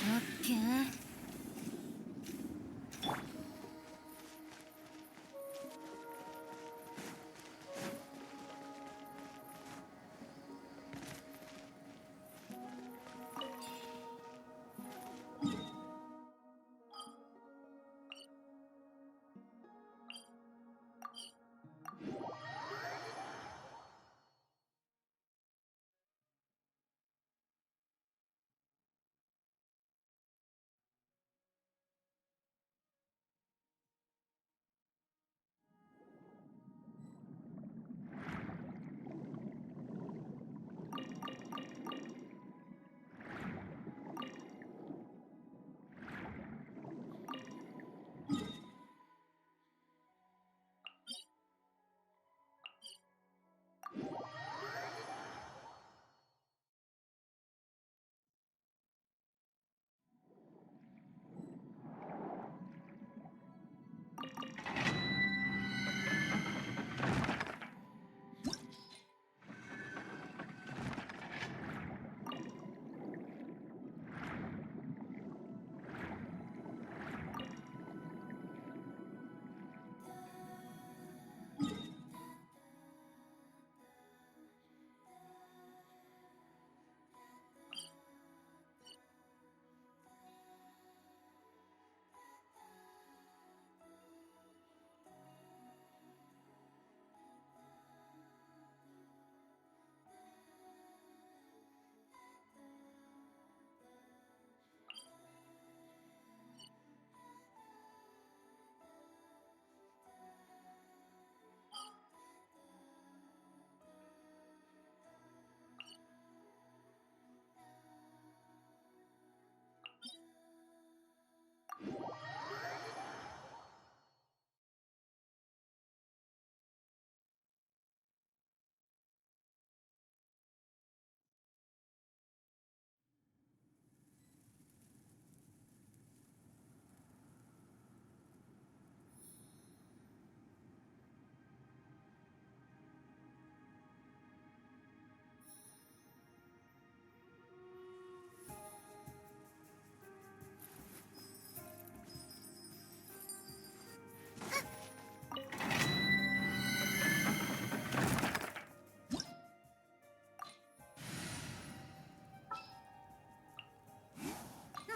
オッケー。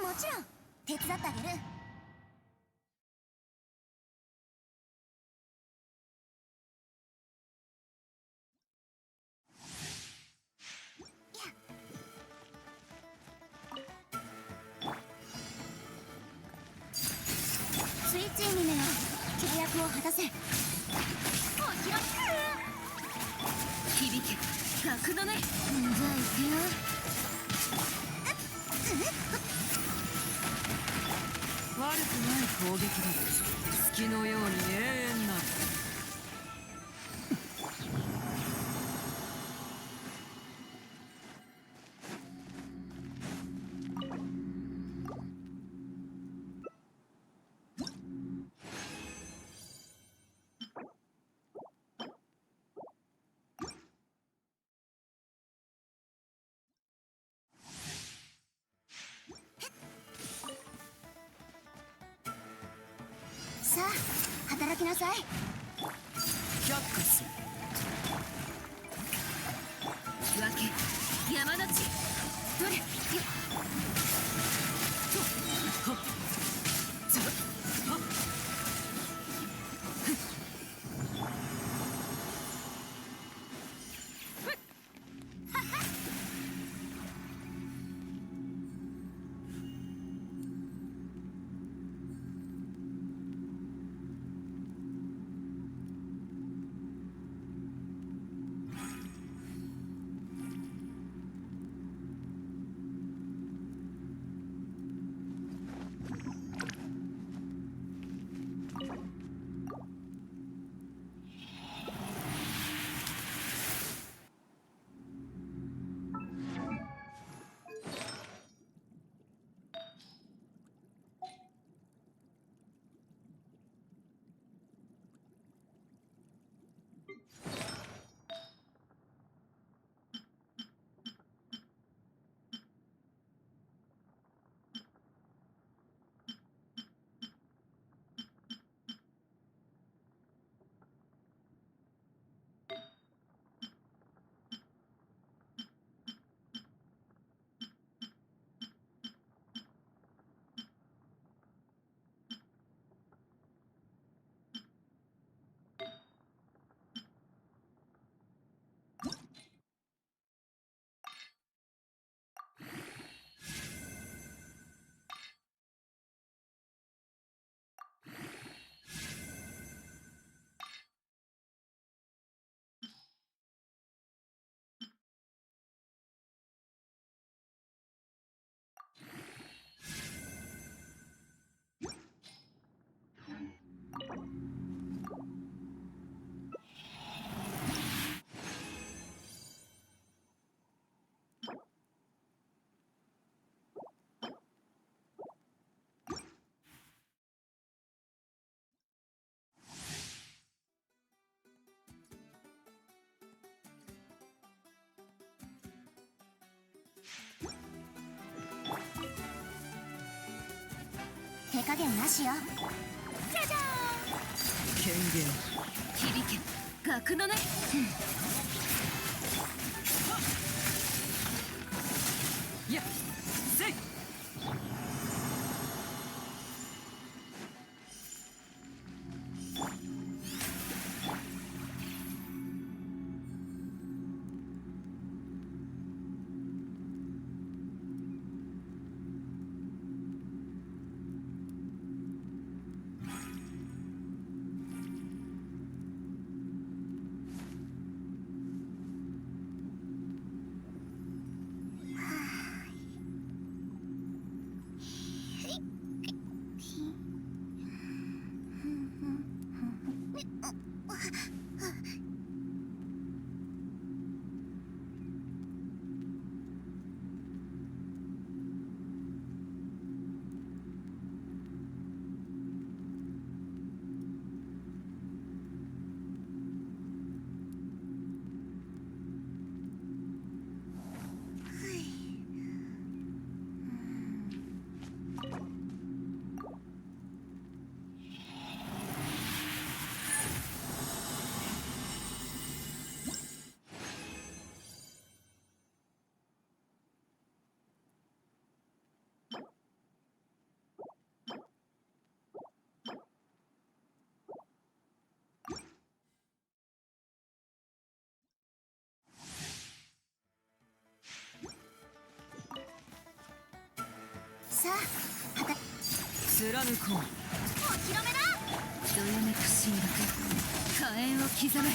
もちろん手伝ってあげる。スイッチにめよ、契約を果たせ。おひろき響け格のね。じゃあ行くよ。悪くない攻撃だ。月のように永遠なる。さあ働きなさい。却下する。分け山の地どれよっとはっつはっ手加減なしよ。じゃじゃ権限響け額のね。いやせい。さあ、貫こう。お披露目だ。どよめく神学火炎を刻め。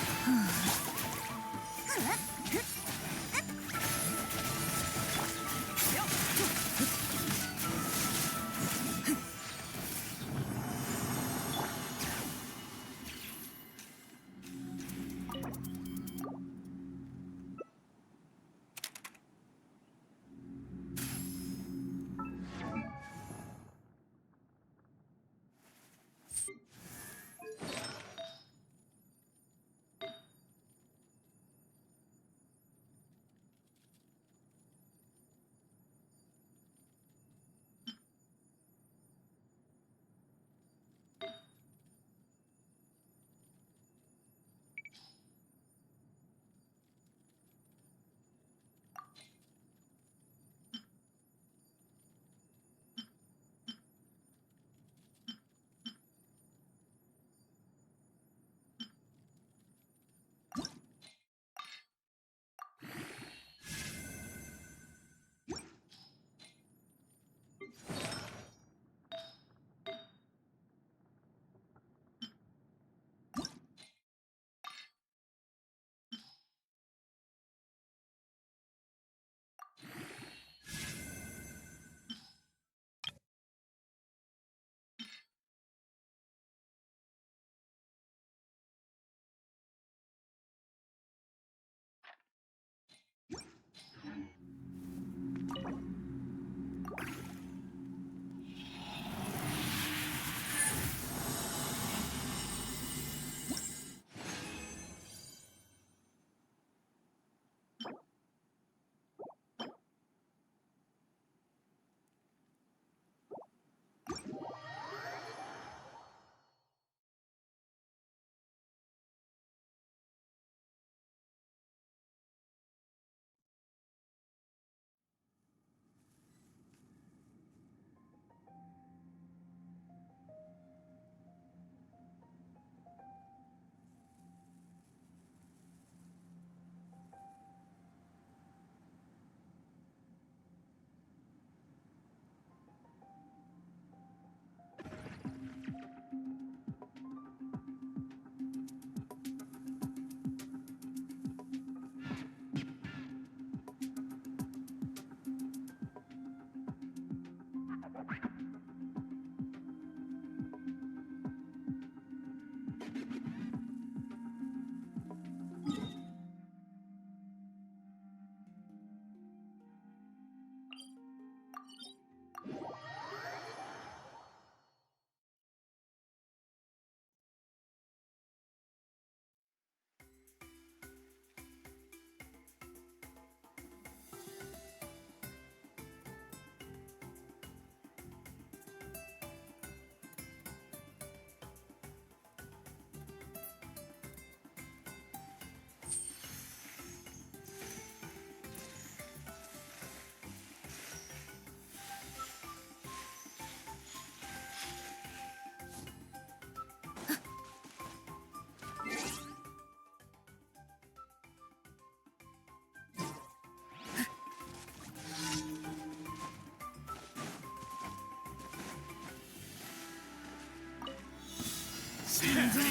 まま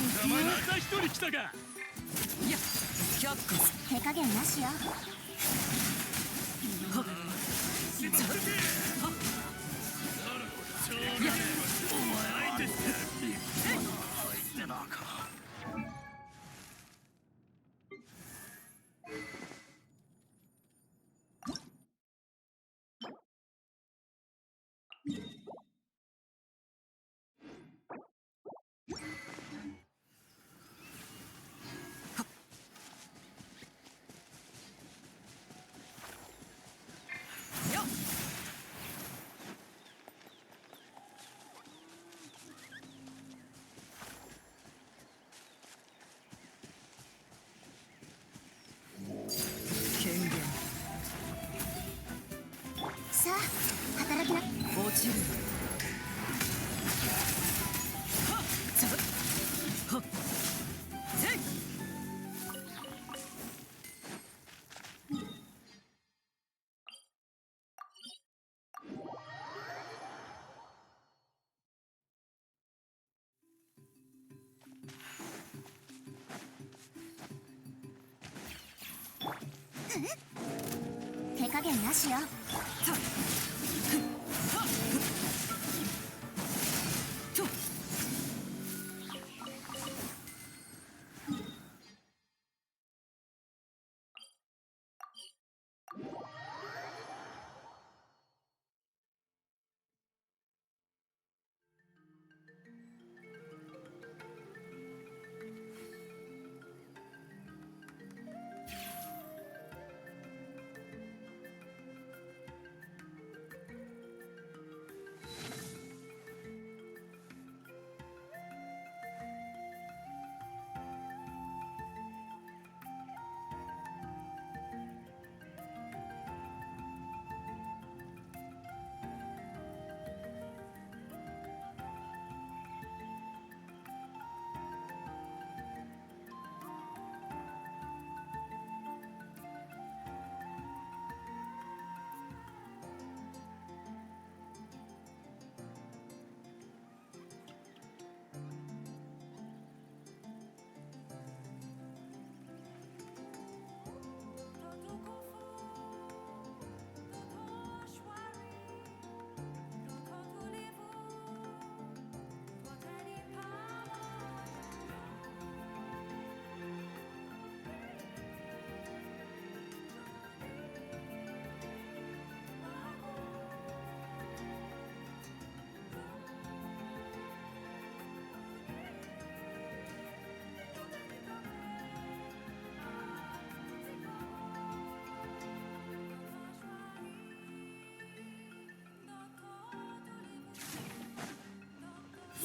た一人来たか。いや却下す。手加減なしよ。はっしまってけ。はっちょうどいい。お前相手して立派な相手だか。よっ権限さあ働きな。落ちる。はっちょはっせい。手加減なしよ。さっはっちょ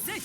せい。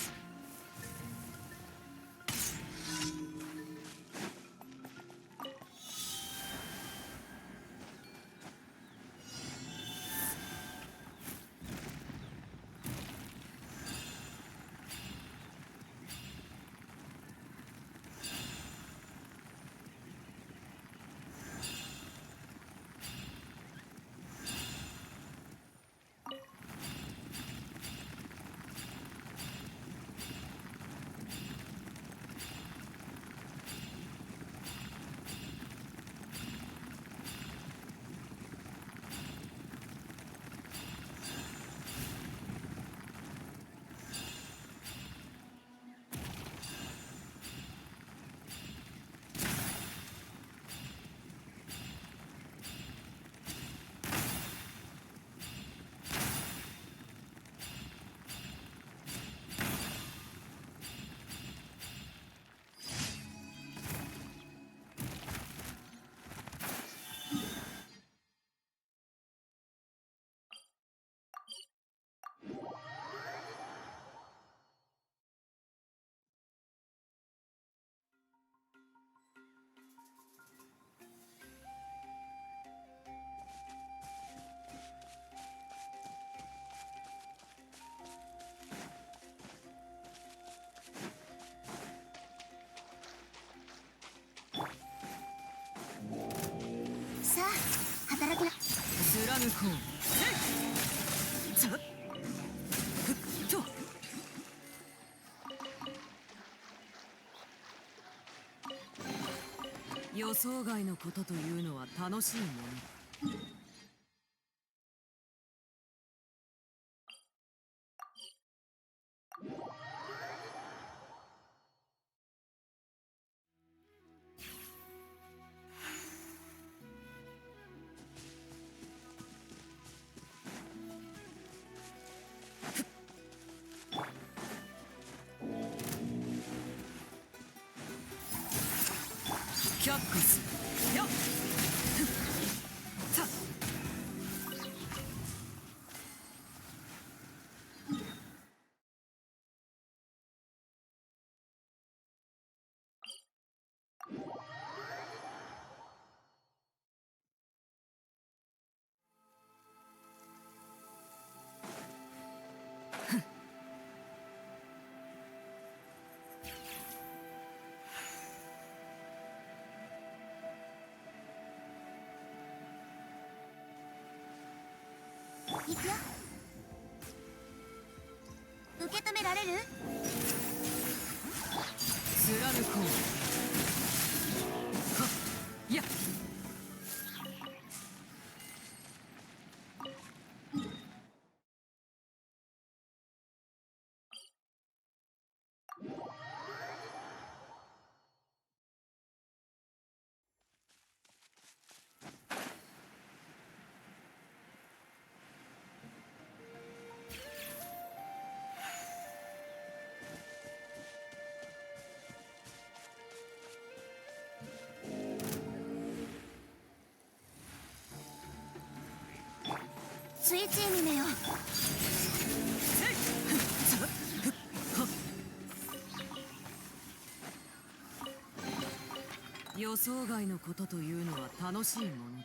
さあ働きな。貫こう。せい。さっふっと予想外のことというのは楽しいものだ。却下するよっさ行くよ。受け止められる？貫こう。はっやっスイッチにめよ。予想外のことというのは楽しいものだ。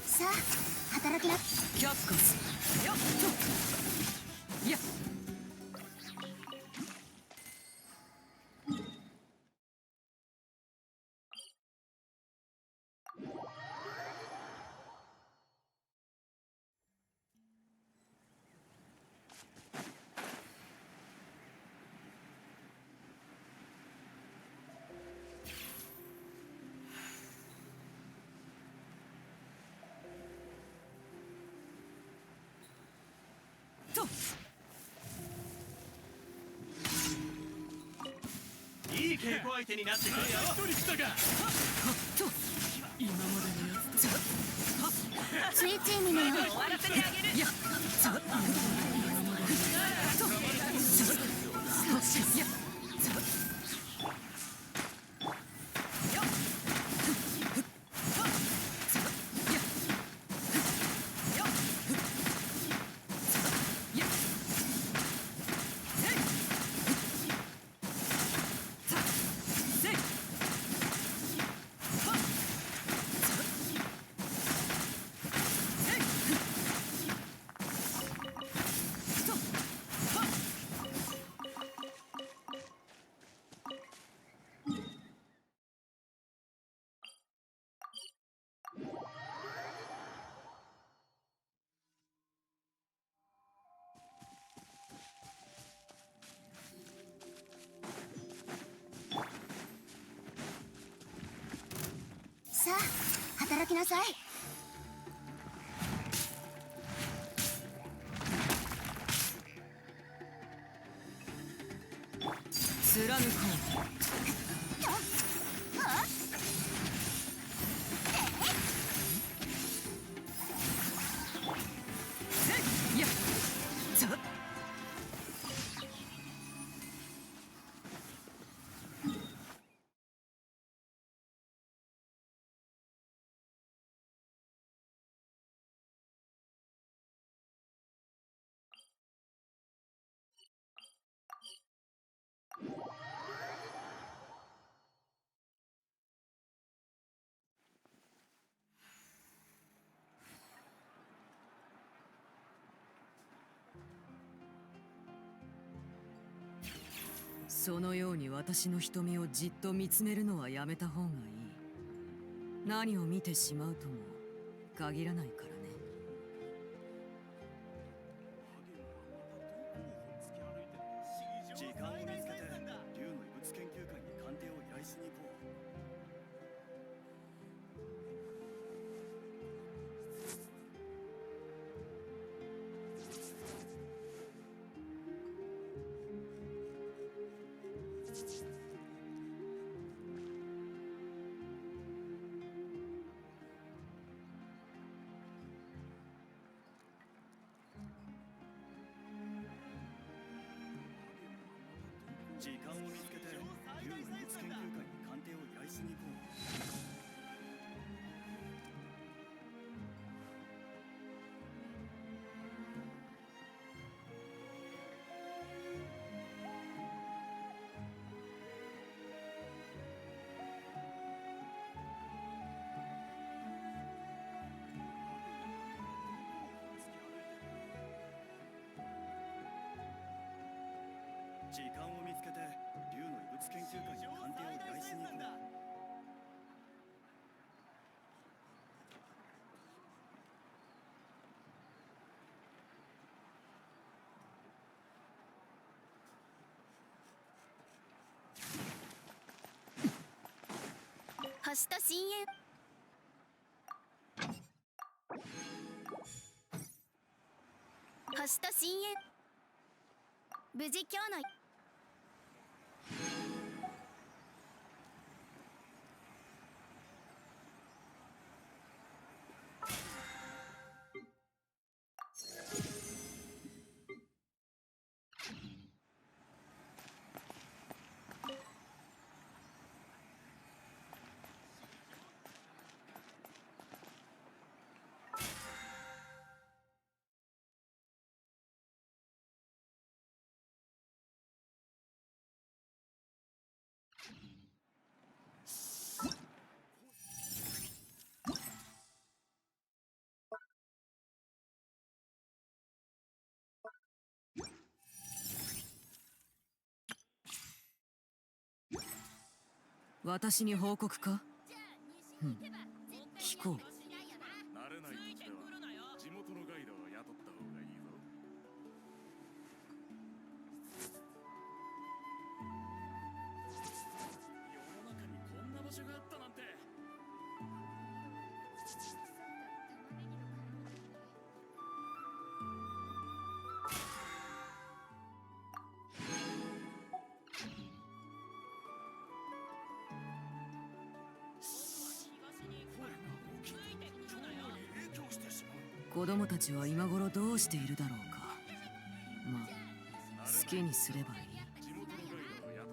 さあ働きな。却下するよっとやっといい稽古相手になってくるよ。一人来たか。はっと今までのやつとスイッチにめよ。終わらせてあげるやっ今までのやっさあ働きなさい。貫こう。いやざっそのように私の瞳をじっと見つめるのはやめた方がいい。何を見てしまうとも限らないからね。時間を見つけて竜の異物研究会に鑑定を依頼しに行こう。時間を見つけて竜の異物研究会に鑑定を依頼しに行こう。時間を見つけて竜の異物研究会に鑑定を依頼しに行こう。星と深淵。星と深淵。無事今日の私に報告か？聞こう。慣れない土地では地元のガイドを雇った方がいいぞ。世の中にこんな場所があったなんて。子供たちは今頃どうしているだろうか。まあ好きにすればいい。地元のガイドを雇っ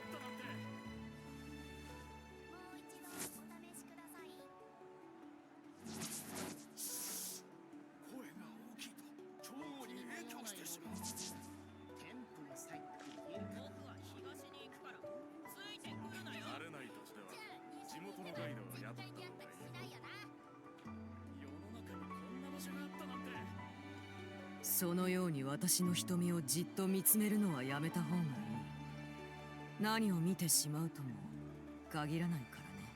た方がいいぞ。声が大きいと超音に影響してしまう。慣れない土地では地元のガイドを雇った方がいいぞ。そのように私の瞳をじっと見つめるのはやめた方がいい。何を見てしまうとも限らないからね。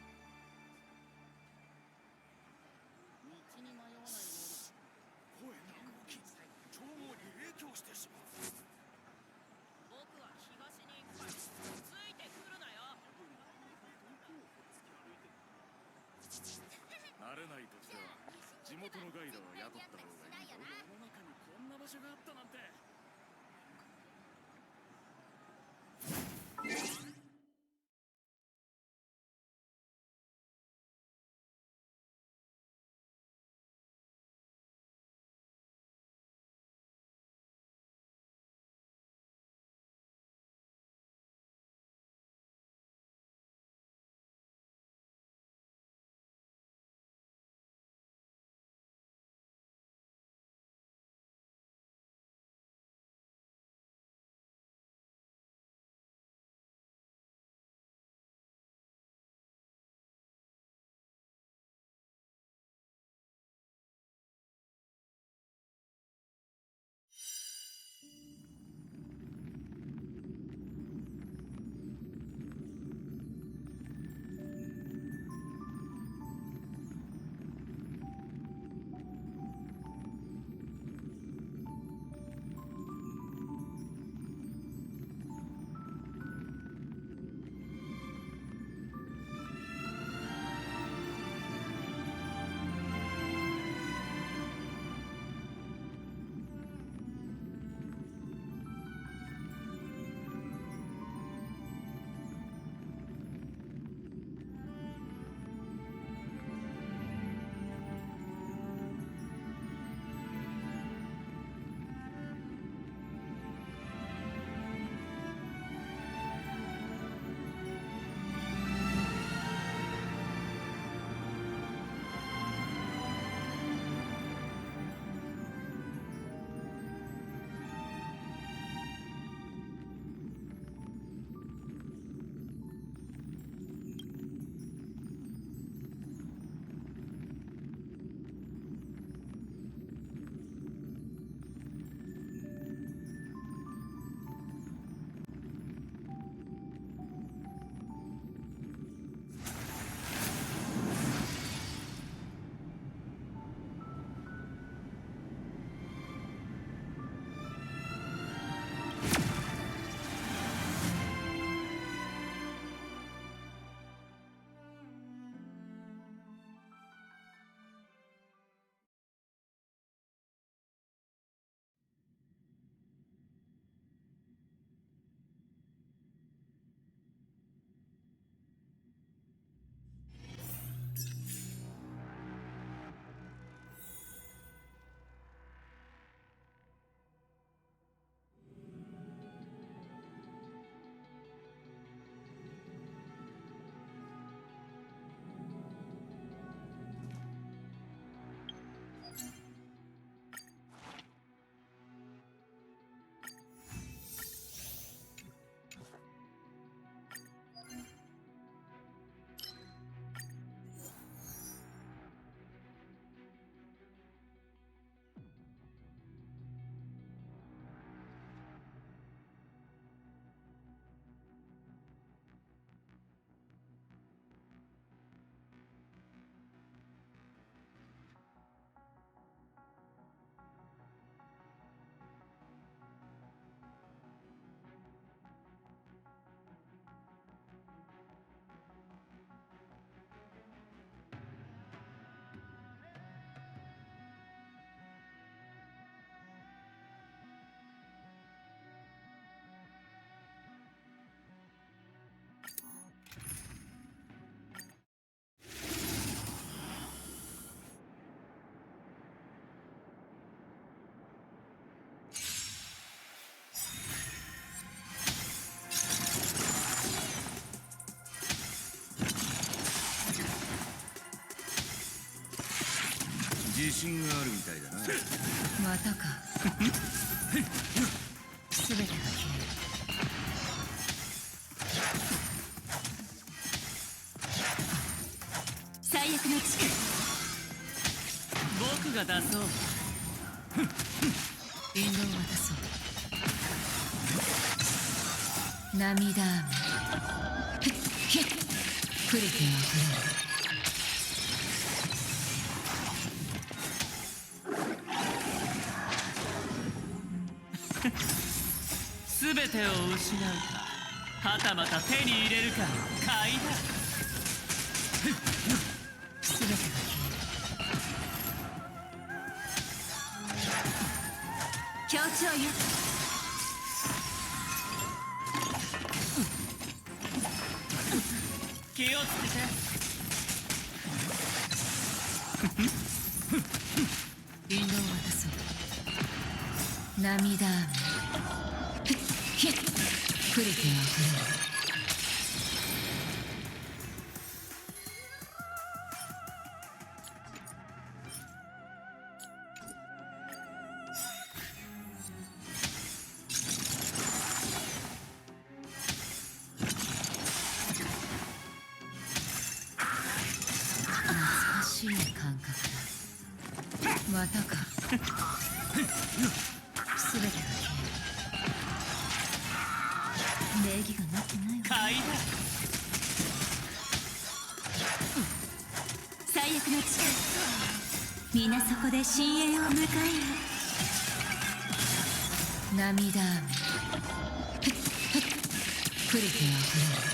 道に迷わない能力。声なく起き、調合に影響してしまう。僕は東に行くからついてくるなよ。慣れない土地では地元のガイドを雇った方がいい。世の中にこんな場所があったなんて。自信があるみたいだな。またか。全てが消える。最悪の力。僕が出そう。渡そう。涙雨ひっプリティを振るう。全てを失うか、はたまた手に入れるか、買いだ。全てが消える。協調よ。気をつけて。引導を渡そう。涙雨ひっプリティを振るう。懐かしい感覚だ。またか。全てが消える。礼儀がなってないわ。買いだ。最悪の力、皆そこで深淵を迎えよ。涙雨プリティを振るう。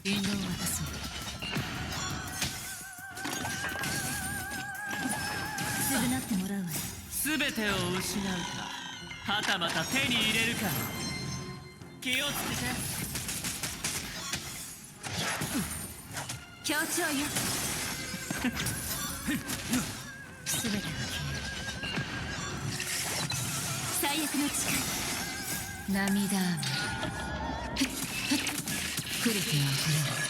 引導を渡そう。償ってもらうわよ。全てを失うか、はたまた手に入れるか、気をつけて。協調よ。全てが消最悪の力、える。涙雨プリティを振るう。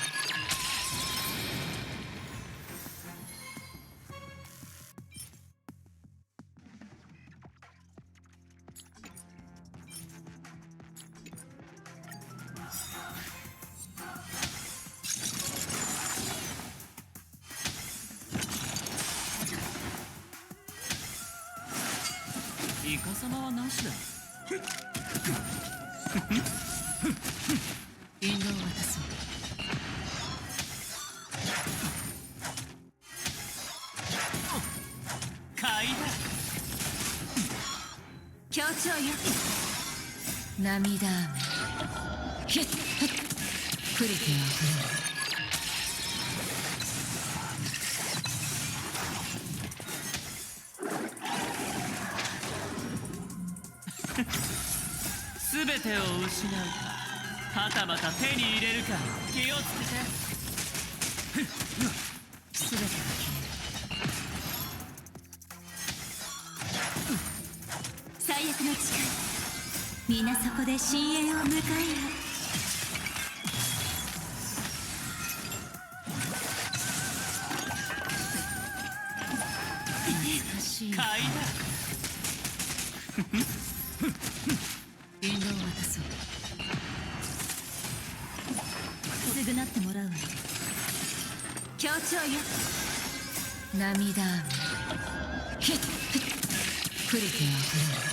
イカサマはなしだ。引導を渡そう。買いだ。協調よ。涙雨ひっプリティを振るう。全てを失うか、はたまた手に入れるか、気をつけて。全てが消える。最悪の力、皆そこで深淵を迎えよ。懐かしい。買いだ。引導を渡そう。償ってもらうわよ。協調よ。涙雨ひっプリティを振るう。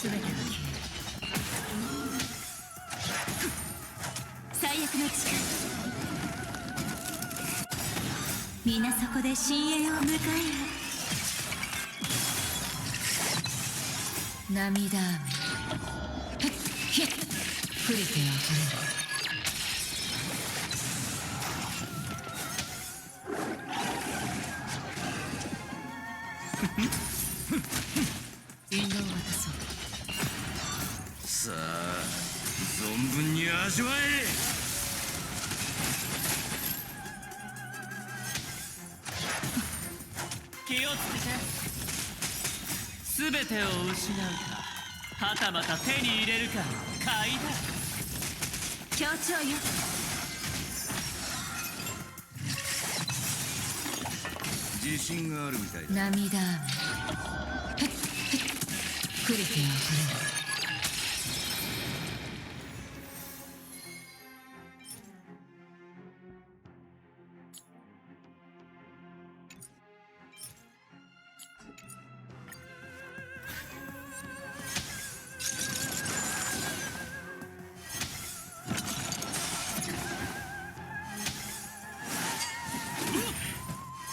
全てが消える。最悪の力、皆そこで深淵を迎えよ。涙雨ひっプリティを振るう。引導を渡そう。さあ存分に味わえ。気をつけて。全てを失うか、はたまた手に入れるか、買いだ。協調よ。自信があるみたいだ。涙雨来る手は触れる。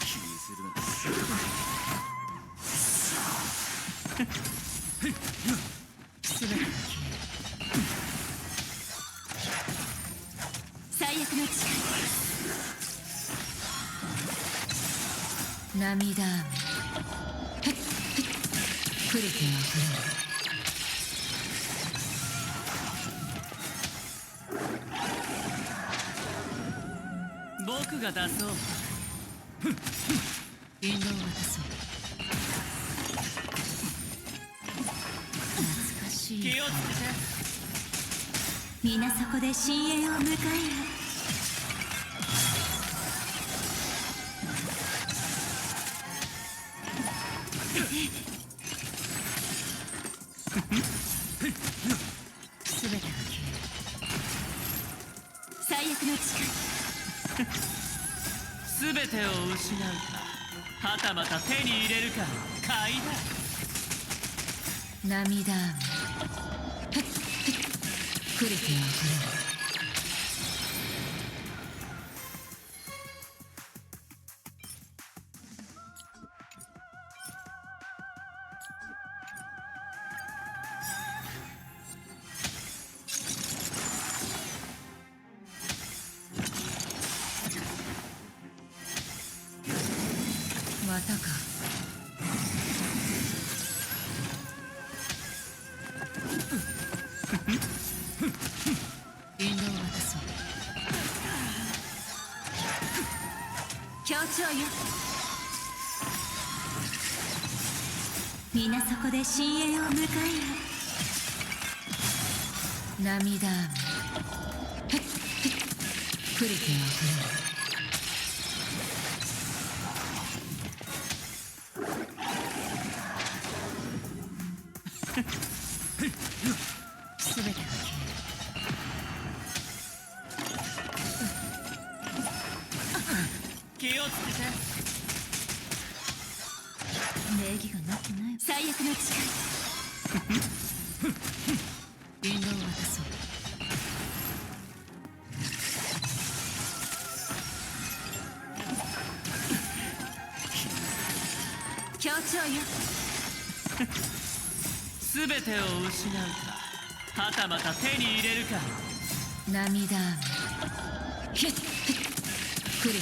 気にするな。全てが消える。最悪の力。涙雨来る手は触れる。僕が出そう。引導を渡そう。懐かしい気をつけて。皆そこで深淵を迎えよ。全てが消える。最悪の力。全てを失うか、はたまた手に入れるか、買いだ。涙雨来る手は触れる。またか。引導を渡そう。協調よ。皆そこで深淵を迎えよ。涙雨来る手は触れる。全てが消える。気をつけて。礼儀がなってない。最悪の力。引導を渡そう。協調よ。全てを失うか、はたまた手に入れるか。涙雨来る手は触れる。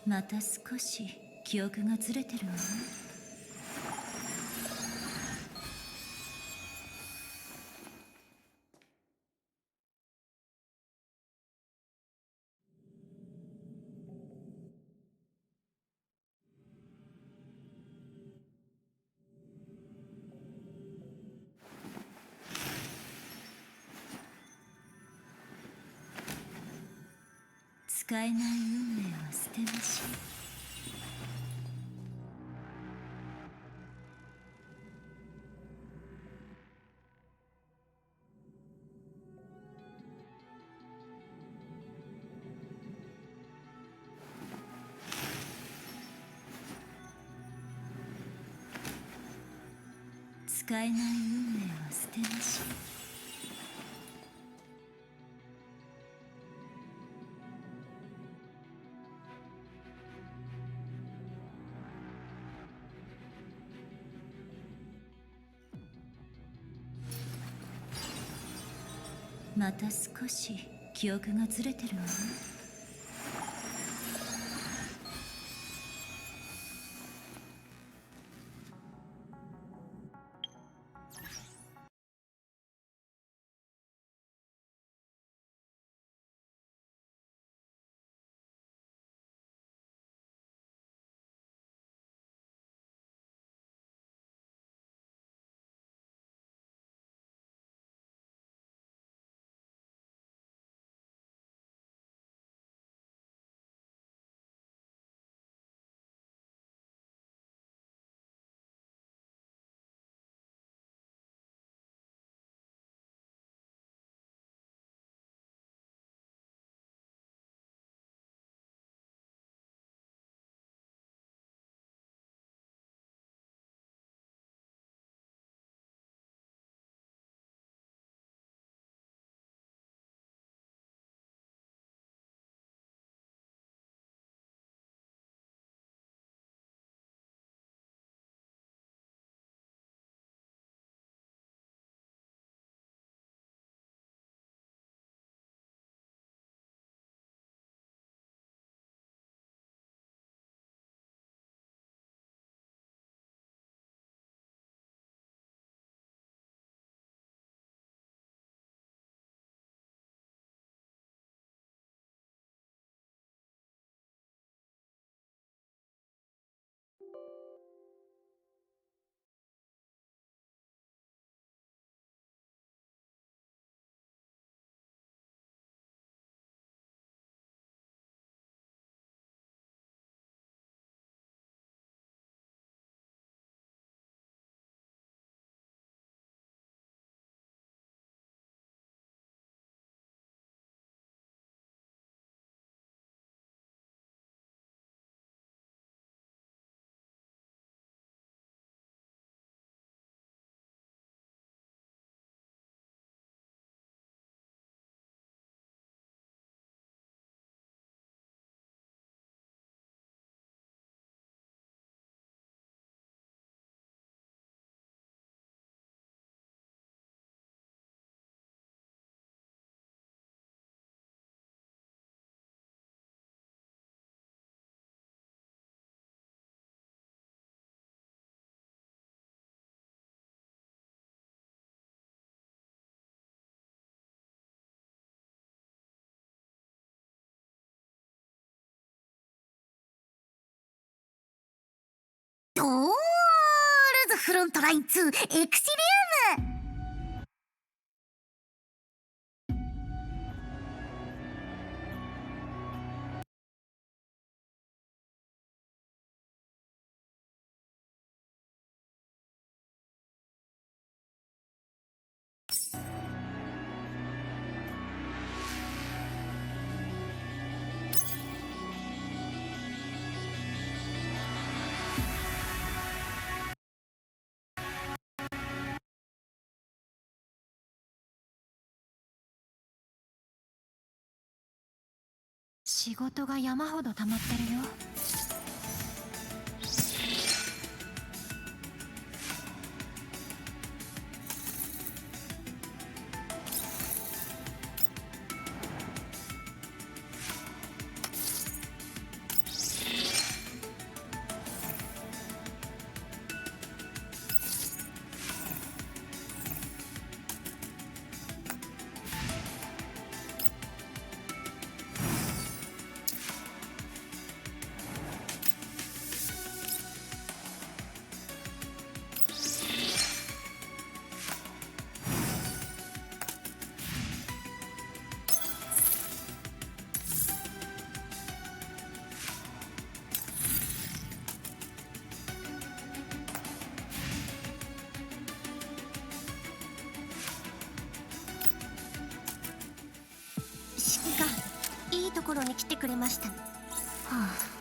また少し記憶がずれてるわね。使えない運命は捨てましょう。使えない運命は捨てましょう。また少し記憶がずれてるわね。ドールズフロントライン2エクシリウム。仕事が山ほど溜まってるよ。ころに来てくれましたね。はあ。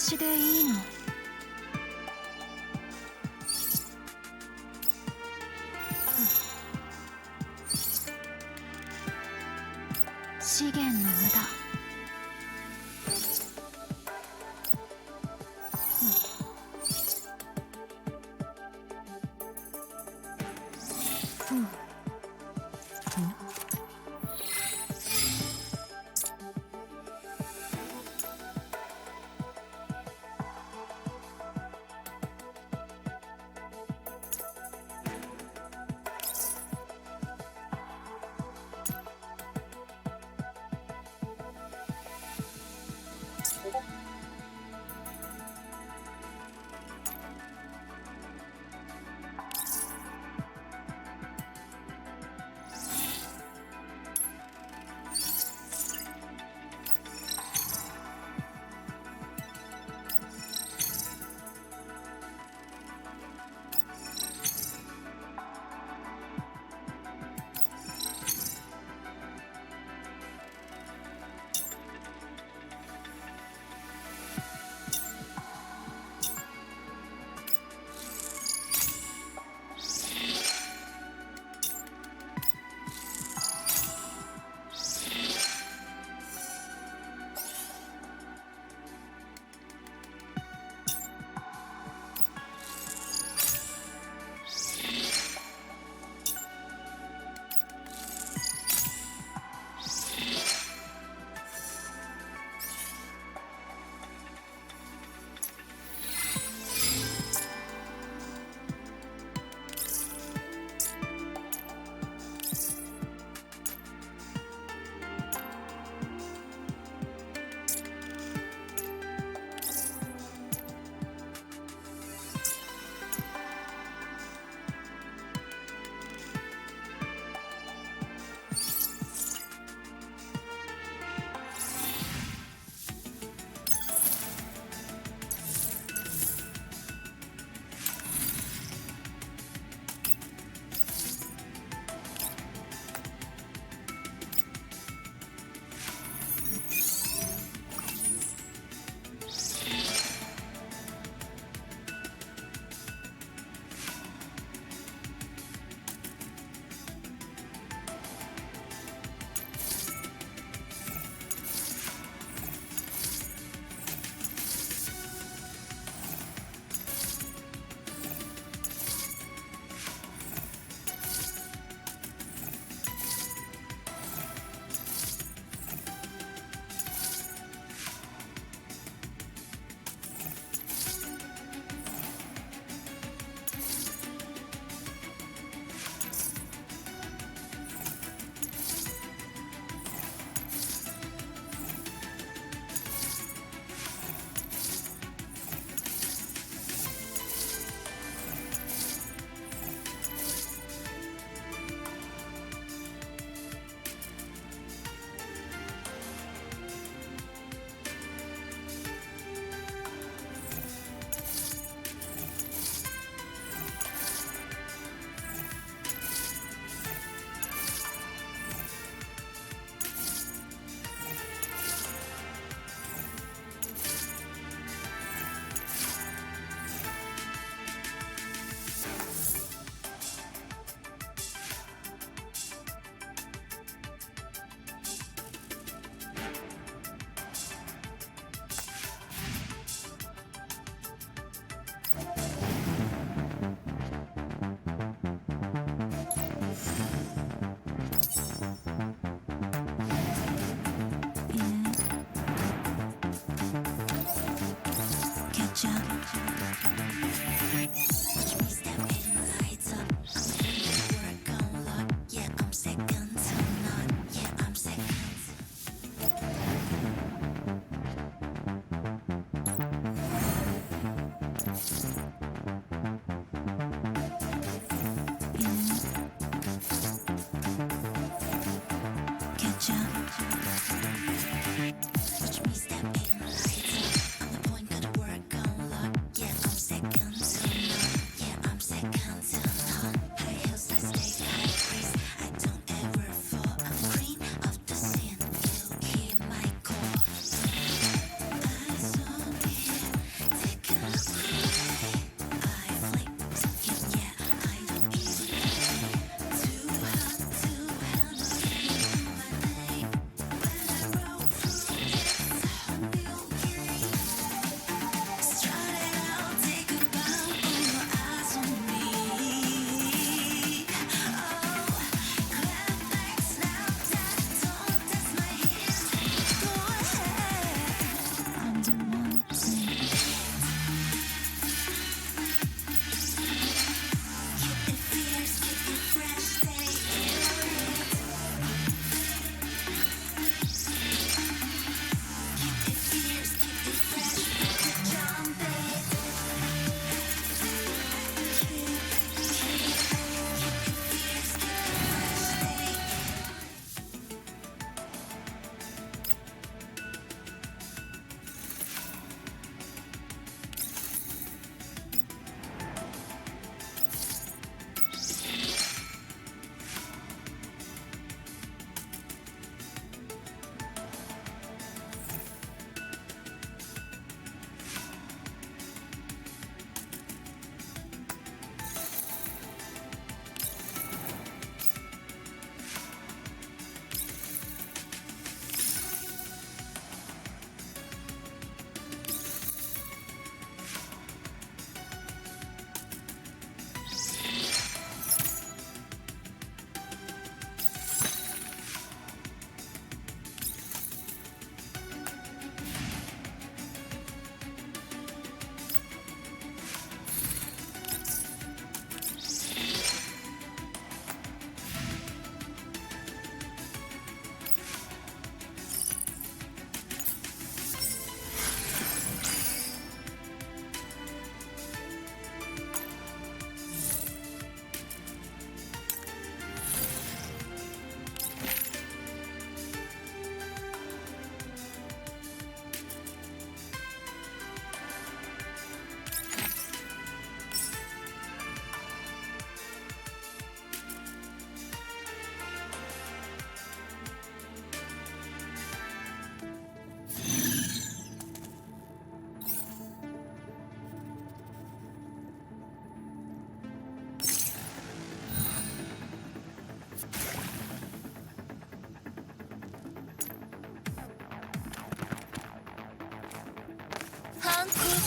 私でいいの？資源の無駄。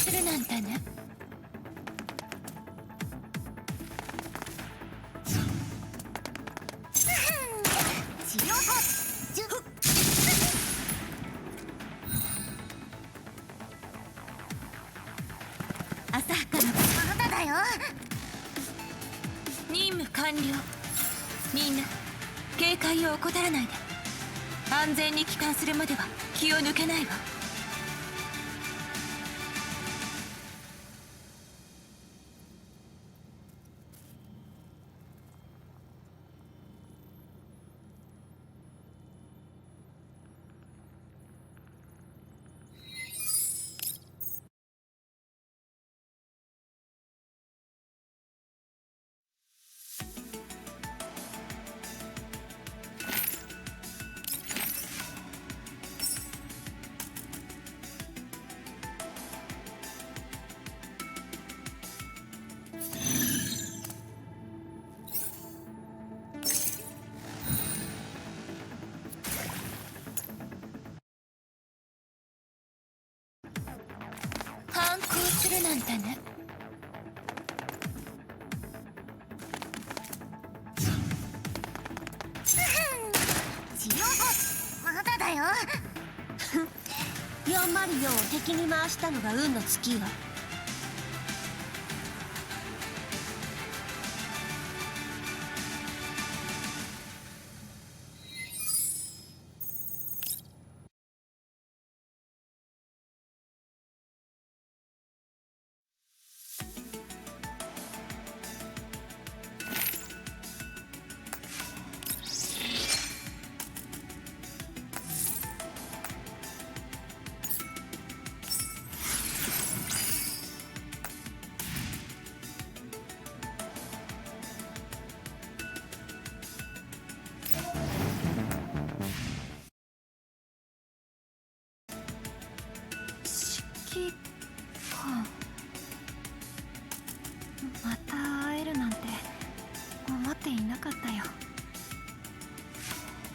するなんてね。治療法浅はかなまだだよ。任務完了。みんな警戒を怠らないで。安全に帰還するまでは気を抜けないわ。反抗するなんてね。治療法まだだよ。404を敵に回したのが運の尽きよ。また会えるなんて思っていなかったよ。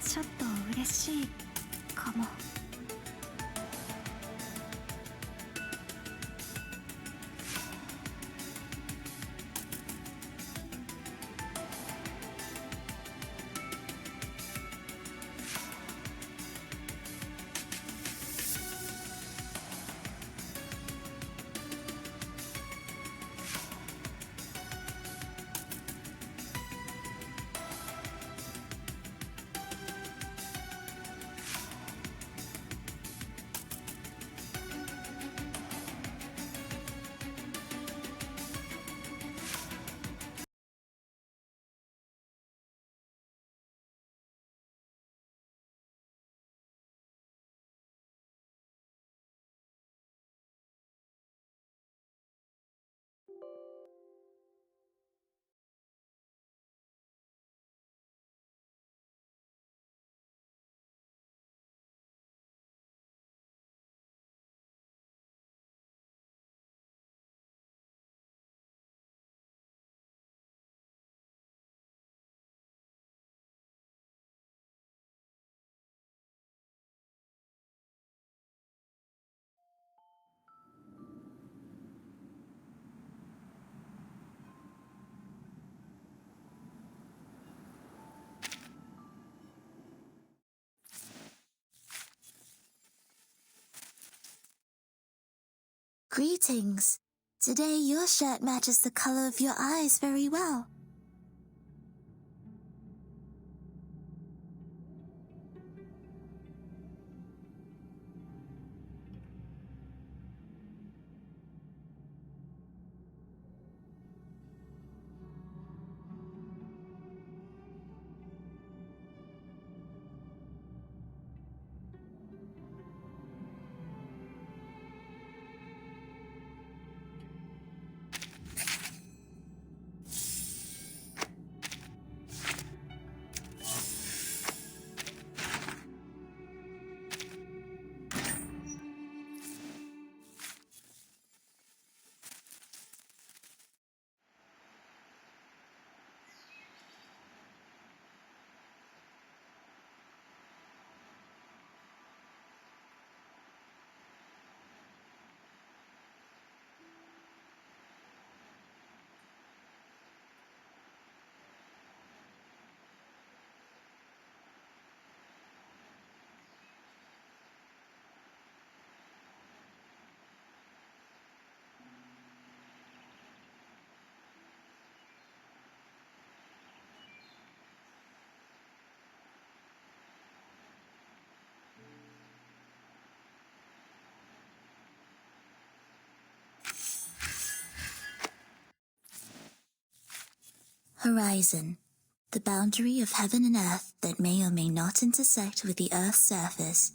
ちょっと嬉しいかも。Greetings. Today your shirt matches the color of your eyes very well. Horizon, the boundary of heaven and earth that may or may not intersect with the Earth's surface.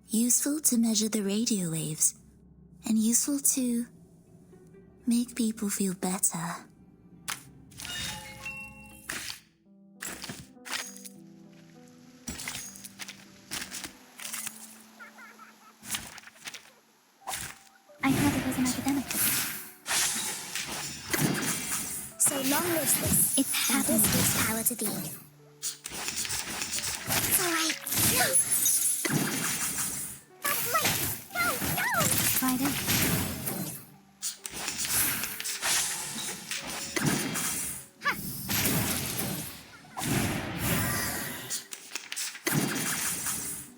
Useful to measure the radio waves, and useful to make people feel better. I heard it was an academic. So long lives this. It's happening. This gives power to thee. It's alright. No! No! Try this.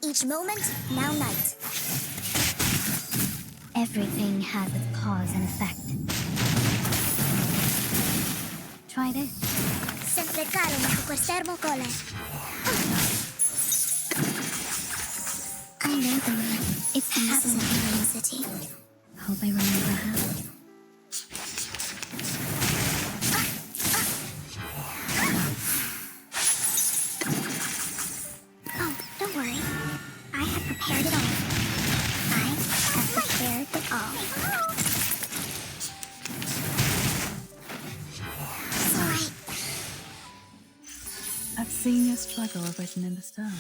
Each moment, now night. Everything has its cause and effect. Try this. Sempre caro na quest'ermo cole. I know the one. It's happening. In the city. Hope I remember how. Oh, don't worry. I have prepared it all. I have prepared it all. It's alright. I've seen your struggle written in the stone.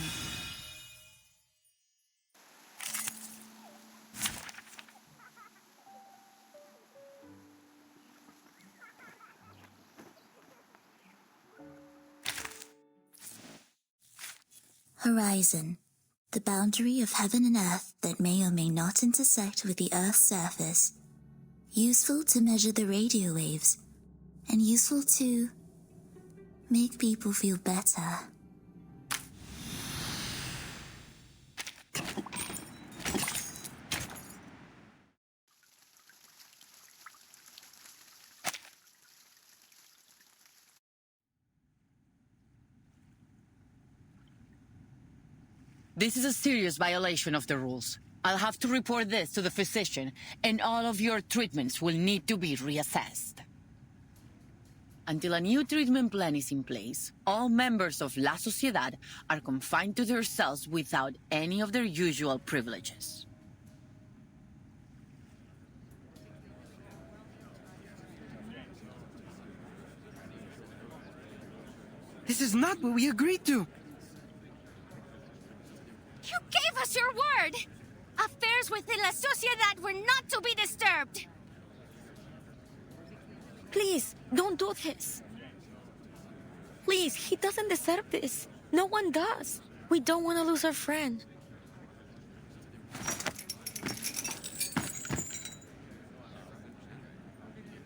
Horizon, the boundary of heaven and earth that may or may not intersect with the Earth's surface. Useful to measure the radio waves, and useful to make people feel better. This is a serious violation of the rules. I'll have to report this to the physician, and all of your treatments will need to be reassessed. Until a new treatment plan is in place, all members of La Sociedad are confined to their cells without any of their usual privileges. This is not what we agreed to. You gave us your word! Affairs within La Sociedad were not to be disturbed! Please, don't do this. Please, he doesn't deserve this. No one does. We don't want to lose our friend.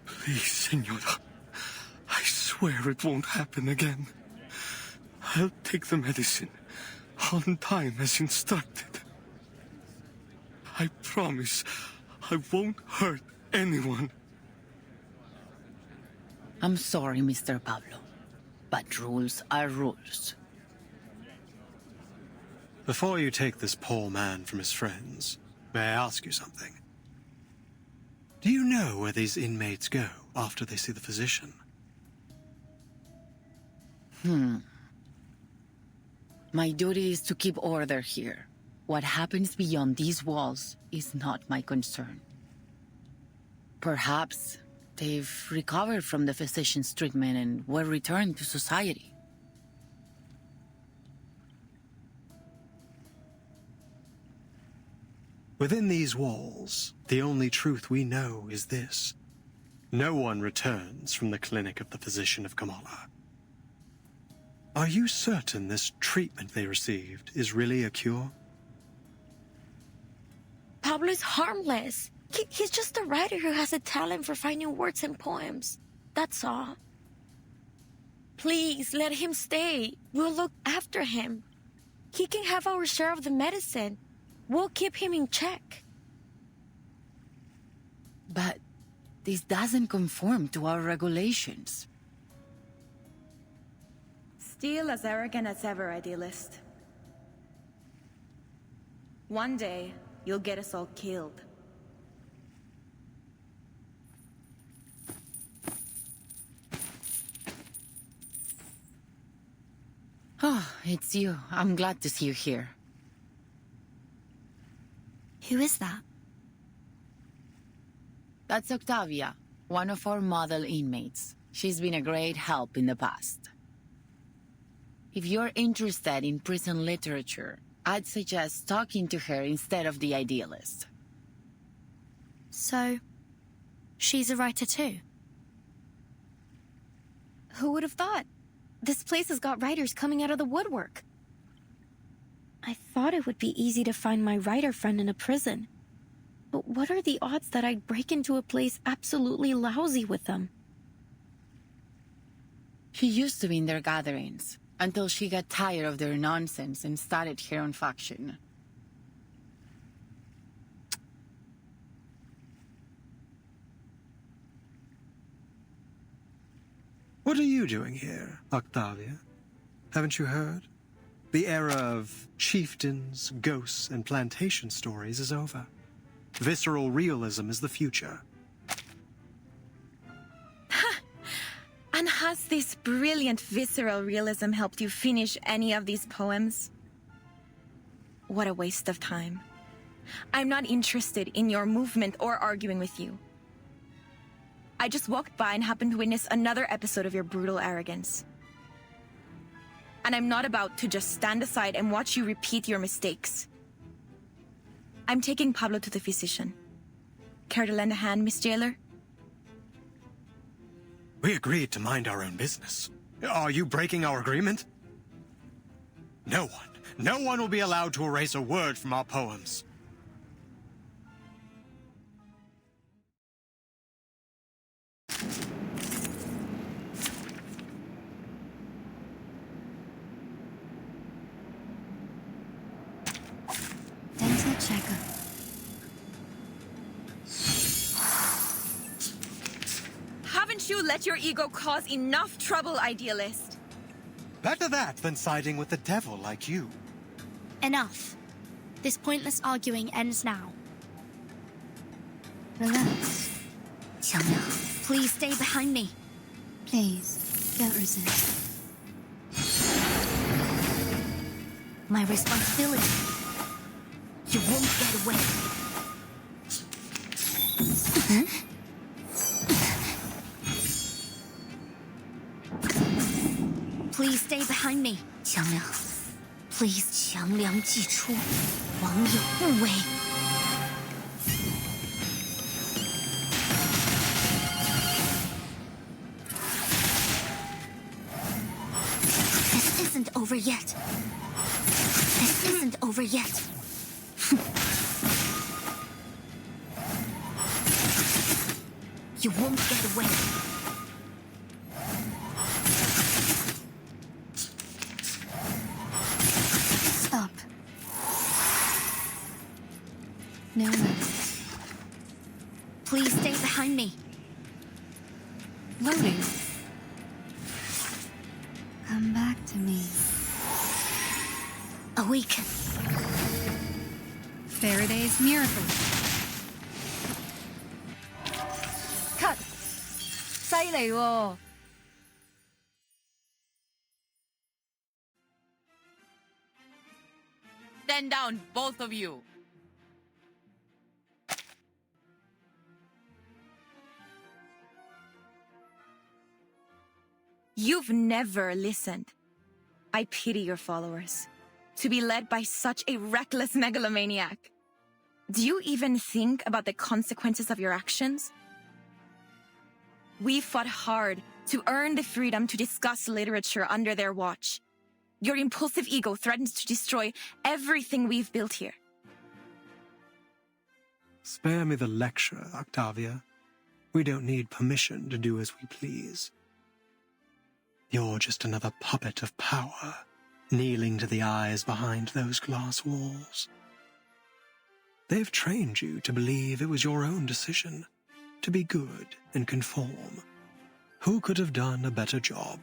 Please, Senora. I swear it won't happen again. I'll take the medicine on time as instructed. I promise I won't hurt anyone. I'm sorry, Mr. Pablo, but rules are rules. Before you take this poor man from his friends, may I ask you something? Do you know where these inmates go after they see the physician? My duty is to keep order here. What happens beyond these walls is not my concern. Perhaps they've recovered from the physician's treatment and were returned to society. Within these walls, the only truth we know is this. No one returns from the clinic of the physician of Kamala. Are you certain this treatment they received is really a cure? Pablo is harmless. He's just a writer who has a talent for finding words in poems. That's all. Please, let him stay. We'll look after him. He can have our share of the medicine. We'll keep him in check. But this doesn't conform to our regulations. Still as arrogant as ever, idealist. One day, you'll get us all killed. it's you. I'm glad to see you here. Who is that? That's Octavia, one of our model inmates. She's been a great help in the past. If you're interested in prison literature, I'd suggest talking to her instead of the idealist. So, she's a writer too? Who would have thought? This place has got writers coming out of the woodwork. I thought it would be easy to find my writer friend in a prison. But what are the odds that I'd break into a place absolutely lousy with them? She used to be in their gatherings, until she got tired of their nonsense and started her own faction. What are you doing here, Octavia? Haven't you heard? The era of chieftains, ghosts, and plantation stories is over. Visceral realism is the future. And has this brilliant visceral realism helped you finish any of these poems? What a waste of time. I'm not interested in your movement or arguing with you. I just walked by and happened to witness another episode of your brutal arrogance. And I'm not about to just stand aside and watch you repeat your mistakes. I'm taking Pablo to the physician. Care to lend a hand, Miss Jailer? We agreed to mind our own business. Are you breaking our agreement? No one will be allowed to erase a word from our poems. Dental checker. Haven't you let your ego cause enough trouble, idealist? Better that than siding with the devil like you. Enough. This pointless arguing ends now. Relax. Xiangliang, please stay behind me. Please, don't resist. My responsibility. You won't get away. Please stay behind me. 强梁 Please 强梁既出，王有不为。This isn't over yet. This isn't over yet. You won't get away. Stop. No rest. Please stay behind me. Loading. Come back to me. Awaken. Faraday's miracle. 컷! 쌓이네요. Stand down, both of you. You've never listened. I pity your followers. To be led by such a reckless megalomaniac. Do you even think about the consequences of your actions? We fought hard to earn the freedom to discuss literature under their watch. Your impulsive ego threatens to destroy everything we've built here. Spare me the lecture, Octavia. We don't need permission to do as we please. You're just another puppet of power, kneeling to the eyes behind those glass walls. They've trained you to believe it was your own decision, to be good and conform. Who could have done a better job?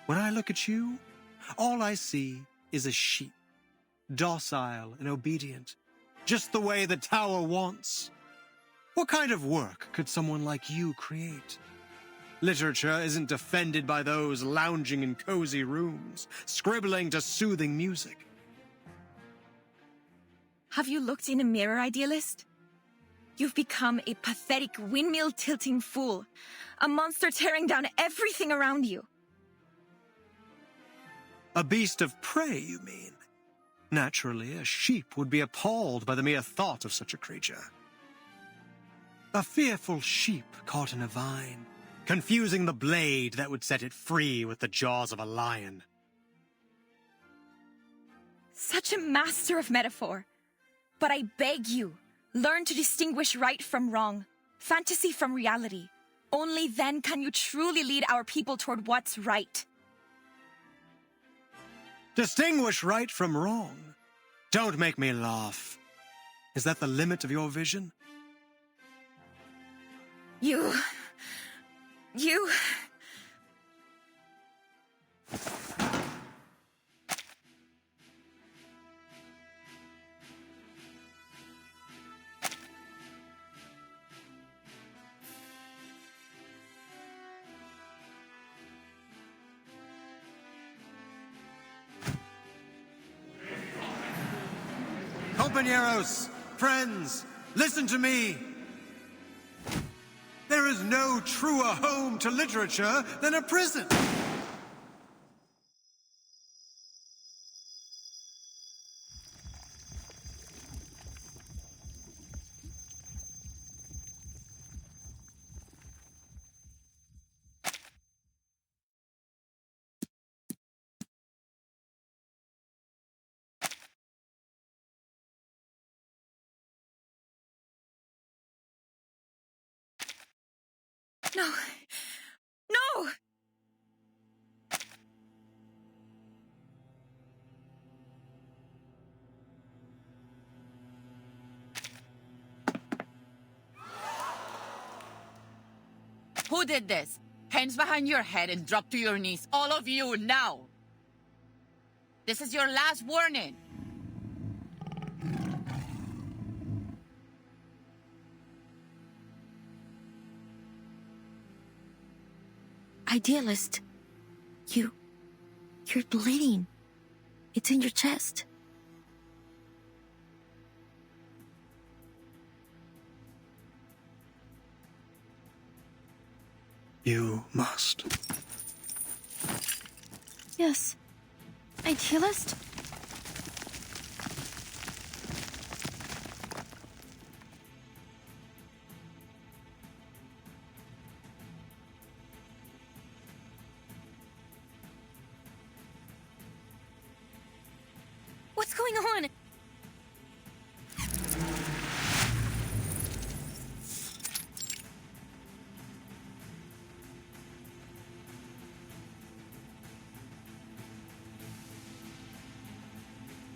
When I look at you, all I see is a sheep, docile and obedient, just the way the tower wants. What kind of work could someone like you create? Literature isn't defended by those lounging in cozy rooms, scribbling to soothing music. Have you looked in a mirror, idealist? You've become a pathetic windmill-tilting fool, a monster tearing down everything around you. A beast of prey, you mean? Naturally, a sheep would be appalled by the mere thought of such a creature. A fearful sheep caught in a vine, confusing the blade that would set it free with the jaws of a lion. Such a master of metaphor. But I beg you, learn to distinguish right from wrong, fantasy from reality. Only then can you truly lead our people toward what's right. Distinguish right from wrong? Don't make me laugh. Is that the limit of your vision? You... Compañeros, friends, listen to me. There is no truer home to literature than a prison. No. No! Who did this? Hands behind your head and drop to your knees. All of you, now! This is your last warning. Idealist, you're bleeding. It's in your chest. You must. Yes. Idealist? What's going on?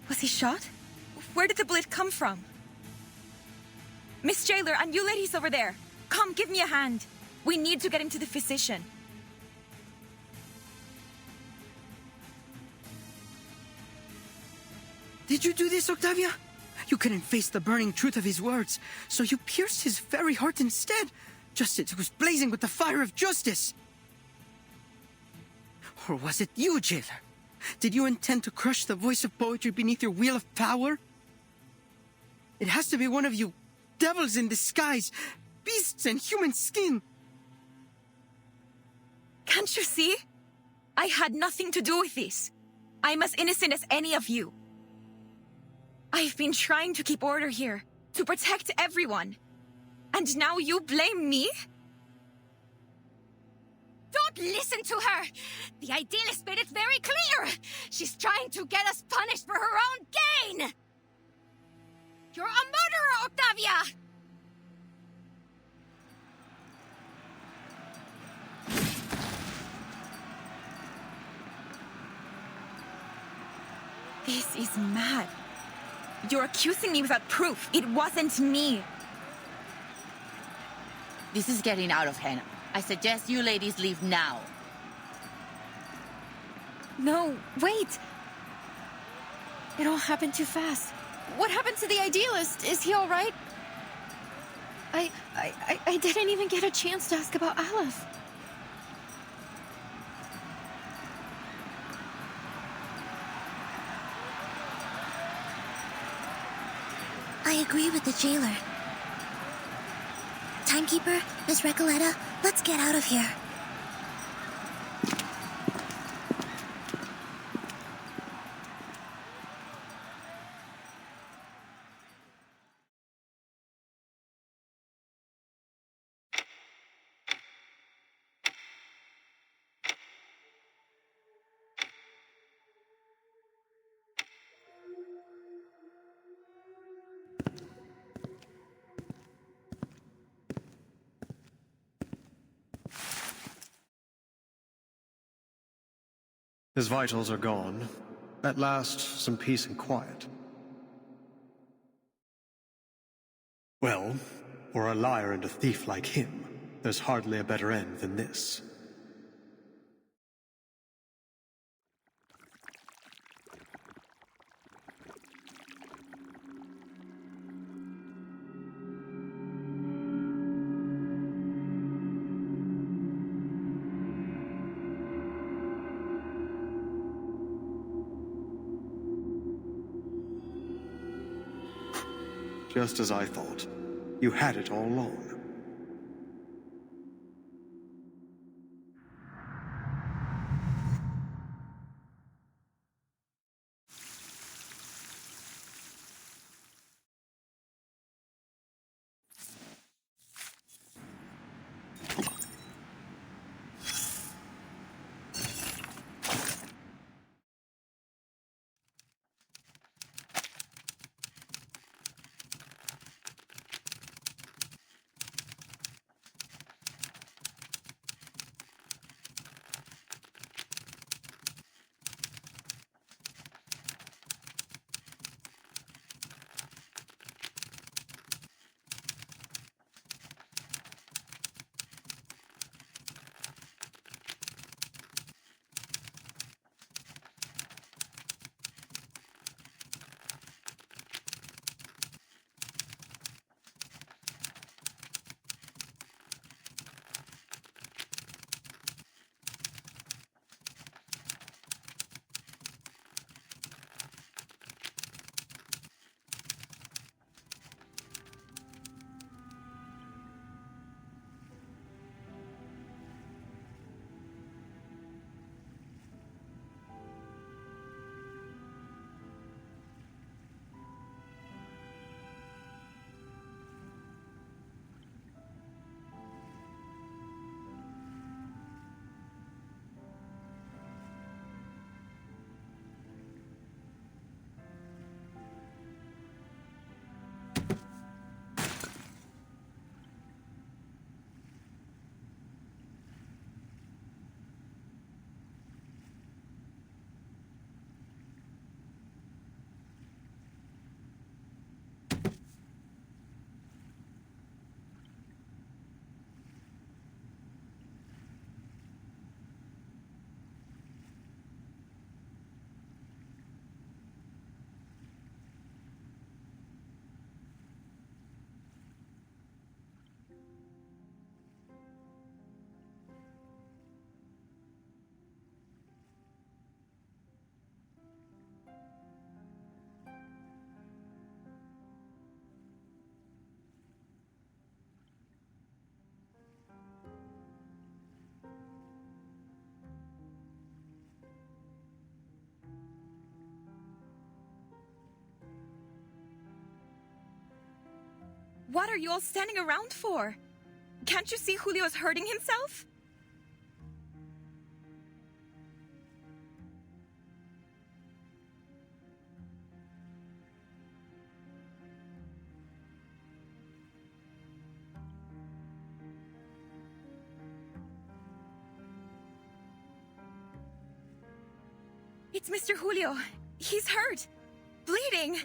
Was he shot? Where did the bullet come from? Miss Jailer and you ladies over there, come give me a hand. We need to get him to the physician. Did you do this, Octavia? You couldn't face the burning truth of his words, so you pierced his very heart instead, just as it was blazing with the fire of justice. Or was it you, Jailer? Did you intend to crush the voice of poetry beneath your wheel of power? It has to be one of you devils in disguise, beasts in human skin. Can't you see? I had nothing to do with this. I'm as innocent as any of you. I've been trying to keep order here, to protect everyone. And now you blame me? Don't listen to her! The idealist made it very clear! She's trying to get us punished for her own gain! You're a murderer, Octavia! This is mad. You're accusing me without proof. It wasn't me. This is getting out of hand. I suggest you ladies leave now. No, wait! It all happened too fast. What happened to the idealist? Is he all right? I didn't even get a chance to ask about Aleph. I agree with the jailer. Timekeeper, Miss Recoletta, let's get out of here. His vitals are gone. At last, some peace and quiet. Well, for a liar and a thief like him, there's hardly a better end than this. Just as I thought. You had it all along. What are you all standing around for? Can't you see Julio's hurting himself? It's Mr. Julio. He's hurt. Bleeding.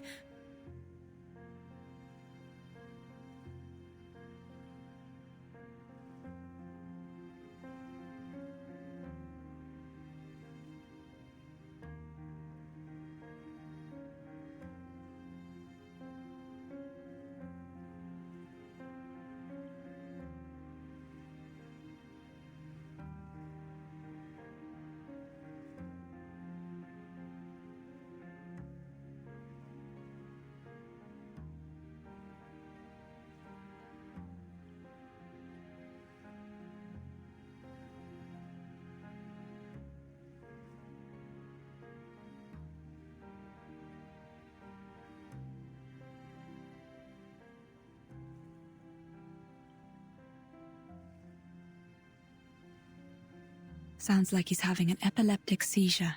Sounds like he's having an epileptic seizure.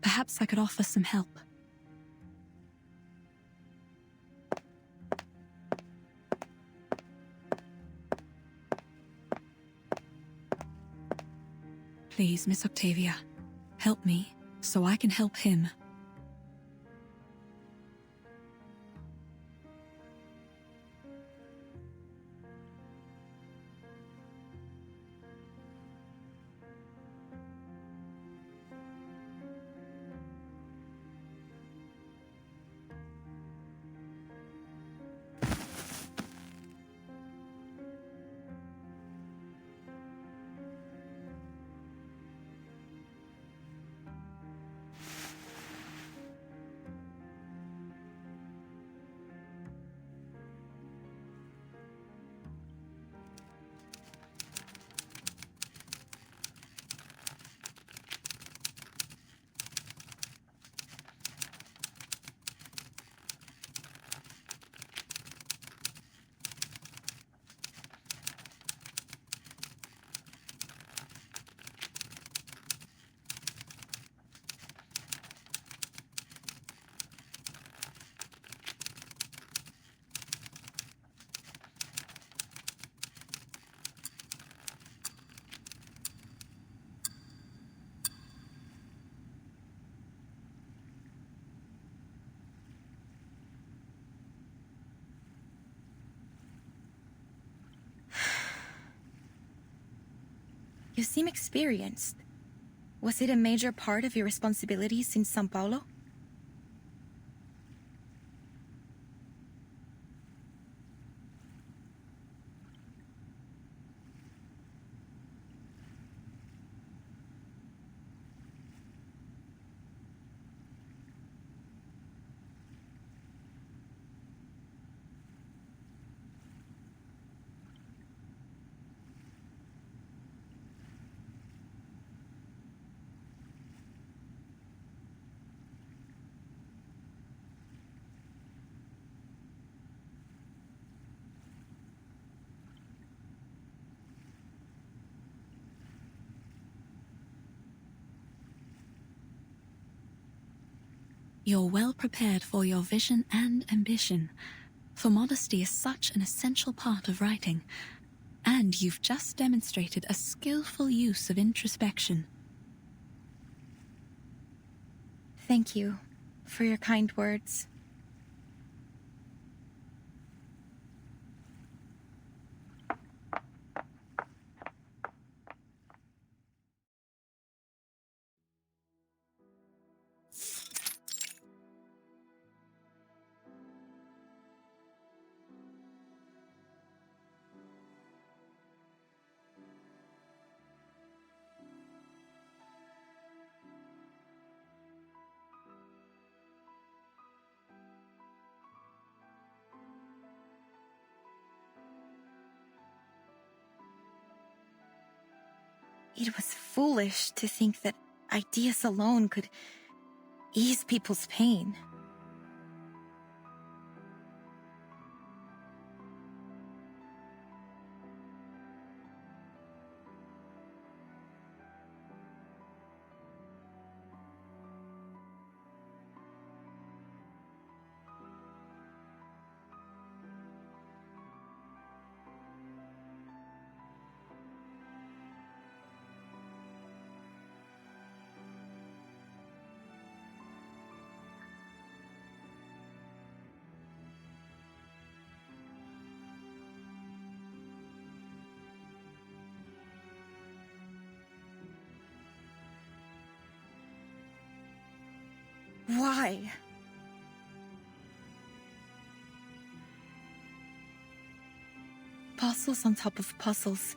Perhaps I could offer some help. Please, Miss Octavia, help me so I can help him. You seem experienced. Was it a major part of your responsibilities in São Paulo? You're well prepared for your vision and ambition, for modesty is such an essential part of writing, and you've just demonstrated a skillful use of introspection. Thank you for your kind words. It was foolish to think that ideas alone could ease people's pain. Why? Puzzles on top of puzzles.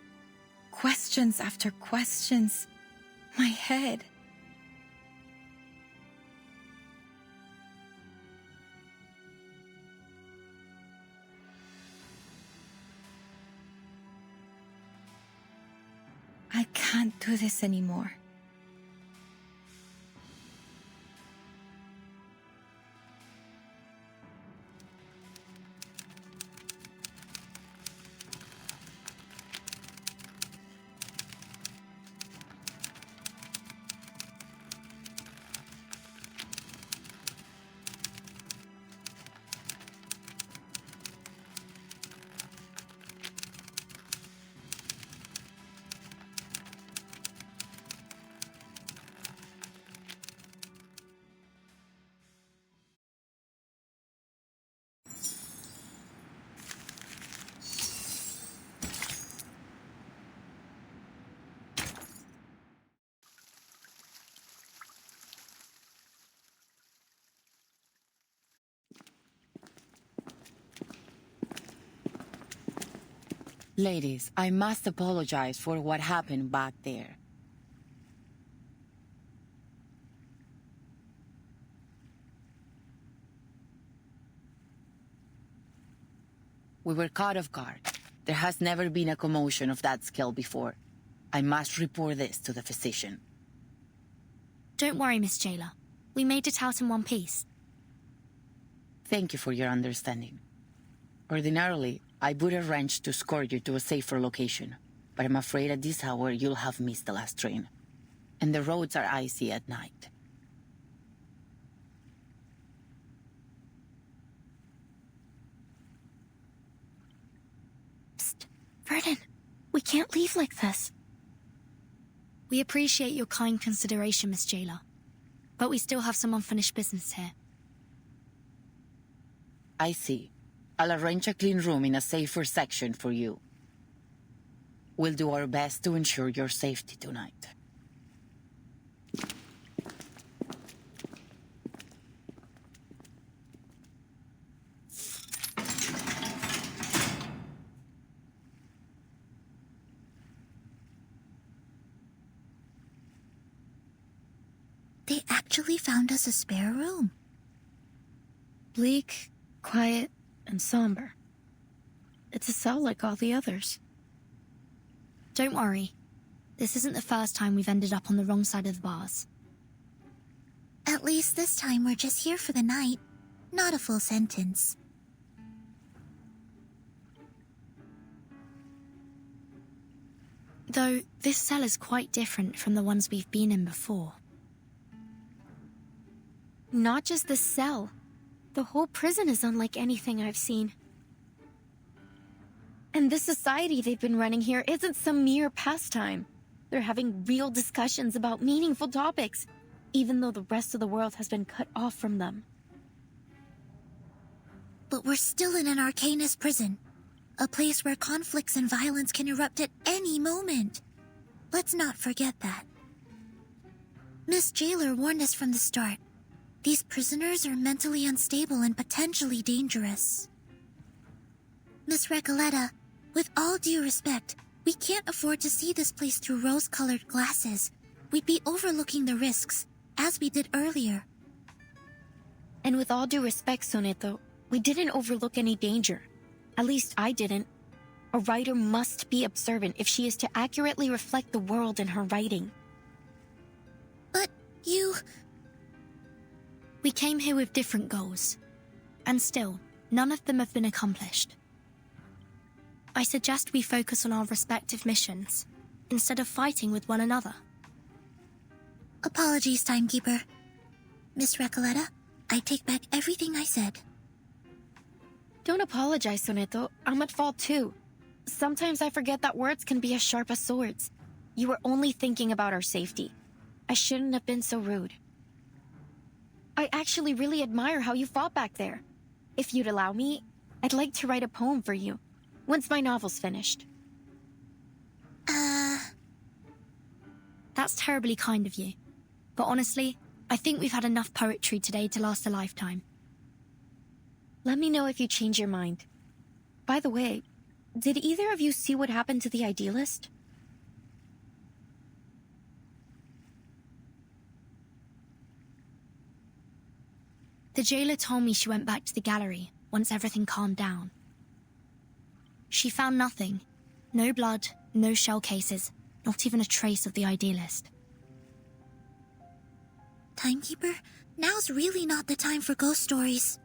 Questions after questions. My head. I can't do this anymore. Ladies, I must apologize for what happened back there. We were caught off guard. There has never been a commotion of that scale before. I must report this to the physician. Don't worry, Miss Jailer. We made it out in one piece. Thank you for your understanding. Ordinarily, I would arrange to escort you to a safer location, but I'm afraid at this hour you'll have missed the last train. And the roads are icy at night. Psst. Vernon, we can't leave like this. We appreciate your kind consideration, Miss Jailer. But we still have some unfinished business here. I see. I'll arrange a clean room in a safer section for you. We'll do our best to ensure your safety tonight. They actually found us a spare room. Bleak, quiet, and somber. It's a cell like all the others. Don't worry. This isn't the first time we've ended up on the wrong side of the bars. At least this time we're just here for the night, not a full sentence. Though, this cell is quite different from the ones we've been in before. Not just the cell. The whole prison is unlike anything I've seen. And the society they've been running here isn't some mere pastime. They're having real discussions about meaningful topics, even though the rest of the world has been cut off from them. But we're still in an Arcanist prison, a place where conflicts and violence can erupt at any moment. Let's not forget that. Miss Jailer warned us from the start. These prisoners are mentally unstable and potentially dangerous. Miss Recoleta, with all due respect, we can't afford to see this place through rose-colored glasses. We'd be overlooking the risks, as we did earlier. And with all due respect, Soneto, we didn't overlook any danger. At least I didn't. A writer must be observant if she is to accurately reflect the world in her writing. But you... We came here with different goals, and still, none of them have been accomplished. I suggest we focus on our respective missions, instead of fighting with one another. Apologies, Timekeeper. Miss Recoleta, I take back everything I said. Don't apologize, Soneto. I'm at fault too. Sometimes I forget that words can be as sharp as swords. You were only thinking about our safety. I shouldn't have been so rude. I actually really admire how you fought back there. If you'd allow me, I'd like to write a poem for you, once my novel's finished. That's terribly kind of you. But honestly, I think we've had enough poetry today to last a lifetime. Let me know if you change your mind. By the way, did either of you see what happened to the idealist? The jailer told me she went back to the gallery once everything calmed down. She found nothing. No blood, no shell cases, not even a trace of the idealist. Timekeeper, now's really not the time for ghost stories.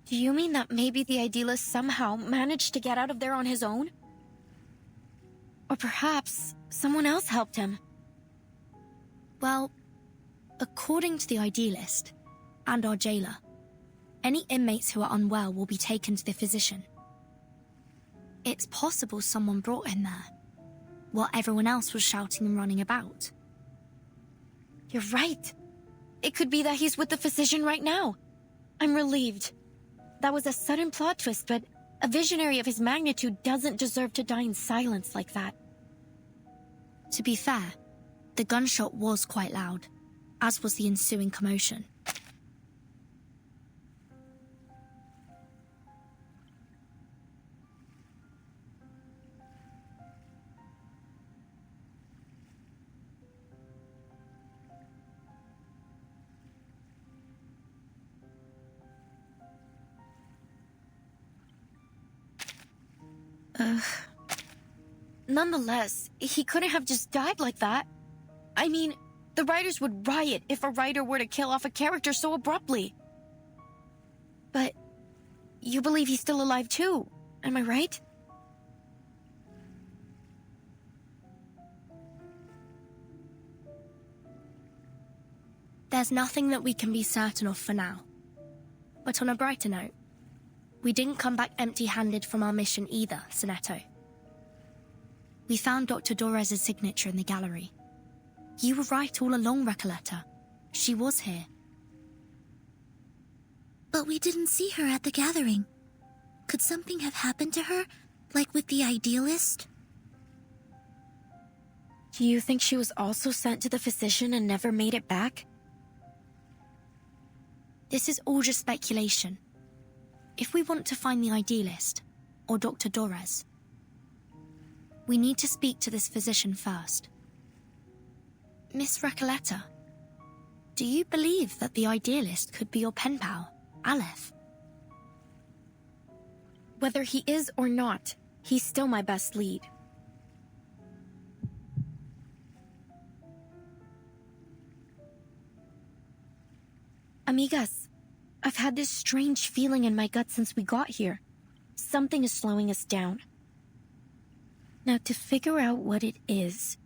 Do you mean that maybe the idealist somehow managed to get out of there on his own? Or perhaps someone else helped him? Well, according to the idealist and our jailer, any inmates who are unwell will be taken to the physician. It's possible someone brought him there, while everyone else was shouting and running about. You're right. It could be that he's with the physician right now. I'm relieved. That was a sudden plot twist, but a visionary of his magnitude doesn't deserve to die in silence like that. To be fair, the gunshot was quite loud, as was the ensuing commotion. Nonetheless, he couldn't have just died like that. I mean, the writers would riot if a writer were to kill off a character so abruptly. But you believe he's still alive too, am I right? There's nothing that we can be certain of for now. But on a brighter note, we didn't come back empty-handed from our mission either, Sonetto. We found Dr. Dorez's signature in the gallery. You were right all along, Recoleta. She was here. But we didn't see her at the gathering. Could something have happened to her, like with the idealist? Do you think she was also sent to the physician and never made it back? This is all just speculation. If we want to find the idealist, or Dr. Dorez, we need to speak to this physician first. Miss Recoleta, do you believe that the idealist could be your pen pal, Aleph? Whether he is or not, he's still my best lead. Amigas, I've had this strange feeling in my gut since we got here. Something is slowing us down. Now, to figure out what it is...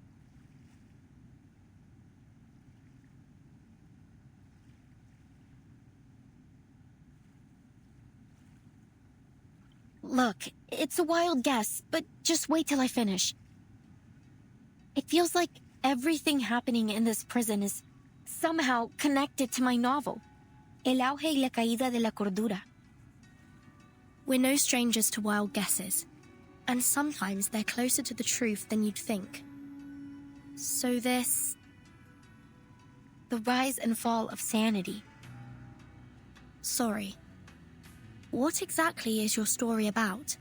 Look, it's a wild guess, but just wait till I finish. It feels like everything happening in this prison is somehow connected to my novel, El auge y la caída de la cordura. We're no strangers to wild guesses, and sometimes they're closer to the truth than you'd think. So this... The rise and fall of sanity. Sorry. What exactly is your story about?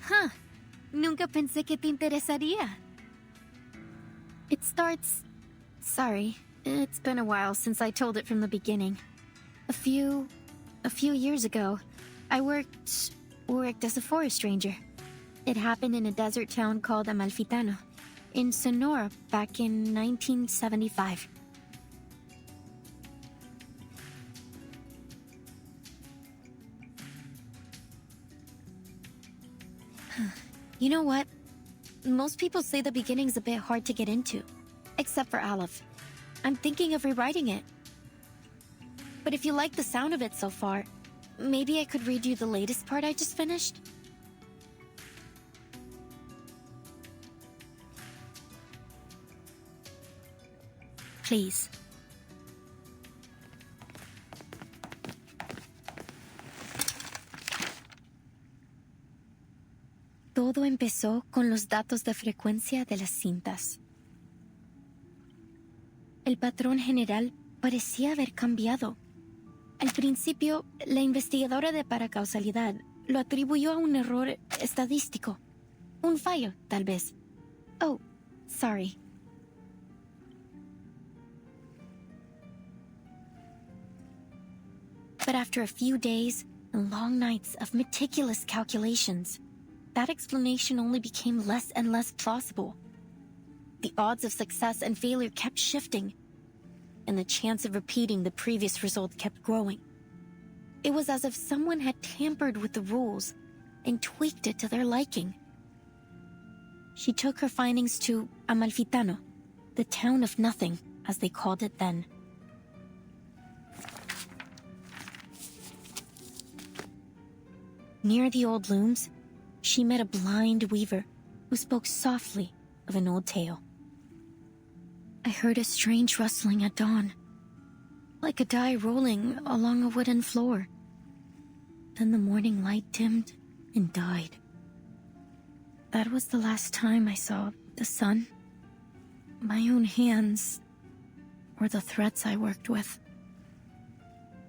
Huh. Nunca pensé que te interesaría. It starts... Sorry, it's been a while since I told it from the beginning. A few years ago, I worked as a forest ranger. It happened in a desert town called Amalfitano, in Sonora back in 1975. You know what? Most people say the beginning's a bit hard to get into, except for Aleph. I'm thinking of rewriting it. But if you like the sound of it so far, maybe I could read you the latest part I just finished? Please. Todo empezó con los datos de frecuencia de las cintas. El patrón general parecía haber cambiado. Al principio, la investigadora de paracausalidad lo atribuyó a un error estadístico. Un fallo, tal vez. Oh, sorry. But after a few days and long nights of meticulous calculations, that explanation only became less and less plausible. The odds of success and failure kept shifting, and the chance of repeating the previous result kept growing. It was as if someone had tampered with the rules and tweaked it to their liking. She took her findings to Amalfitano, the town of nothing, as they called it then. Near the old looms, she met a blind weaver who spoke softly of an old tale. I heard a strange rustling at dawn, like a die rolling along a wooden floor. Then the morning light dimmed and died. That was the last time I saw the sun, my own hands, or the threads I worked with.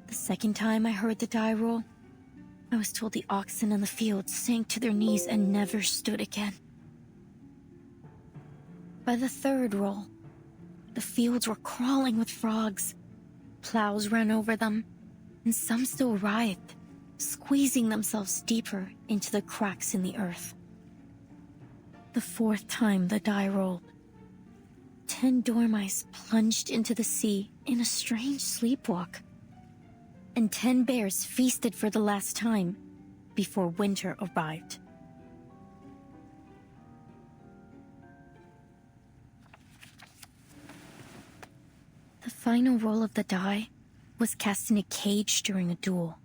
The second time I heard the die roll, I was told the oxen in the field sank to their knees and never stood again. By the third roll, The fields were crawling with frogs. Plows ran over them, and some still writhed, squeezing themselves deeper into the cracks in the earth. The fourth time the die rolled, 10 dormice plunged into the sea in a strange sleepwalk, and 10 bears feasted for the last time before winter arrived. The final roll of the die was cast in a cage during a duel.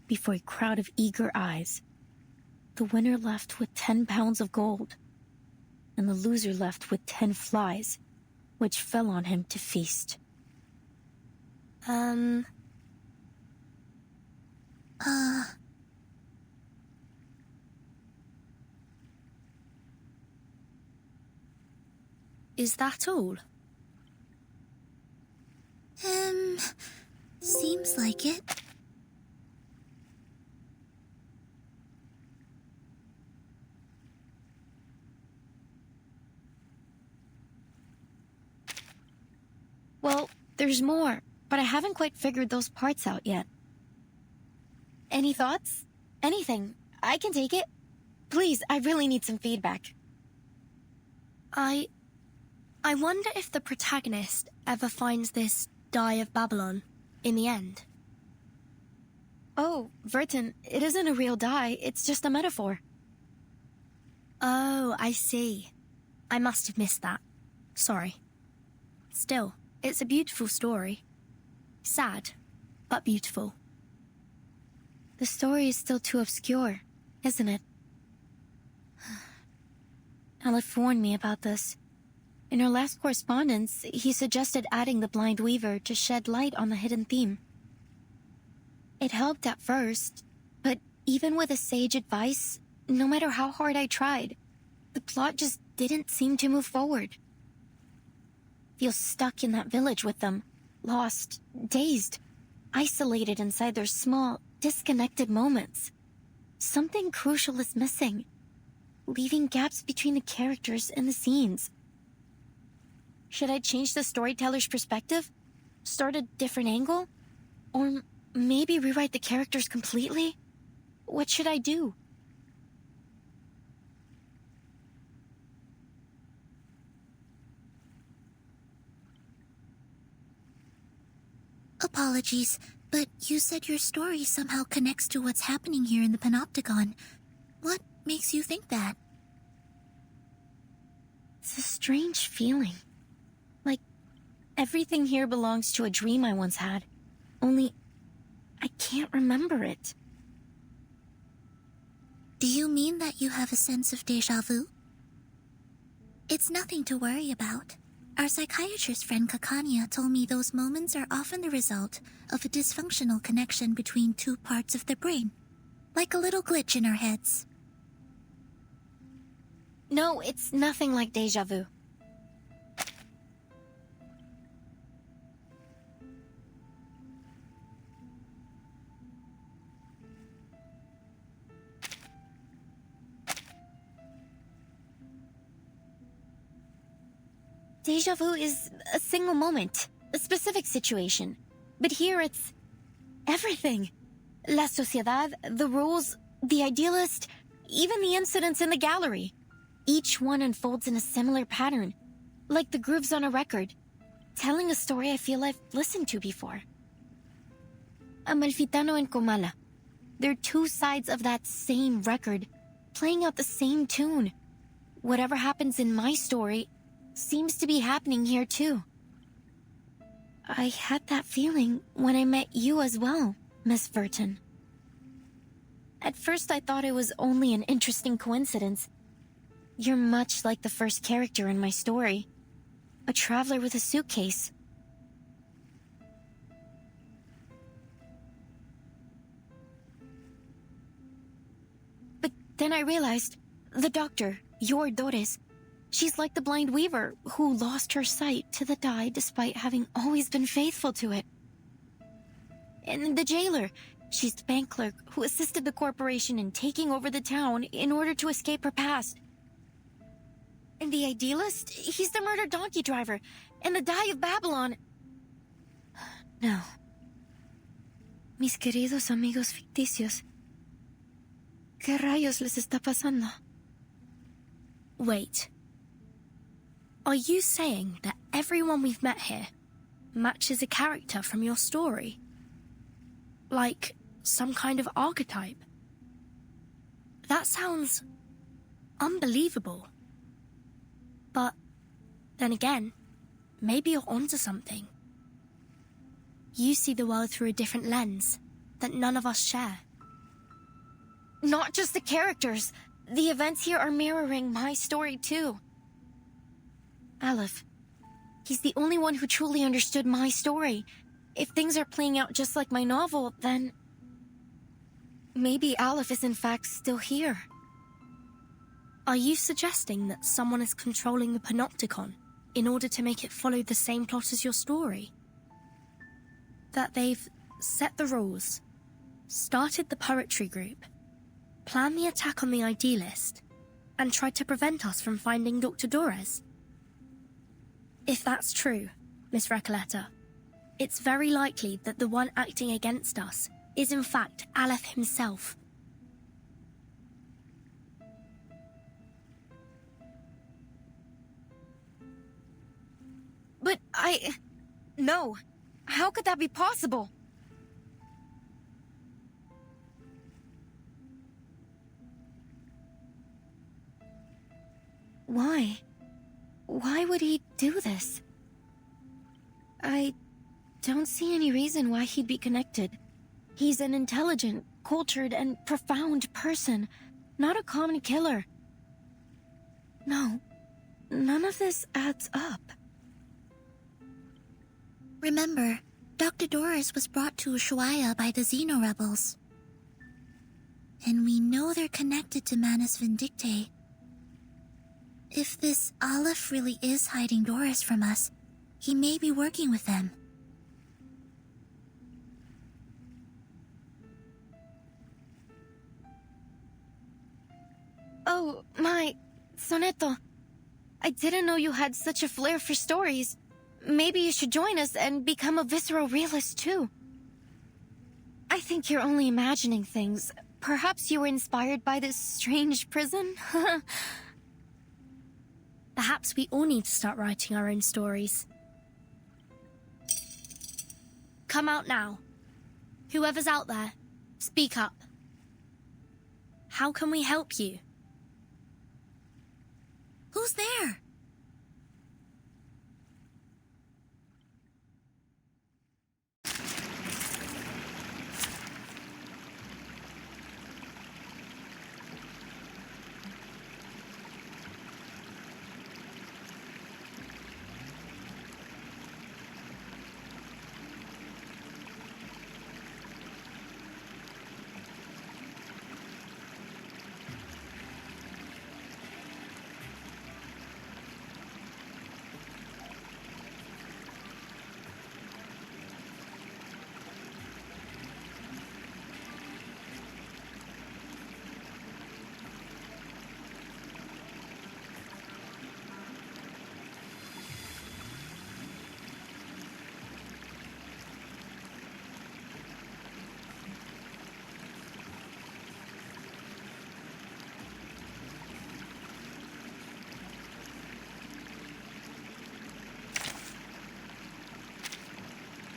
Before a crowd of eager eyes, the winner left with 10 pounds of gold, and the loser left with 10 flies, which fell on him to feast. Is that all? Seems like it. Well, there's more, but I haven't quite figured those parts out yet. Any thoughts? Anything. I can take it. Please, I really need some feedback. I wonder if the protagonist ever finds this Die of Babylon in the end. Oh, Verton, it isn't a real die, it's just a metaphor. Oh, I see. I must have missed that. Sorry. Still, it's a beautiful story. Sad, but beautiful. The story is still too obscure, isn't it? Aleph warned me about this. In our last correspondence, he suggested adding the Blind Weaver to shed light on the hidden theme. It helped at first, but even with a sage advice, no matter how hard I tried, the plot just didn't seem to move forward. Feel stuck in that village with them, lost, dazed, isolated inside their small, disconnected moments. Something crucial is missing, leaving gaps between the characters and the scenes. Should I change the storyteller's perspective? Start a different angle? Or maybe rewrite the characters completely? What should I do? Apologies, but you said your story somehow connects to what's happening here in the Panopticon. What makes you think that? It's a strange feeling. Like, everything here belongs to a dream I once had. Only, I can't remember it. Do you mean that you have a sense of déjà vu? It's nothing to worry about. Our psychiatrist friend Kakania told me those moments are often the result of a dysfunctional connection between two parts of the brain. Like a little glitch in our heads. No, it's nothing like déjà vu. Déjà vu is a single moment, a specific situation. But here it's everything. La sociedad, the rules, the idealist, even the incidents in the gallery. Each one unfolds in a similar pattern, like the grooves on a record, telling a story I feel I've listened to before. Amalfitano and Comala. They're two sides of that same record, playing out the same tune. Whatever happens in my story seems to be happening here too. I had that feeling when I met you as well, Miss Verton. At first I thought it was only an interesting coincidence. You're much like the first character in my story. A traveler with a suitcase. But then I realized, the doctor, your Dores, she's like the Blind Weaver who lost her sight to the die despite having always been faithful to it. And the jailer, she's the bank clerk who assisted the corporation in taking over the town in order to escape her past. In the Idealist, he's the murdered donkey driver. In the Die of Babylon... No. Mis queridos amigos ficticios. ¿Qué rayos les está pasando? Wait. Are you saying that everyone we've met here matches a character from your story? Like some kind of archetype? That sounds unbelievable. But then again, maybe you're onto something. You see the world through a different lens that none of us share. Not just the characters. The events here are mirroring my story too. Aleph. He's the only one who truly understood my story. If things are playing out just like my novel, then... maybe Aleph is in fact still here. Are you suggesting that someone is controlling the Panopticon in order to make it follow the same plot as your story? That they've set the rules, started the poetry group, planned the attack on the Idealist, and tried to prevent us from finding Dr. Dores? If that's true, Miss Recoleta, it's very likely that the one acting against us is in fact Aleph himself. But no. How could that be possible? Why? Why would he do this? I don't see any reason why he'd be connected. He's an intelligent, cultured, and profound person, not a common killer. No, none of this adds up. Remember, Dr. Doris was brought to Ushuaia by the Xeno rebels. And we know they're connected to Manus Vindicte. If this Aleph really is hiding Doris from us, he may be working with them. Oh, my... Soneto. I didn't know you had such a flair for stories. Maybe you should join us and become a visceral realist, too. I think you're only imagining things. Perhaps you were inspired by this strange prison? Perhaps we all need to start writing our own stories. Come out now. Whoever's out there, speak up. How can we help you? Who's there?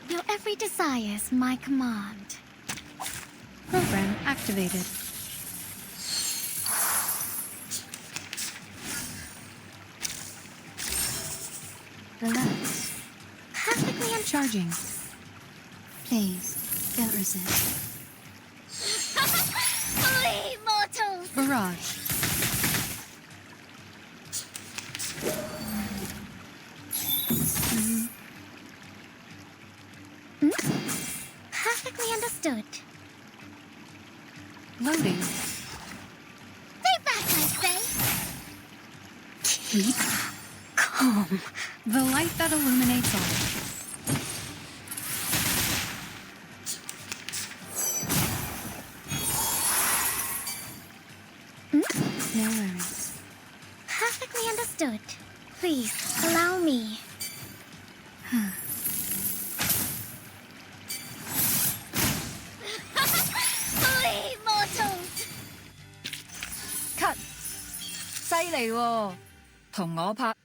Your every desire's my command. Program activated. Relax. Perfectly Charging. Please, don't resist. Flee, mortals! Barrage. Perfectly understood. Loading. Stay back, I say! Keep calm. The light that illuminates all. Hmm? No worries. Perfectly understood. Understood. Please, allow me. Flee, mortals! Cut! 犀利喎，同我拍。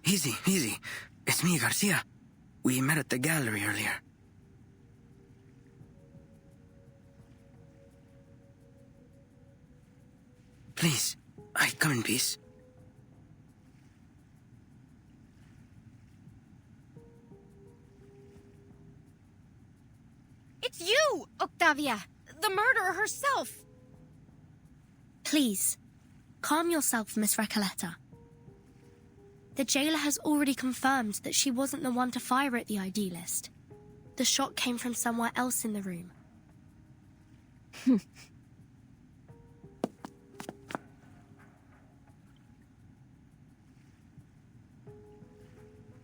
Easy, easy. It's me, Garcia. We met at the gallery earlier. Please, I come in peace. It's you, Octavia! The murderer herself! Please, calm yourself, Miss Recoleta. The jailer has already confirmed that she wasn't the one to fire at the idealist. The shot came from somewhere else in the room.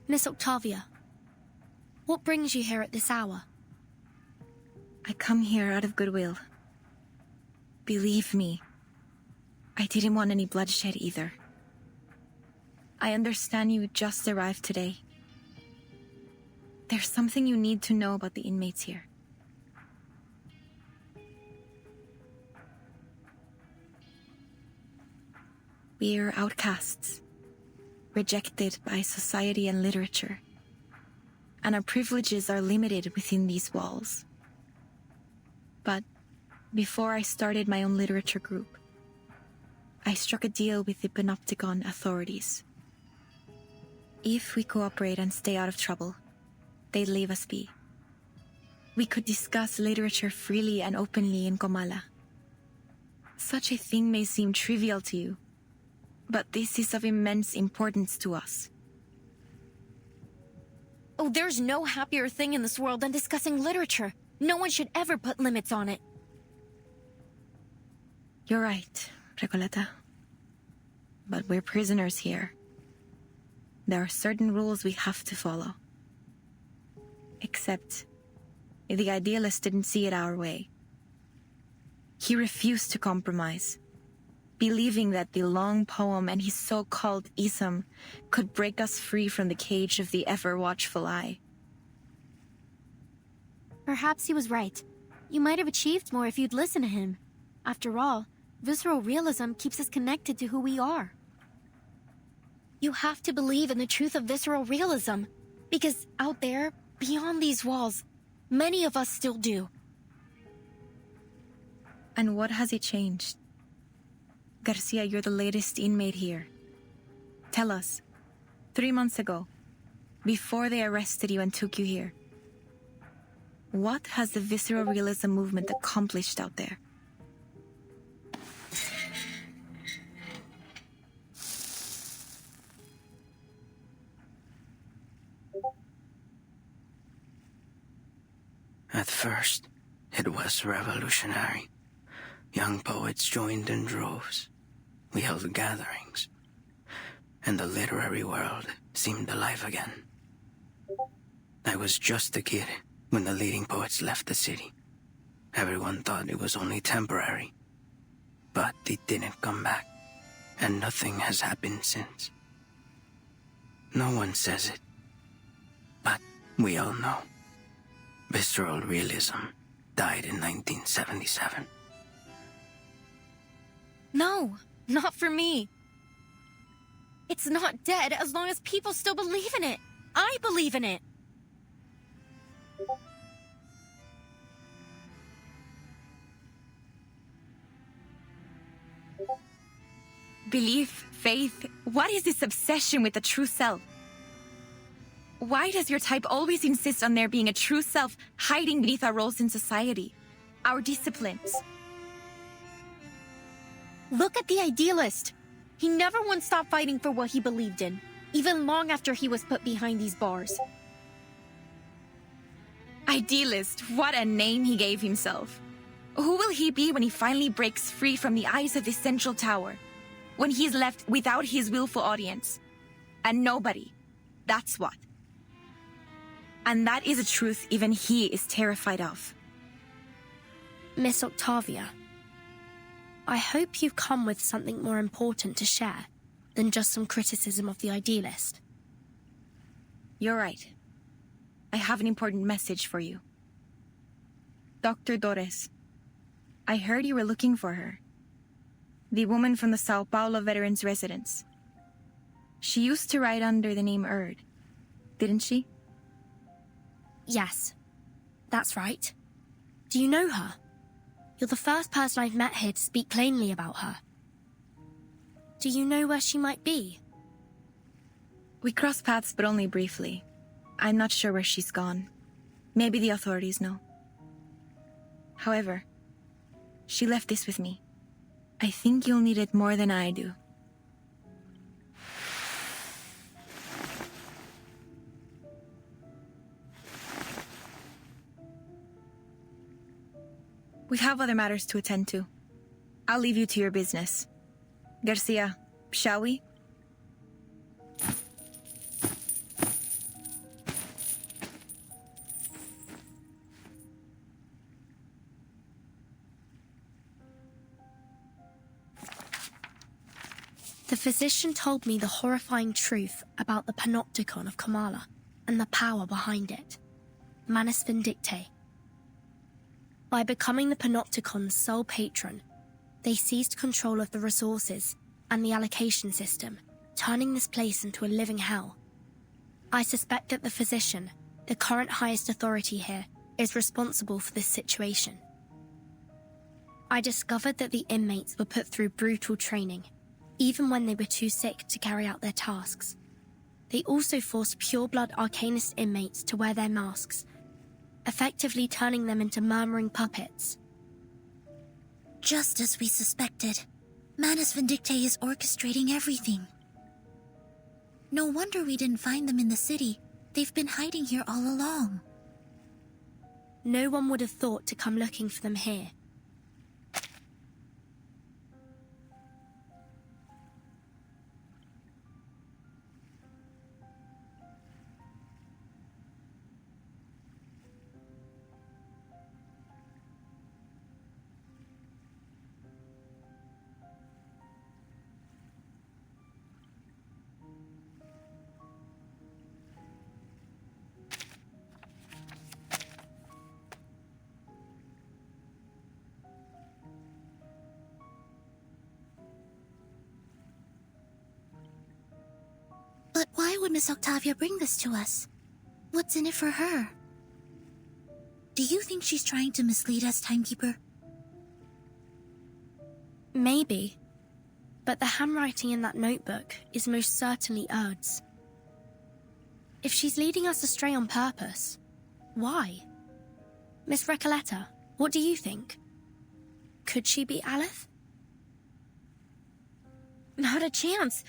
Miss Octavia, what brings you here at this hour? I come here out of goodwill. Believe me, I didn't want any bloodshed either. I understand you just arrived today. There's something you need to know about the inmates here. We're outcasts, rejected by society and literature, and our privileges are limited within these walls. But before I started my own literature group, I struck a deal with the Panopticon authorities. If we cooperate and stay out of trouble, they'd leave us be. We could discuss literature freely and openly in Comala. Such a thing may seem trivial to you, but this is of immense importance to us. Oh, there's no happier thing in this world than discussing literature. No one should ever put limits on it. You're right, Recoleta. But we're prisoners here. There are certain rules we have to follow. Except, the idealist didn't see it our way. He refused to compromise, believing that the long poem and his so-called ism could break us free from the cage of the ever-watchful eye. Perhaps he was right. You might have achieved more if you'd listened to him. After all, visceral realism keeps us connected to who we are. You have to believe in the truth of visceral realism, because out there, beyond these walls, many of us still do. And what has it changed? Garcia, you're the latest inmate here. Tell us, 3 months ago, before they arrested you and took you here, what has the visceral realism movement accomplished out there? At first, it was revolutionary. Young poets joined in droves. We held gatherings. And the literary world seemed alive again. I was just a kid when the leading poets left the city. Everyone thought it was only temporary. But they didn't come back. And nothing has happened since. No one says it. But we all know. Visceral realism died in 1977. No, not for me. It's not dead as long as people still believe in it. I believe in it. Belief, faith, what is this obsession with the true self? Why does your type always insist on there being a true self hiding beneath our roles in society? Our disciplines? Look at the idealist. He never once stopped fighting for what he believed in, even long after he was put behind these bars. Idealist, what a name he gave himself. Who will he be when he finally breaks free from the eyes of the central tower? When he's left without his willful audience? And nobody. That's what. And that is a truth even he is terrified of. Miss Octavia, I hope you've come with something more important to share than just some criticism of the idealist. You're right. I have an important message for you. Dr. Torres, I heard you were looking for her. The woman from the Sao Paulo Veterans Residence. She used to write under the name Erd, didn't she? Yes, that's right. Do you know her? You're the first person I've met here to speak plainly about her. Do you know where she might be? We crossed paths, but only briefly. I'm not sure where she's gone. Maybe the authorities know. However, she left this with me. I think you'll need it more than I do. We have other matters to attend to. I'll leave you to your business. Garcia, shall we? The physician told me the horrifying truth about the panopticon of Kamala and the power behind it. Manus Vindictae. By becoming the panopticon's sole patron, they seized control of the resources and the allocation system, turning this place into a living hell. I suspect that the physician, the current highest authority here, is responsible for this situation. I discovered that the inmates were put through brutal training, even when they were too sick to carry out their tasks. They also forced pure-blood Arcanist inmates to wear their masks, effectively turning them into murmuring puppets. Just as we suspected, Manus Vindictae is orchestrating everything. No wonder we didn't find them in the city. They've been hiding here all along. No one would have thought to come looking for them here. But why would Miss Octavia bring this to us? What's in it for her? Do you think she's trying to mislead us, Timekeeper? Maybe. But the handwriting in that notebook is most certainly Erd's. If she's leading us astray on purpose, why? Miss Recoleta, what do you think? Could she be Aleph? Not a chance.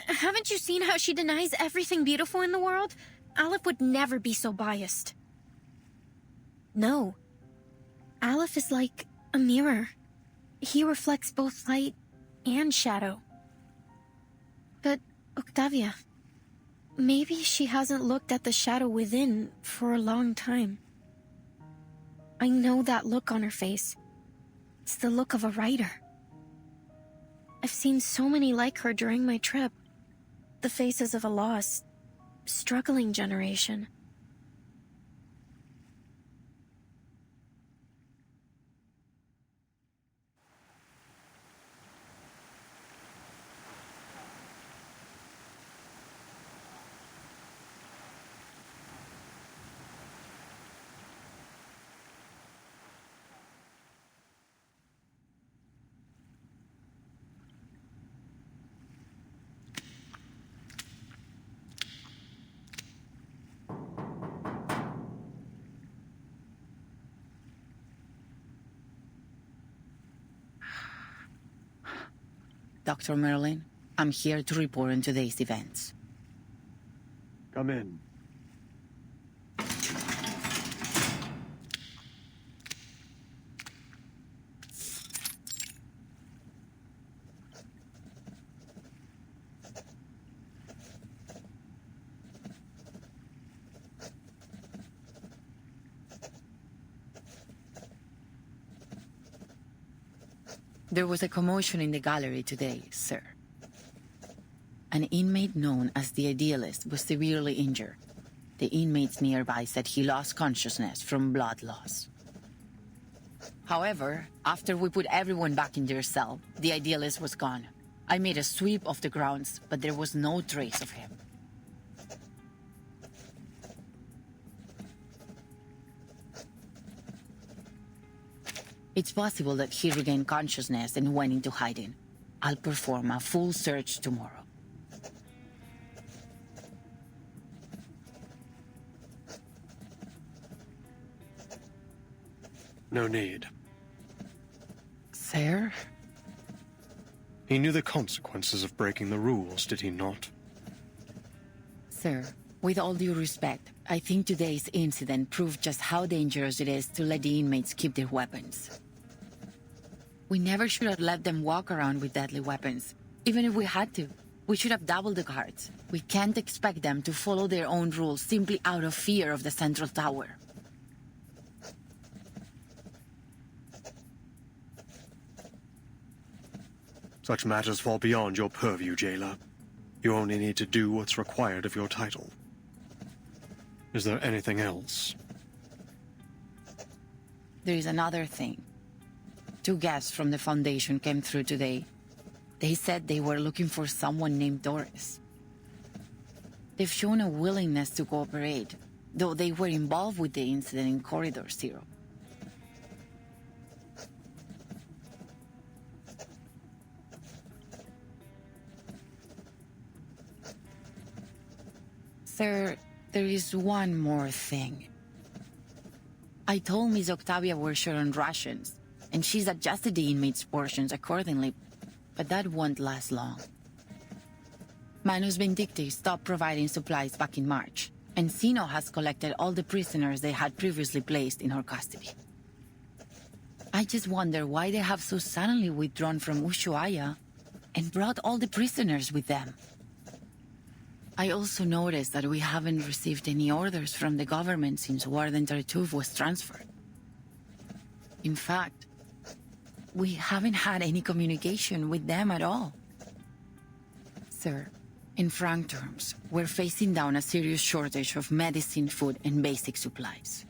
Haven't you seen how she denies everything beautiful in the world? Aleph would never be so biased. No. Aleph is like a mirror. He reflects both light and shadow. But, Octavia, maybe she hasn't looked at the shadow within for a long time. I know that look on her face. It's the look of a writer. I've seen so many like her during my trip. The faces of a lost, struggling generation. Dr. Merlin, I'm here to report on today's events. Come in. There was a commotion in the gallery today, sir. An inmate known as the Idealist was severely injured. The inmates nearby said he lost consciousness from blood loss. However, after we put everyone back in their cell, the Idealist was gone. I made a sweep of the grounds, but there was no trace of him. It's possible that he regained consciousness and went into hiding. I'll perform a full search tomorrow. No need. Sir? He knew the consequences of breaking the rules, did he not? Sir, with all due respect, I think today's incident proved just how dangerous it is to let the inmates keep their weapons. We never should have let them walk around with deadly weapons. Even if we had to, we should have doubled the guards. We can't expect them to follow their own rules simply out of fear of the central tower. Such matters fall beyond your purview, jailer. You only need to do what's required of your title. Is there anything else? There is another thing. 2 guests from the Foundation came through today. They said they were looking for someone named Doris. They've shown a willingness to cooperate, though they were involved with the incident in Corridor Zero. Sir, there is one more thing. I told Miss Octavia we're short on rations, and she's adjusted the inmates' portions accordingly, but that won't last long. Manus Vindicti stopped providing supplies back in March, and Sino has collected all the prisoners they had previously placed in her custody. I just wonder why they have so suddenly withdrawn from Ushuaia and brought all the prisoners with them. I also noticed that we haven't received any orders from the government since Warden Tartuffe was transferred. In fact, we haven't had any communication with them at all. Sir, in frank terms, we're facing down a serious shortage of medicine, food, and basic supplies.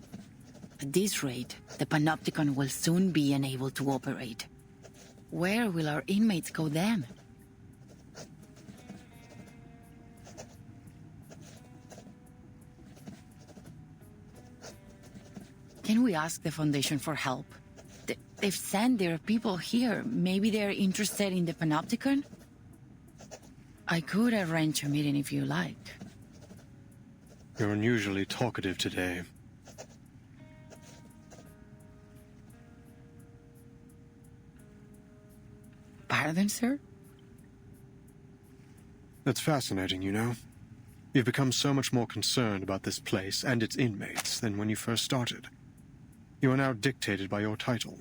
At this rate, the Panopticon will soon be unable to operate. Where will our inmates go then? Can we ask the Foundation for help? They've sent their people here. Maybe they're interested in the Panopticon? I could arrange a meeting if you like. You're unusually talkative today. Pardon, sir? That's fascinating, you know. You've become so much more concerned about this place and its inmates than when you first started. You are now dictated by your title.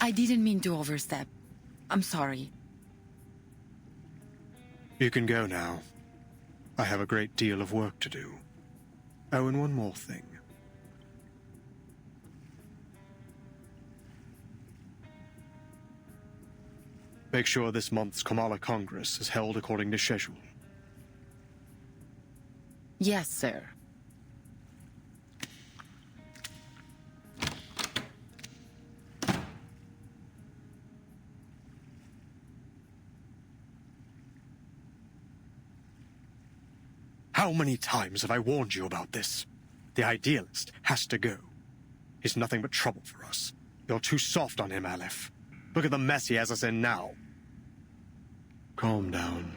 I didn't mean to overstep. I'm sorry. You can go now. I have a great deal of work to do. Oh, and one more thing. Make sure this month's Kamala Congress is held according to schedule. Yes, sir. How many times have I warned you about this? The Idealist has to go. He's nothing but trouble for us. You're too soft on him, Aleph. Look at the mess he has us in now. Calm down.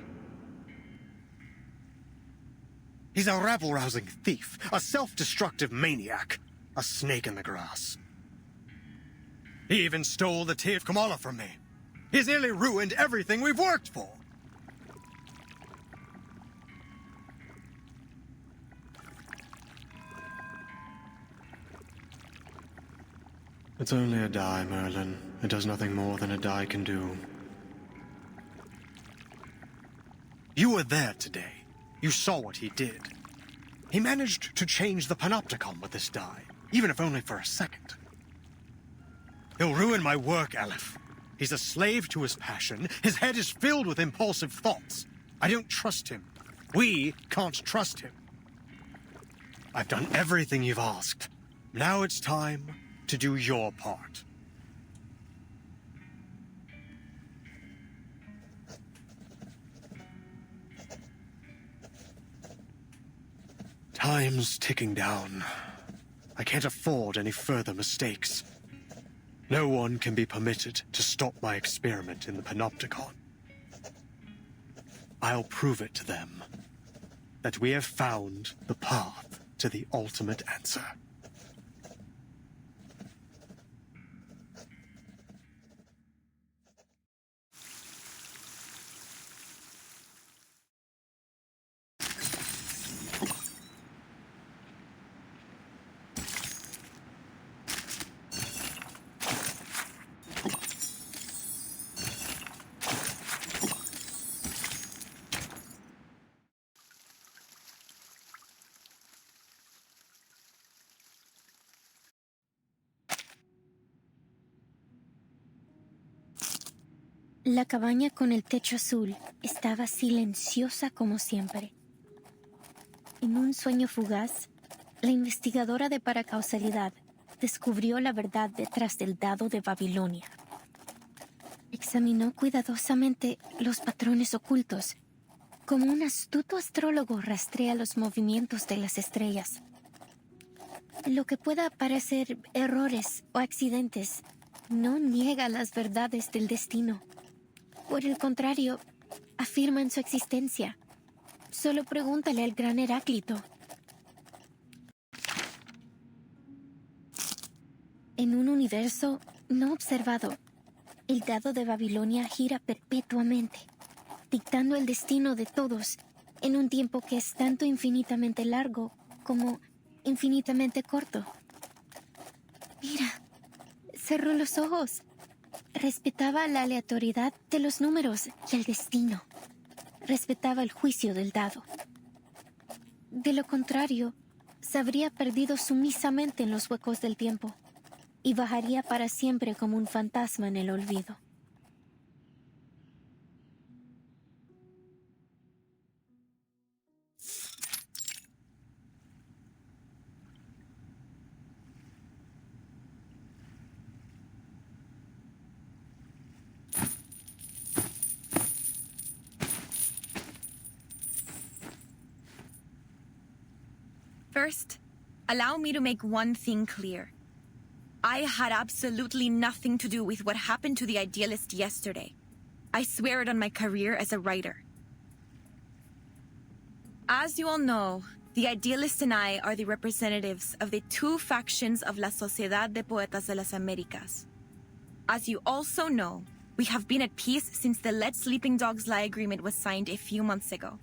He's a rabble-rousing thief, a self-destructive maniac, a snake in the grass. He even stole the Tea of Kamala from me. He's nearly ruined everything we've worked for. It's only a die, Merlin. It does nothing more than a die can do. You were there today. You saw what he did. He managed to change the panopticon with this die, even if only for a second. He'll ruin my work, Aleph. He's a slave to his passion. His head is filled with impulsive thoughts. I don't trust him. We can't trust him. I've done everything you've asked. Now it's time to do your part. Time's ticking down. I can't afford any further mistakes. No one can be permitted to stop my experiment in the panopticon. I'll prove it to them that we have found the path to the ultimate answer. La cabaña con el techo azul estaba silenciosa como siempre. En un sueño fugaz, la investigadora de paracausalidad descubrió la verdad detrás del dado de Babilonia. Examinó cuidadosamente los patrones ocultos, como un astuto astrólogo rastrea los movimientos de las estrellas. Lo que pueda parecer errores o accidentes no niega las verdades del destino. Por el contrario, afirman su existencia. Solo pregúntale al gran Heráclito. En un universo no observado, el dado de Babilonia gira perpetuamente, dictando el destino de todos en un tiempo que es tanto infinitamente largo como infinitamente corto. Mira, cerró los ojos. Respetaba la aleatoriedad de los números y el destino. Respetaba el juicio del dado. De lo contrario, se habría perdido sumisamente en los huecos del tiempo y bajaría para siempre como un fantasma en el olvido. First, allow me to make one thing clear. I had absolutely nothing to do with what happened to the Idealist yesterday. I swear it on my career as a writer. As you all know, the Idealist and I are the representatives of the two factions of La Sociedad de Poetas de las Américas. As you also know, we have been at peace since the Let Sleeping Dogs Lie agreement was signed a few months ago.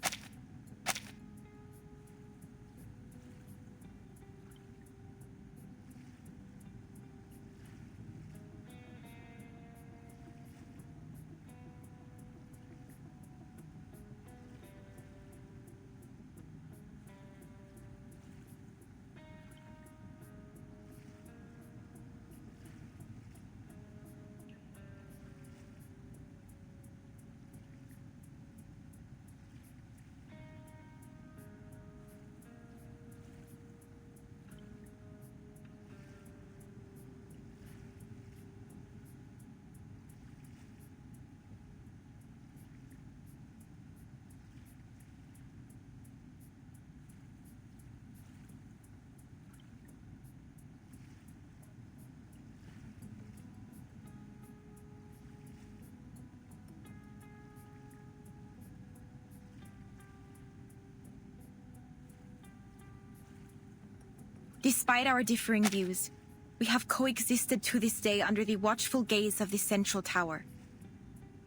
Despite our differing views, we have coexisted to this day under the watchful gaze of the Central Tower.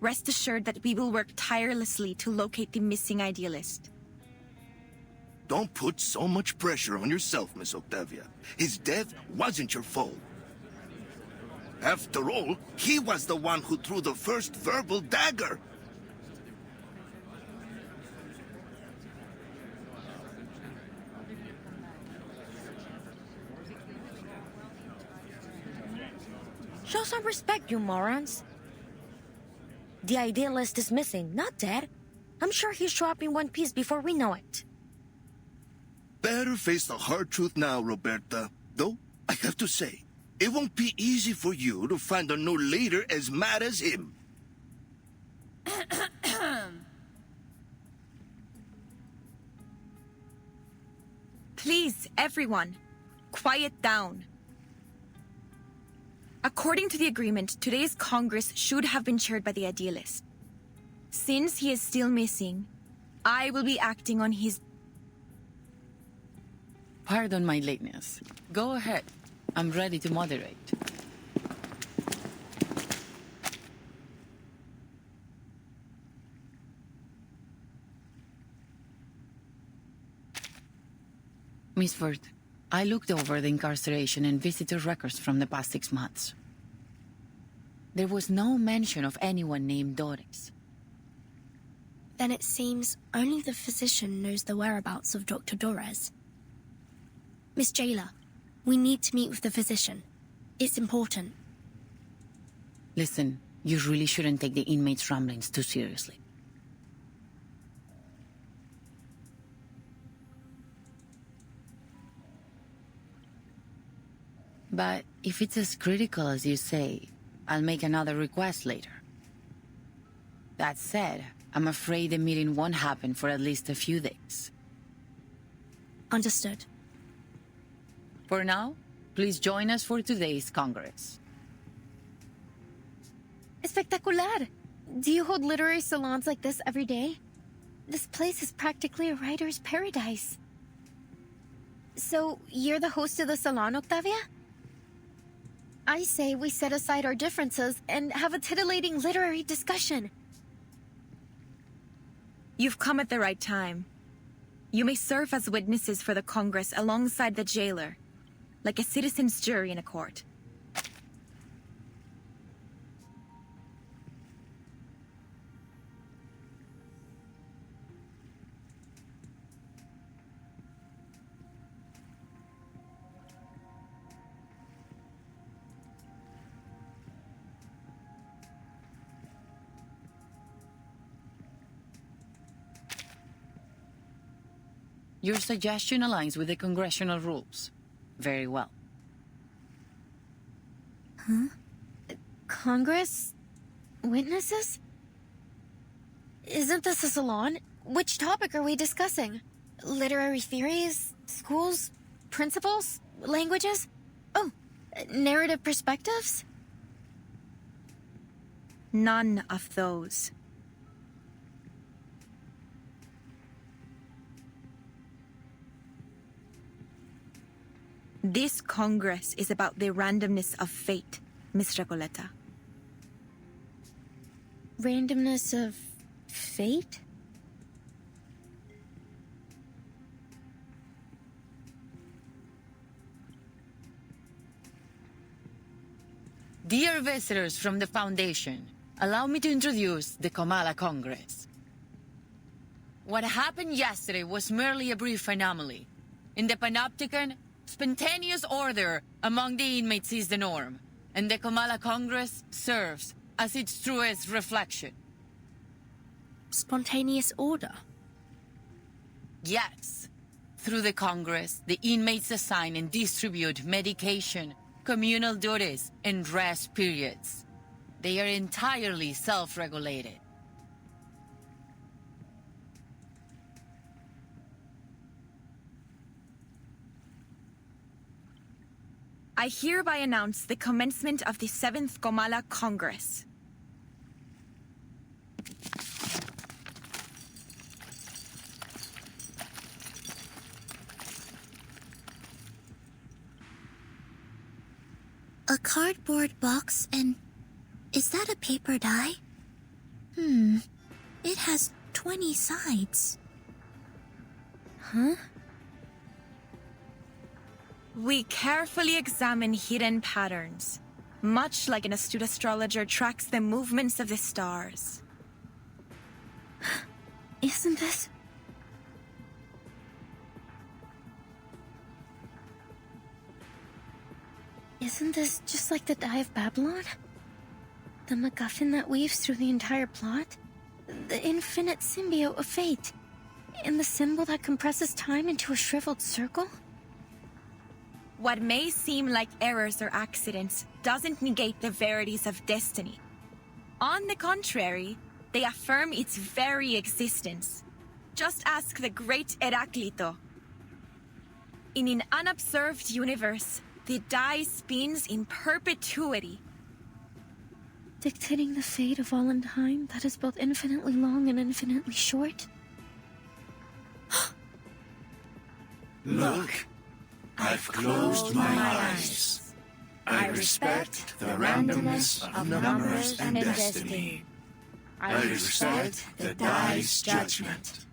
Rest assured that we will work tirelessly to locate the missing Idealist. Don't put so much pressure on yourself, Miss Octavia. His death wasn't your fault. After all, he was the one who threw the first verbal dagger. Show some respect, you morons. The idealist is missing, not dead. I'm sure he'll show up in one piece before we know it. Better face the hard truth now, Roberta. Though, I have to say, it won't be easy for you to find a new leader as mad as him. Please, everyone, quiet down. According to the agreement, today's Congress should have been chaired by the idealist. Since he is still missing, I will be acting on his... Pardon my lateness. Go ahead. I'm ready to moderate. Miss Vert, I looked over the incarceration and visitor records from the past 6 months. There was no mention of anyone named Doris. Then it seems only the physician knows the whereabouts of Dr. Dorez. Miss Jailer, we need to meet with the physician. It's important. Listen, you really shouldn't take the inmates' ramblings too seriously. But if it's as critical as you say, I'll make another request later. That said, I'm afraid the meeting won't happen for at least a few days. Understood. For now, please join us for today's Congress. Espectacular! Do you hold literary salons like this every day? This place is practically a writer's paradise. So, you're the host of the salon, Octavia? I say we set aside our differences and have a titillating literary discussion. You've come at the right time. You may serve as witnesses for the Congress alongside the jailer, like a citizen's jury in a court. Your suggestion aligns with the congressional rules. Very well. Huh? Congress? Witnesses? Isn't this a salon? Which topic are we discussing? Literary theories? Schools? Principles? Languages? Oh, narrative perspectives? None of those. This Congress is about the randomness of fate, Miss Recoleta. Randomness of fate? Dear visitors from the Foundation, allow me to introduce the Kamala Congress. What happened yesterday was merely a brief anomaly. In the Panopticon, spontaneous order among the inmates is the norm, and the Kamala Congress serves as its truest reflection. Spontaneous order? Yes. Through the Congress, the inmates assign and distribute medication, communal duties, and rest periods. They are entirely self-regulated. I hereby announce the commencement of the 7th Kamala Congress. A cardboard box and... is that a paper die? It has 20 sides. Huh? We carefully examine hidden patterns. much like an astute astrologer tracks the movements of the stars. Isn't this... Isn't this just like the Die of Babylon? The MacGuffin that weaves through the entire plot? The infinite symbiote of fate? And the symbol that compresses time into a shriveled circle? What may seem like errors or accidents doesn't negate the verities of destiny. On the contrary, they affirm its very existence. Just ask the great Heraclito. In an unobserved universe, the die spins in perpetuity. Dictating the fate of all in time that is both infinitely long and infinitely short? Look, I've closed my eyes. I respect the randomness of numbers and destiny. I respect the die's judgment.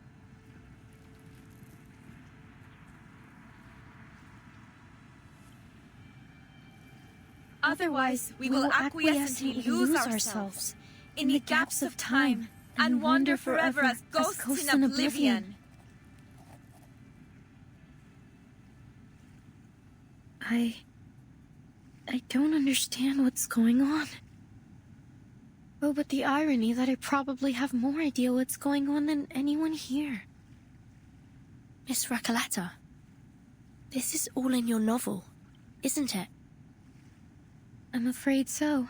Otherwise, we will acquiescently lose ourselves in the gaps of time and wander forever as ghosts in oblivion. I don't understand what's going on. Oh, but the irony that I probably have more idea what's going on than anyone here. Miss Recoleta, this is all in your novel, isn't it? I'm afraid so.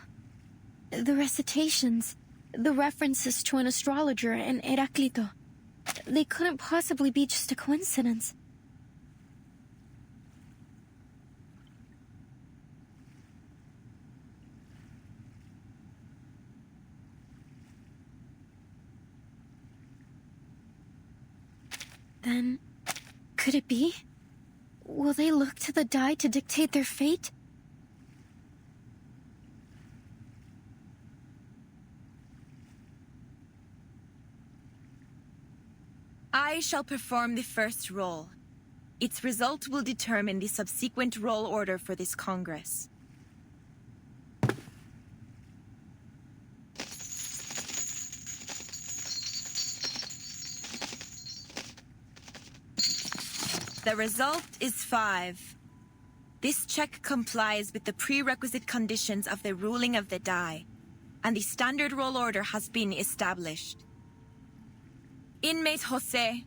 The recitations, the references to an astrologer and Heraclito, they couldn't possibly be just a coincidence. Then, could it be? Will they look to the die to dictate their fate? I shall perform the first roll. Its result will determine the subsequent roll order for this Congress. The result is 5. This check complies with the prerequisite conditions of the ruling of the die, and the standard roll order has been established. Inmate Jose,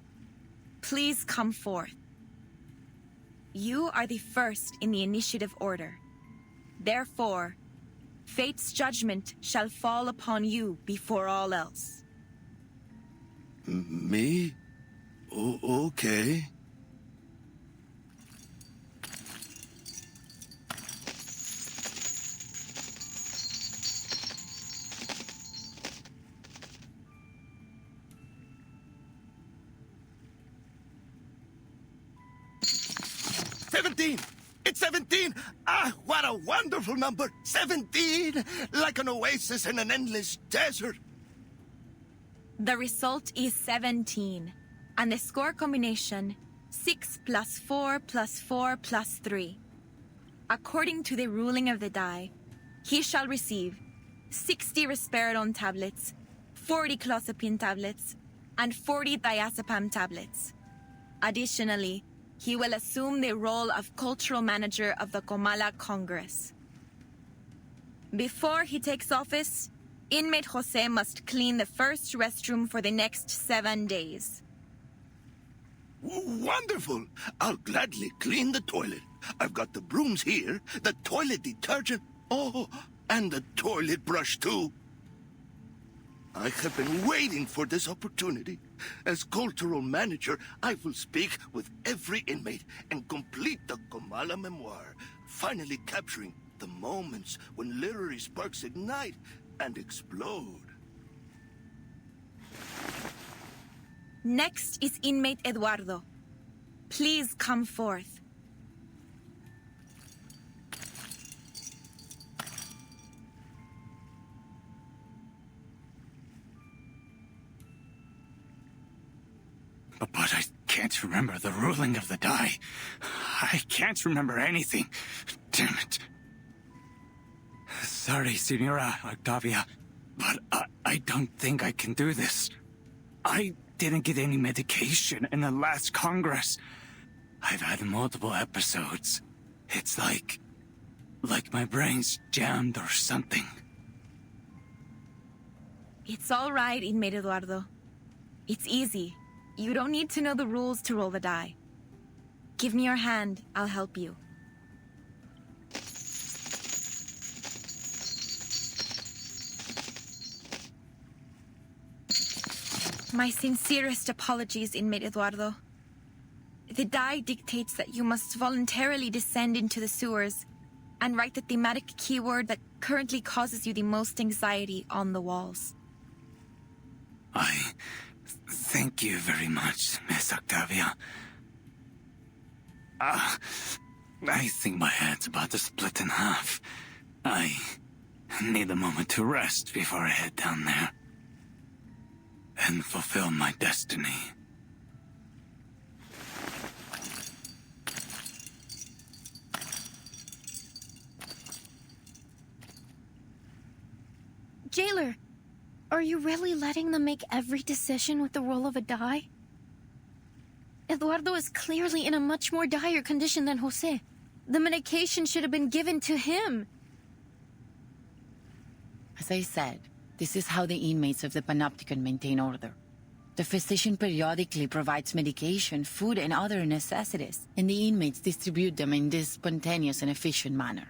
please come forth. You are the first in the initiative order. Therefore, fate's judgment shall fall upon you before all else. Me? Okay. It's 17! Ah, what a wonderful number! 17! Like an oasis in an endless desert. The result is 17, and the score combination 6 plus 4 plus 4 plus 3. According to the ruling of the die, he shall receive 60 risperidone tablets, 40 clozapine tablets, and 40 diazepam tablets. Additionally, he will assume the role of cultural manager of the Comala Congress. Before he takes office, inmate Jose must clean the first restroom for the next 7 days. Wonderful! I'll gladly clean the toilet. I've got the brooms here, the toilet detergent, oh, and the toilet brush too. I have been waiting for this opportunity. As cultural manager, I will speak with every inmate and complete the Comala memoir, finally capturing the moments when literary sparks ignite and explode. Next is inmate Eduardo. Please come forth. But I can't remember the ruling of the die. I can't remember anything. Damn it. sorry, Senora Octavia, but I don't think I can do this. I didn't get any medication in the last Congress. I've had multiple episodes. It's like my brain's jammed or something. It's all right, Inmate Eduardo. It's easy. You don't need to know the rules to roll the die. Give me your hand, I'll help you. My sincerest apologies, Inmate Eduardo. The die dictates that you must voluntarily descend into the sewers and write the thematic keyword that currently causes you the most anxiety on the walls. Thank you very much, Miss Octavia. I think my head's about to split in half. I need a moment to rest before I head down there and fulfill my destiny. Jailer, are you really letting them make every decision with the roll of a die? Eduardo is clearly in a much more dire condition than Jose. The medication should have been given to him. As I said, this is how the inmates of the Panopticon maintain order. The physician periodically provides medication, food, and other necessities, and the inmates distribute them in this spontaneous and efficient manner.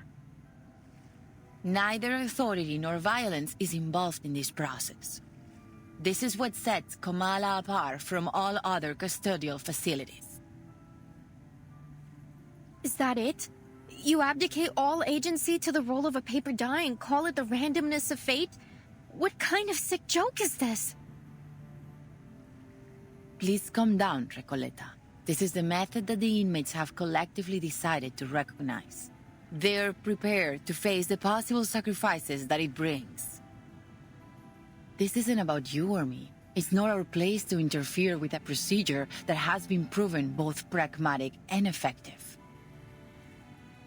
Neither authority nor violence is involved in this process. This is what sets Kamala apart from all other custodial facilities. Is that it? You abdicate all agency to the roll of a paper die and call it the randomness of fate? What kind of sick joke is this? Please calm down, Recoleta. This is the method that the inmates have collectively decided to recognize. They're prepared to face the possible sacrifices that it brings. This isn't about you or me. It's not our place to interfere with a procedure that has been proven both pragmatic and effective.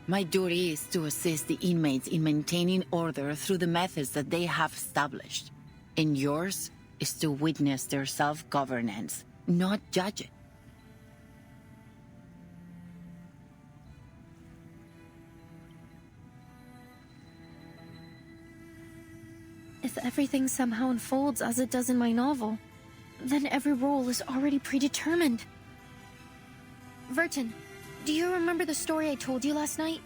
My duty is to assist the inmates in maintaining order through the methods that they have established. And yours is to witness their self-governance, not judge it. If everything somehow unfolds as it does in my novel, then every role is already predetermined. Verton, do you remember the story I told you last night?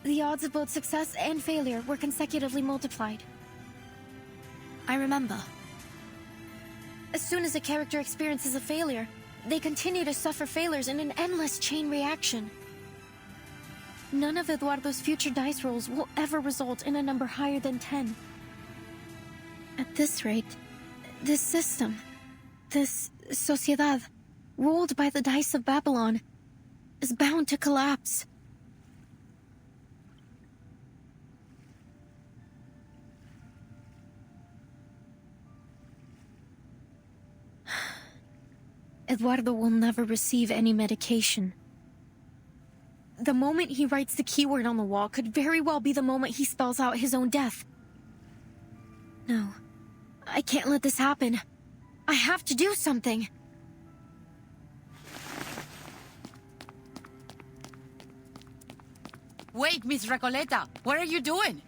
The odds of both success and failure were consecutively multiplied. I remember. As soon as a character experiences a failure, they continue to suffer failures in an endless chain reaction. None of Eduardo's future dice rolls will ever result in a number higher than 10. At this rate, this system, this sociedad, ruled by the dice of Babylon, is bound to collapse. Eduardo will never receive any medication. The moment he writes the keyword on the wall could very well be the moment he spells out his own death. No, I can't let this happen. I have to do something. Wait, Miss Recoleta! What are you doing?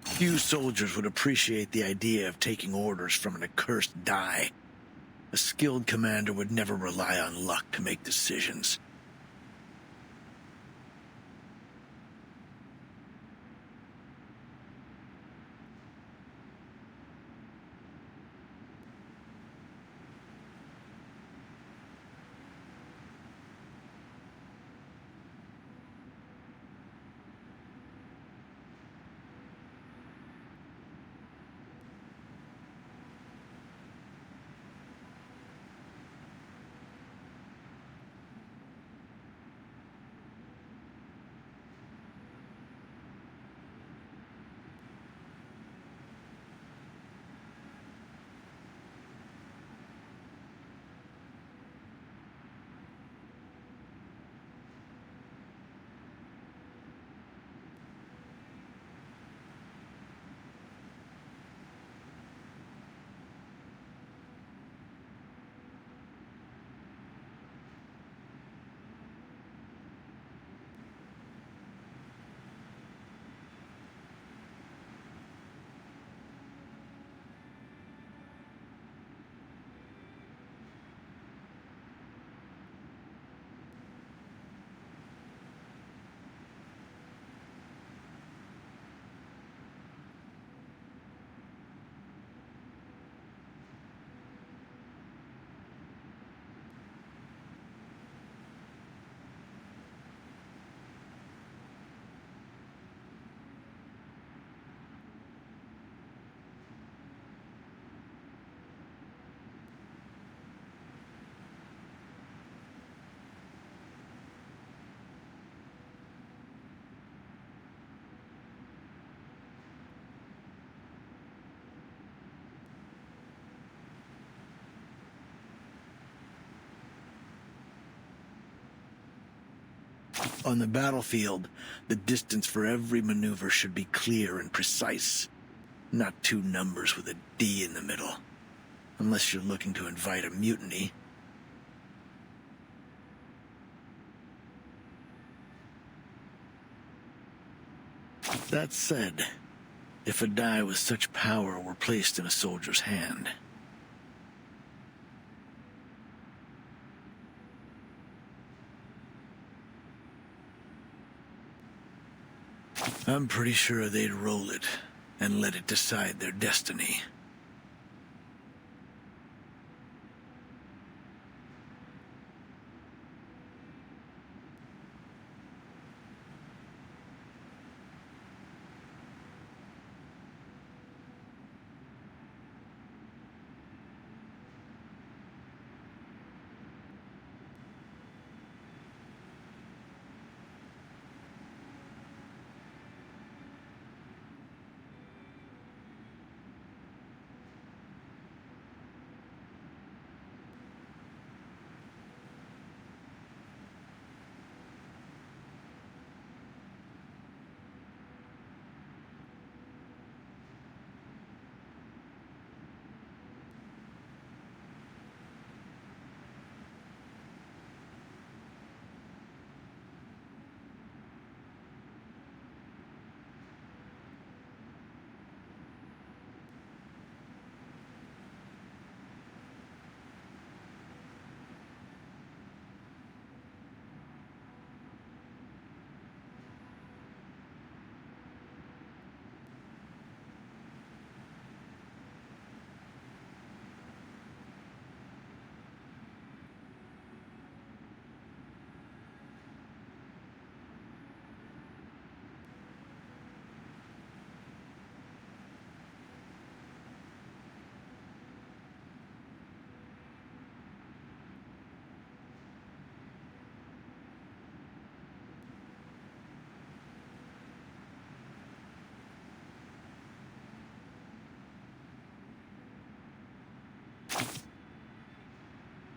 Few soldiers would appreciate the idea of taking orders from an accursed die. A skilled commander would never rely on luck to make decisions. On the battlefield, the distance for every maneuver should be clear and precise, not two numbers with a D in the middle. Unless you're looking to invite a mutiny. That said, if a die with such power were placed in a soldier's hand, I'm pretty sure they'd roll it and let it decide their destiny.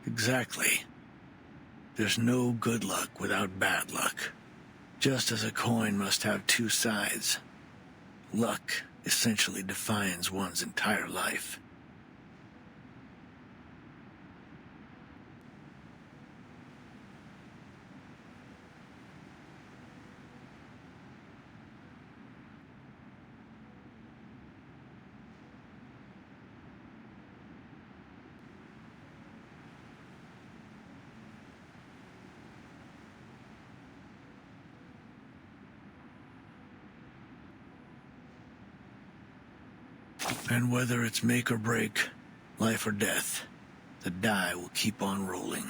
Exactly. There's no good luck without bad luck. Just as a coin must have two sides. Luck essentially defines one's entire life. And whether it's make or break, life or death, the die will keep on rolling.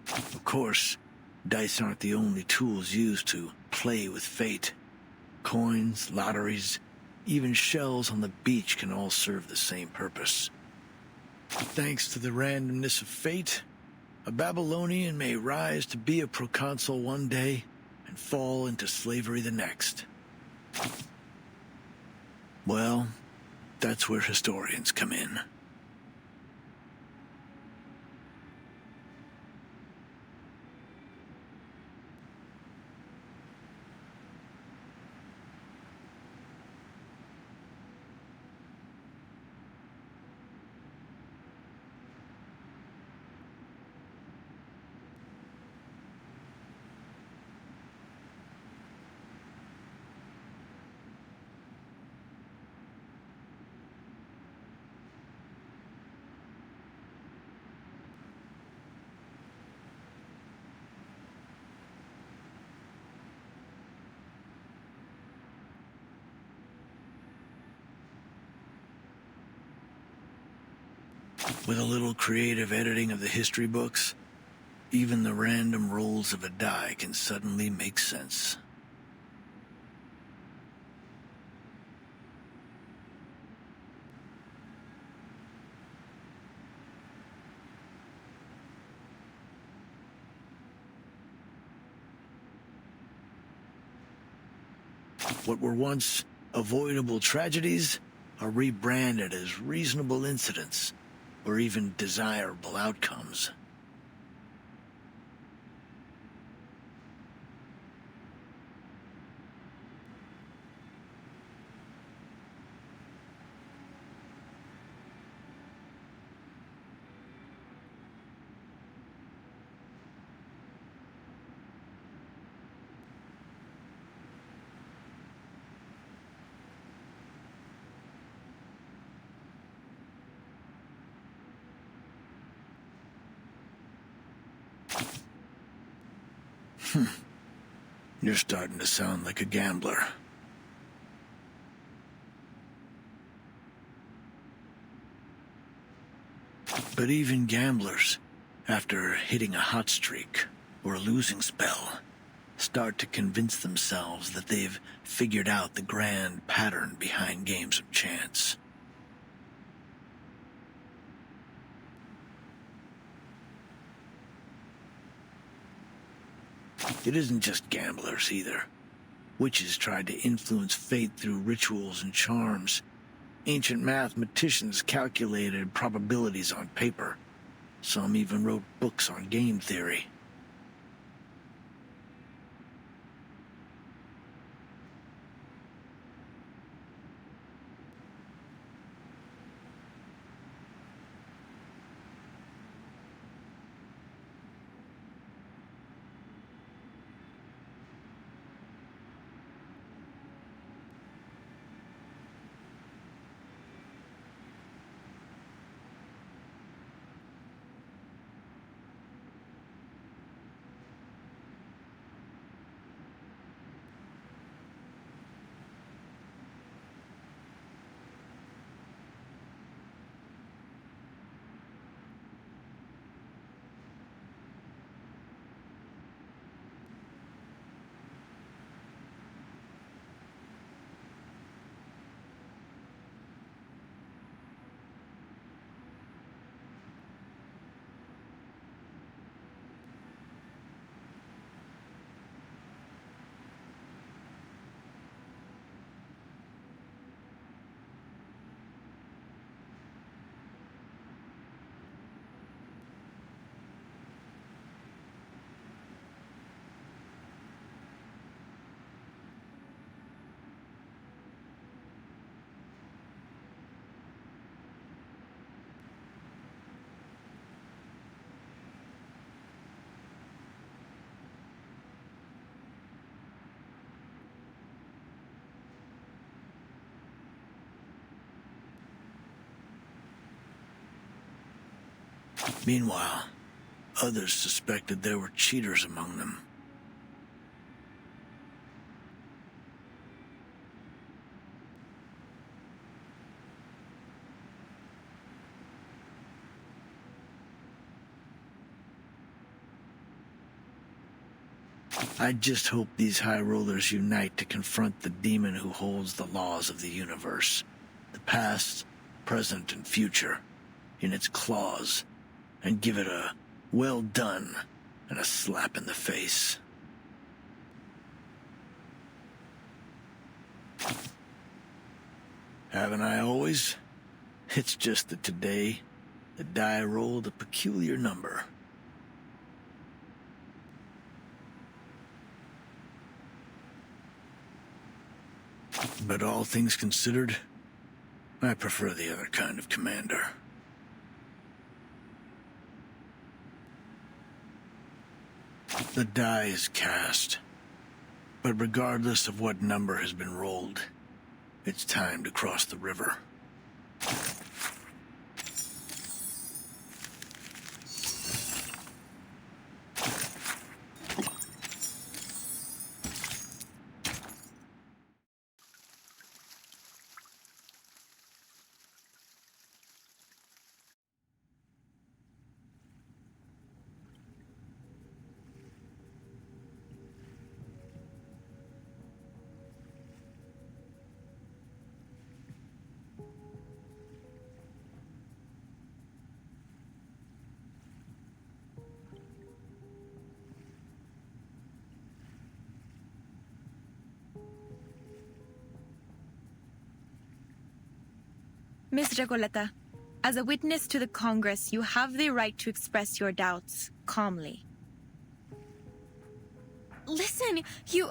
Of course, dice aren't the only tools used to play with fate. Coins, lotteries, even shells on the beach can all serve the same purpose. Thanks to the randomness of fate, a Babylonian may rise to be a proconsul one day and fall into slavery the next. Well, that's where historians come in. With a little creative editing of the history books, even the random rolls of a die can suddenly make sense. What were once avoidable tragedies are rebranded as reasonable incidents, or even desirable outcomes. You're starting to sound like a gambler. But even gamblers, after hitting a hot streak or a losing spell, start to convince themselves that they've figured out the grand pattern behind games of chance. It isn't just gamblers, either. Witches tried to influence fate through rituals and charms. Ancient mathematicians calculated probabilities on paper. Some even wrote books on game theory. Meanwhile, others suspected there were cheaters among them. I just hope these High Rollers unite to confront the demon who holds the laws of the universe, the past, present, and future, in its claws, and give it a well done and a slap in the face. Haven't I always? It's just that today, the die rolled a peculiar number. But all things considered, I prefer the other kind of commander. The die is cast, but regardless of what number has been rolled, it's time to cross the river. Miss Recoleta, as a witness to the Congress, you have the right to express your doubts calmly. Listen, you...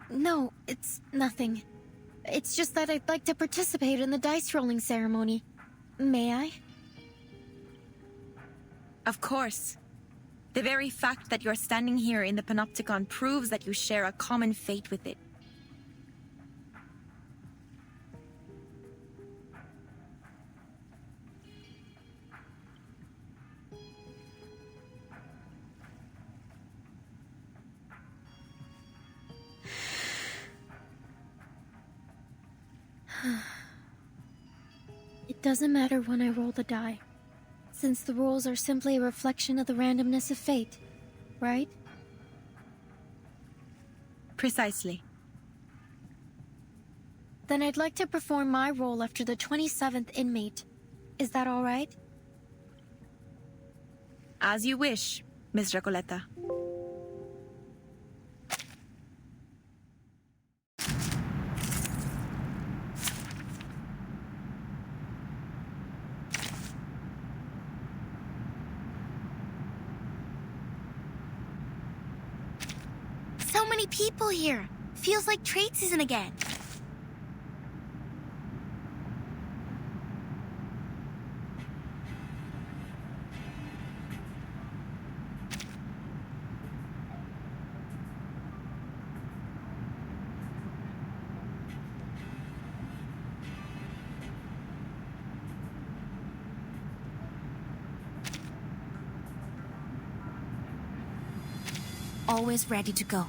No, it's nothing. It's just that I'd like to participate in the dice rolling ceremony. May I? Of course. The very fact that you're standing here in the Panopticon proves that you share a common fate with it. It doesn't matter when I roll the die, since the rolls are simply a reflection of the randomness of fate, right? Precisely. Then I'd like to perform my role after the 27th inmate. Is that all right? As you wish, Miss Recoleta. So many people here. Feels like trade season again. Always ready to go.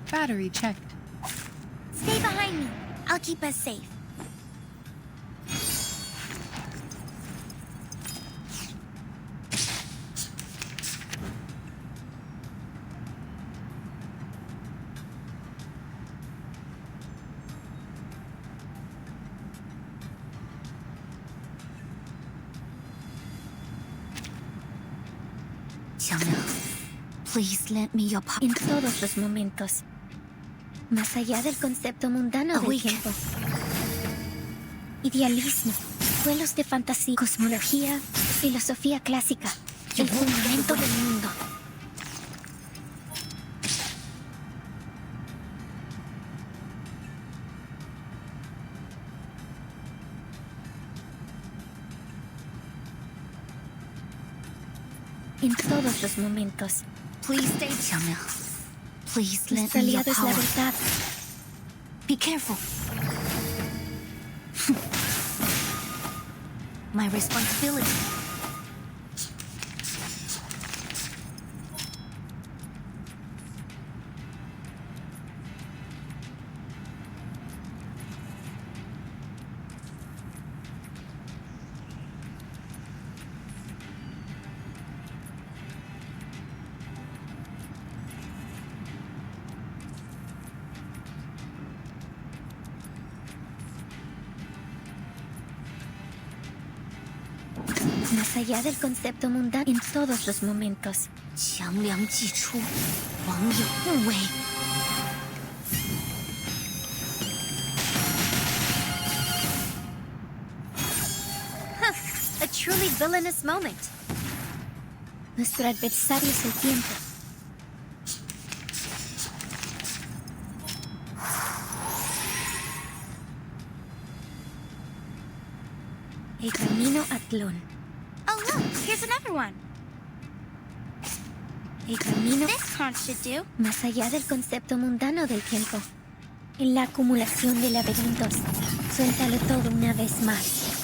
Battery checked. Stay behind me. I'll keep us safe. Please lend me your power. En todos los momentos. Más allá del concepto mundano del tiempo. Idealismo, vuelos de fantasía, cosmología, filosofía clásica, el fundamento del mundo. En todos los momentos. Please stay, Jamil. Please let me your power. La verdad. Be careful. My responsibility. Más allá del concepto mundano, en todos los momentos. 强梁既出，王有不为。A truly villainous moment. Nuestro adversario es el tiempo. El camino a Tlón. Oh, look, here's another one. El camino. This conch should do. Más allá del concepto mundano del tiempo. En la acumulación de laberintos. Suéltalo todo una vez más.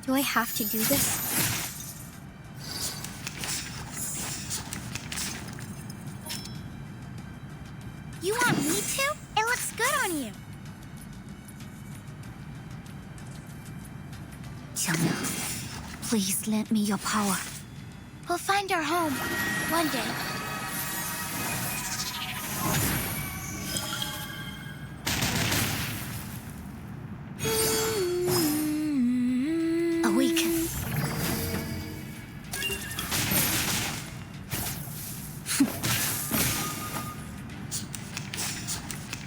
Do I have to do this? You want me to? It looks good on you. Please lend me your power. We'll find our home one day. Awaken.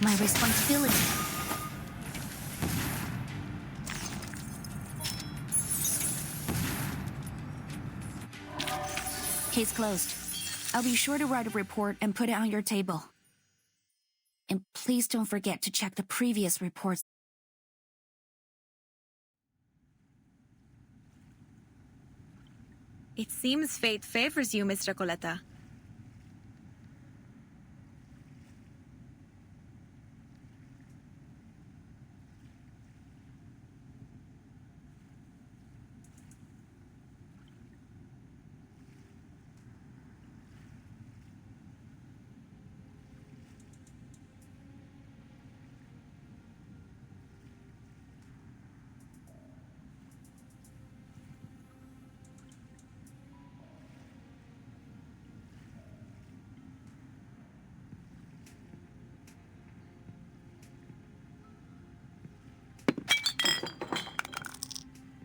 My responsibility. Case closed. I'll be sure to write a report and put it on your table. And please don't forget to check the previous reports. It seems fate favors you, Miss Recoleta.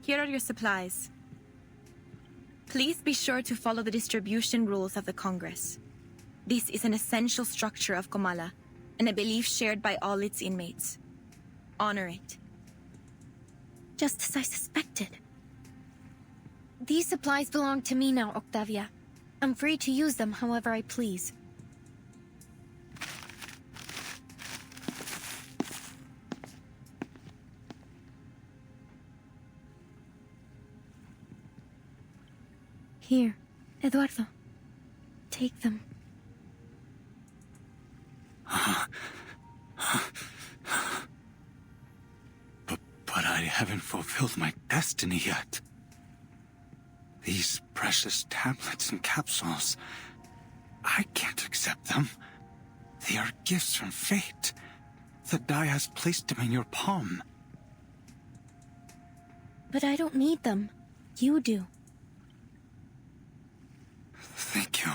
Here are your supplies. Please be sure to follow the distribution rules of the Congress. This is an essential structure of Comala, and a belief shared by all its inmates. Honor it. Just as I suspected. These supplies belong to me now, Octavia. I'm free to use them however I please. Here, Eduardo. Take them. But I haven't fulfilled my destiny yet. These precious tablets and capsules, I can't accept them. They are gifts from fate. The die has placed them in your palm. But I don't need them. You do. Thank you,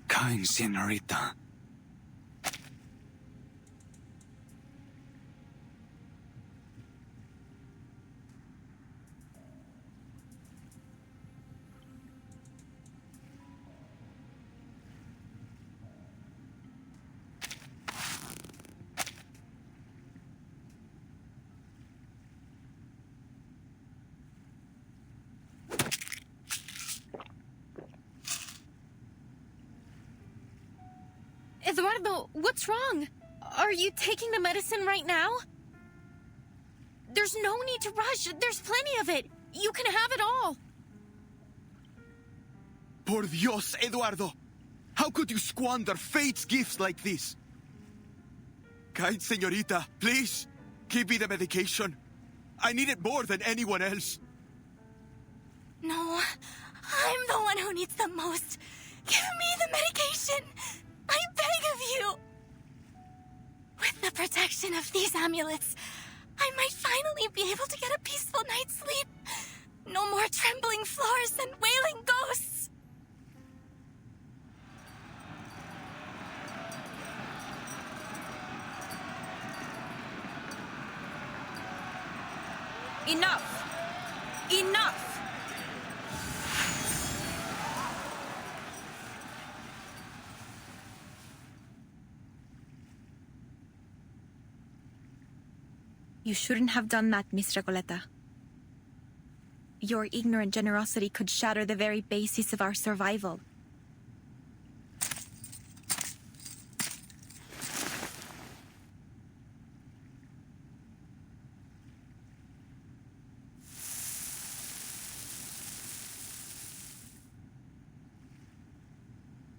kind senorita. Eduardo, what's wrong? Are you taking the medicine right now? There's no need to rush. There's plenty of it. You can have it all. Por Dios, Eduardo! How could you squander fate's gifts like this? Kind señorita, please, give me the medication. I need it more than anyone else. No, I'm the one who needs the most. Give me the medication. I beg of you. With the protection of these amulets, I might finally be able to get a peaceful night's sleep. No more trembling floors and wailing ghosts. Enough! Enough! You shouldn't have done that, Miss Recoleta. Your ignorant generosity could shatter the very basis of our survival.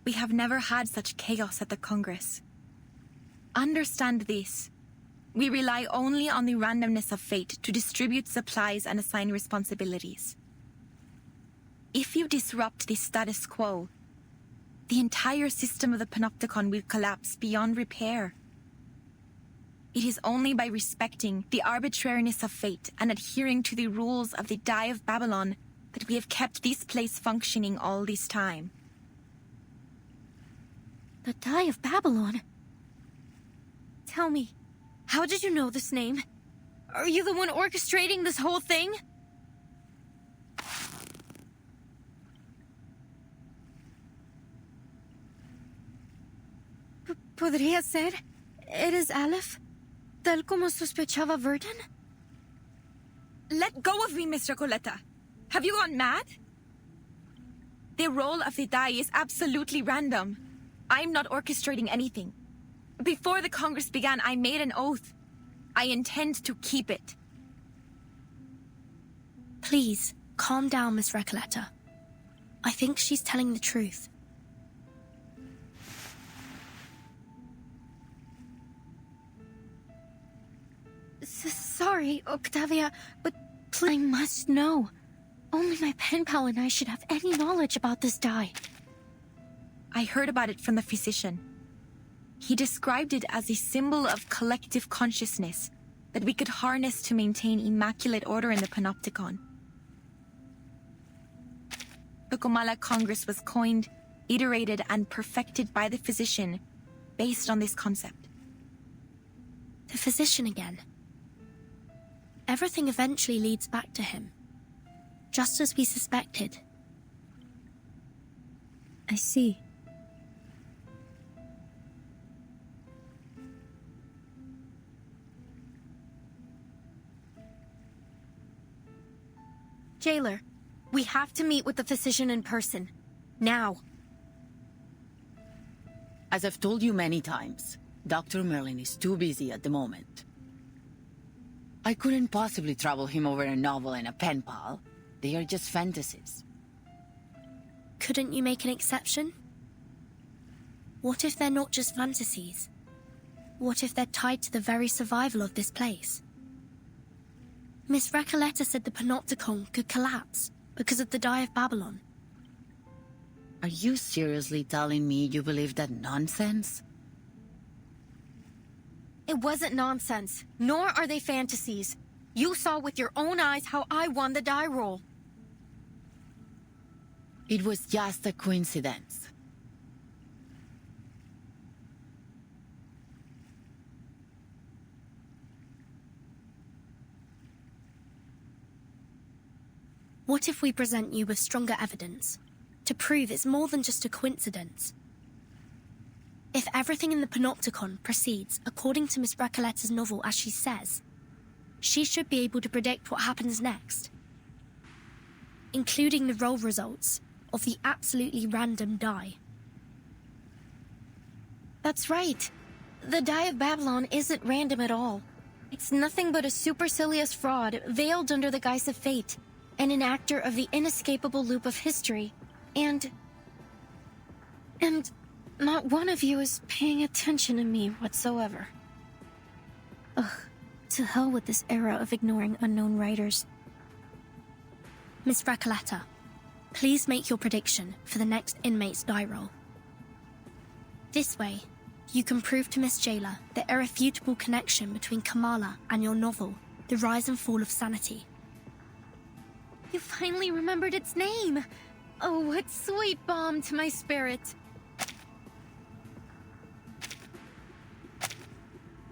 We have never had such chaos at the Congress. Understand this. We rely only on the randomness of fate to distribute supplies and assign responsibilities. If you disrupt the status quo, the entire system of the Panopticon will collapse beyond repair. It is only by respecting the arbitrariness of fate and adhering to the rules of the Die of Babylon that we have kept this place functioning all this time. The Die of Babylon? Tell me, how did you know this name? Are you the one orchestrating this whole thing? ¿Podría ser? ¿Eres Aleph? ¿Tal como sospechaba Verdun? Let go of me, Miss Recoleta. Have you gone mad? The roll of the die is absolutely random. I'm not orchestrating anything. Before the Congress began, I made an oath. I intend to keep it. Please, calm down, Miss Recoleta. I think she's telling the truth. Sorry, Octavia, but I must know. Only my pen pal and I should have any knowledge about this die. I heard about it from the physician. He described it as a symbol of collective consciousness that we could harness to maintain immaculate order in the Panopticon. The Comala Congress was coined, iterated, and perfected by the physician based on this concept. The physician again. Everything eventually leads back to him. Just as we suspected. I see. Jailer, we have to meet with the physician in person. Now. As I've told you many times, Dr. Merlin is too busy at the moment. I couldn't possibly trouble him over a novel and a pen pal. They are just fantasies. Couldn't you make an exception? What if they're not just fantasies? What if they're tied to the very survival of this place? Miss Recoleta said the Panopticon could collapse because of the Die of Babylon. Are you seriously telling me you believe that nonsense? It wasn't nonsense, nor are they fantasies. You saw with your own eyes how I won the die roll. It was just a coincidence. What if we present you with stronger evidence to prove it's more than just a coincidence? If everything in the Panopticon proceeds according to Miss Recoleta's novel as she says, she should be able to predict what happens next, including the roll results of the absolutely random die. That's right. The Die of Babylon isn't random at all. It's nothing but a supercilious fraud veiled under the guise of fate, and an actor of the inescapable loop of history. And not one of you is paying attention to me whatsoever. Ugh, to hell with this era of ignoring unknown writers. Miss Recoleta, please make your prediction for the next inmate's die roll. This way, you can prove to Miss Jailer the irrefutable connection between Kamala and your novel, The Rise and Fall of Sanity. You finally remembered its name! Oh, what sweet balm to my spirit!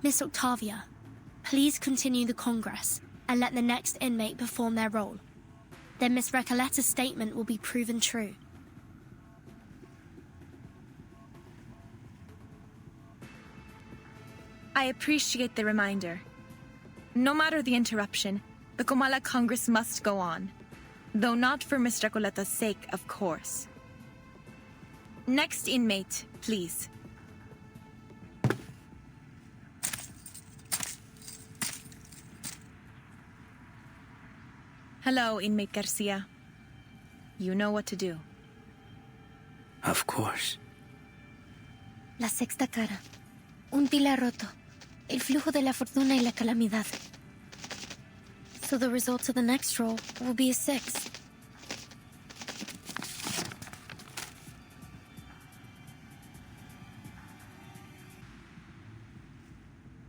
Miss Octavia, please continue the Congress and let the next inmate perform their role. Then Miss Recoleta's statement will be proven true. I appreciate the reminder. No matter the interruption, the Comala Congress must go on. Though not for Miss Recoleta's sake, of course. Next inmate, please. Hello, inmate Garcia. You know what to do. Of course. La sexta cara. Un pilar roto. El flujo de la fortuna y la calamidad. So the results of the next roll will be a 6.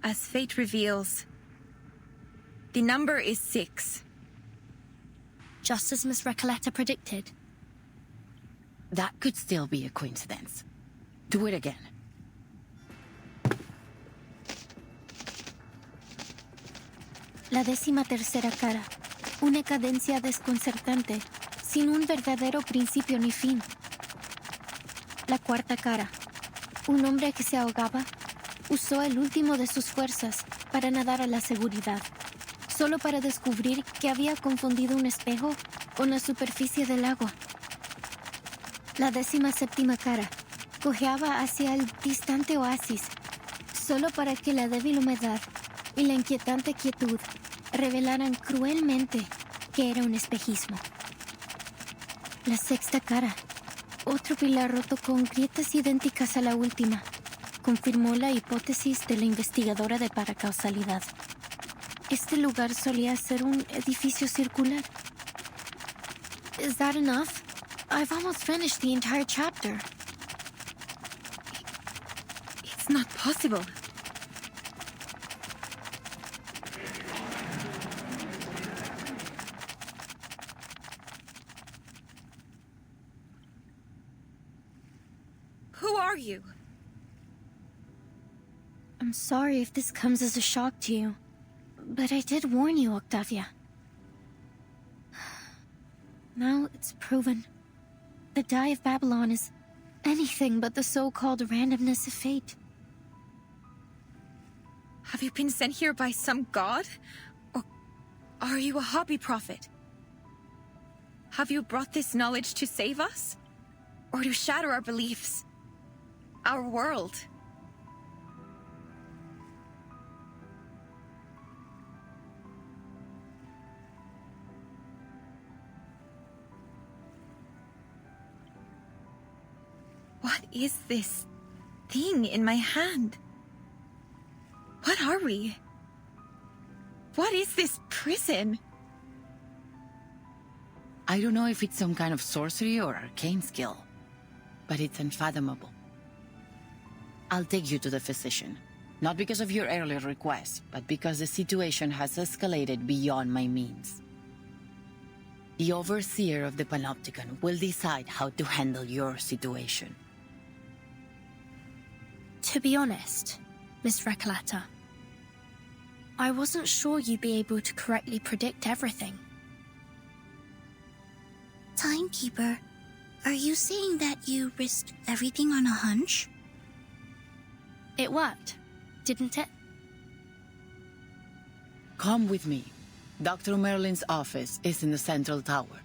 As fate reveals, the number is 6. just as Miss Recoleta predicted? That could still be a coincidence. Do it again. La 13ª cara. Una cadencia desconcertante, sin un verdadero principio ni fin. La 4ª cara. Un hombre que se ahogaba usó el último de sus fuerzas para nadar a la seguridad, solo para descubrir que había confundido un espejo con la superficie del agua. La 17ª cara cojeaba hacia el distante oasis, solo para que la débil humedad y la inquietante quietud revelaran cruelmente que era un espejismo. La 6ª cara, otro pilar roto con grietas idénticas a la última, confirmó la hipótesis de la investigadora de paracausalidad. Este lugar solía ser un edificio circular. Is that enough? I've almost finished the entire chapter. It's not possible. Who are you? I'm sorry if this comes as a shock to you, but I did warn you, Octavia. Now it's proven. The Die of Babylon is anything but the so-called randomness of fate. Have you been sent here by some god? Or are you a hobby prophet? Have you brought this knowledge to save us? Or to shatter our beliefs? Our world? What is this thing in my hand? What are we? What is this prison? I don't know if it's some kind of sorcery or arcane skill, but it's unfathomable. I'll take you to the physician, not because of your earlier request, but because the situation has escalated beyond my means. The overseer of the Panopticon will decide how to handle your situation. To be honest, Miss Recoleta, I wasn't sure you'd be able to correctly predict everything. Timekeeper, are you saying that you risked everything on a hunch? It worked, didn't it? Come with me. Dr. Merlin's office is in the central tower.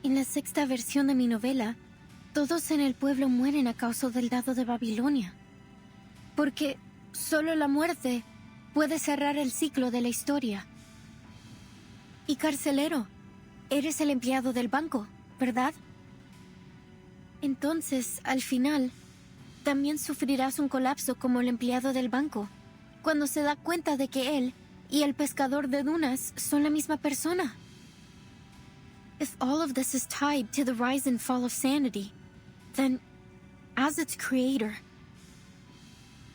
En la 6ª versión de mi novela, todos en el pueblo mueren a causa del dado de Babilonia. Porque solo la muerte puede cerrar el ciclo de la historia. Y carcelero, eres el empleado del banco, ¿verdad? Entonces, al final, también sufrirás un colapso como el empleado del banco, cuando se da cuenta de que él y el pescador de dunas son la misma persona. If all of this is tied to the rise and fall of sanity, then, as its creator,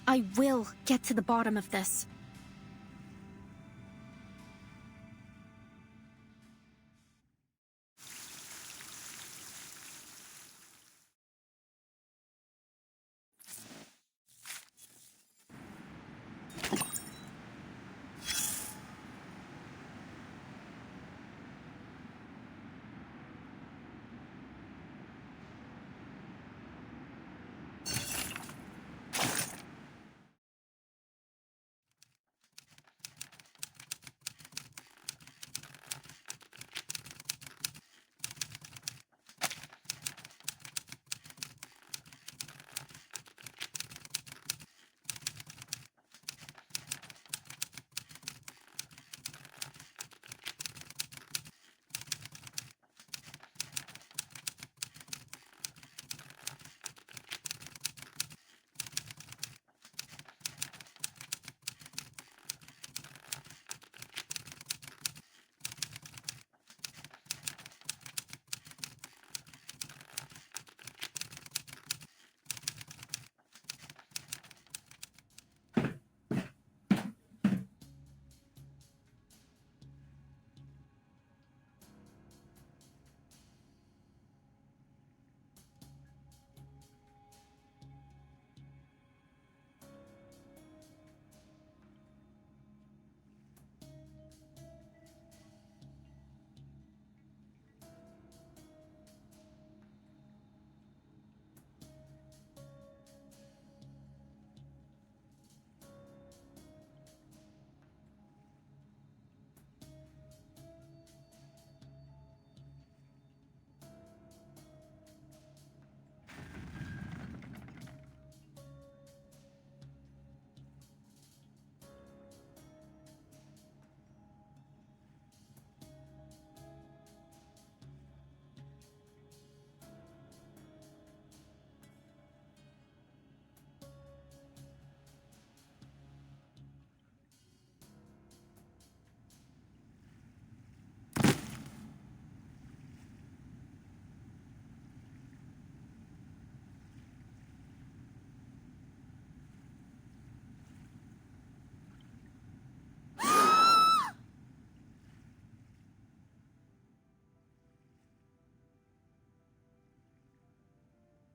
I will get to the bottom of this.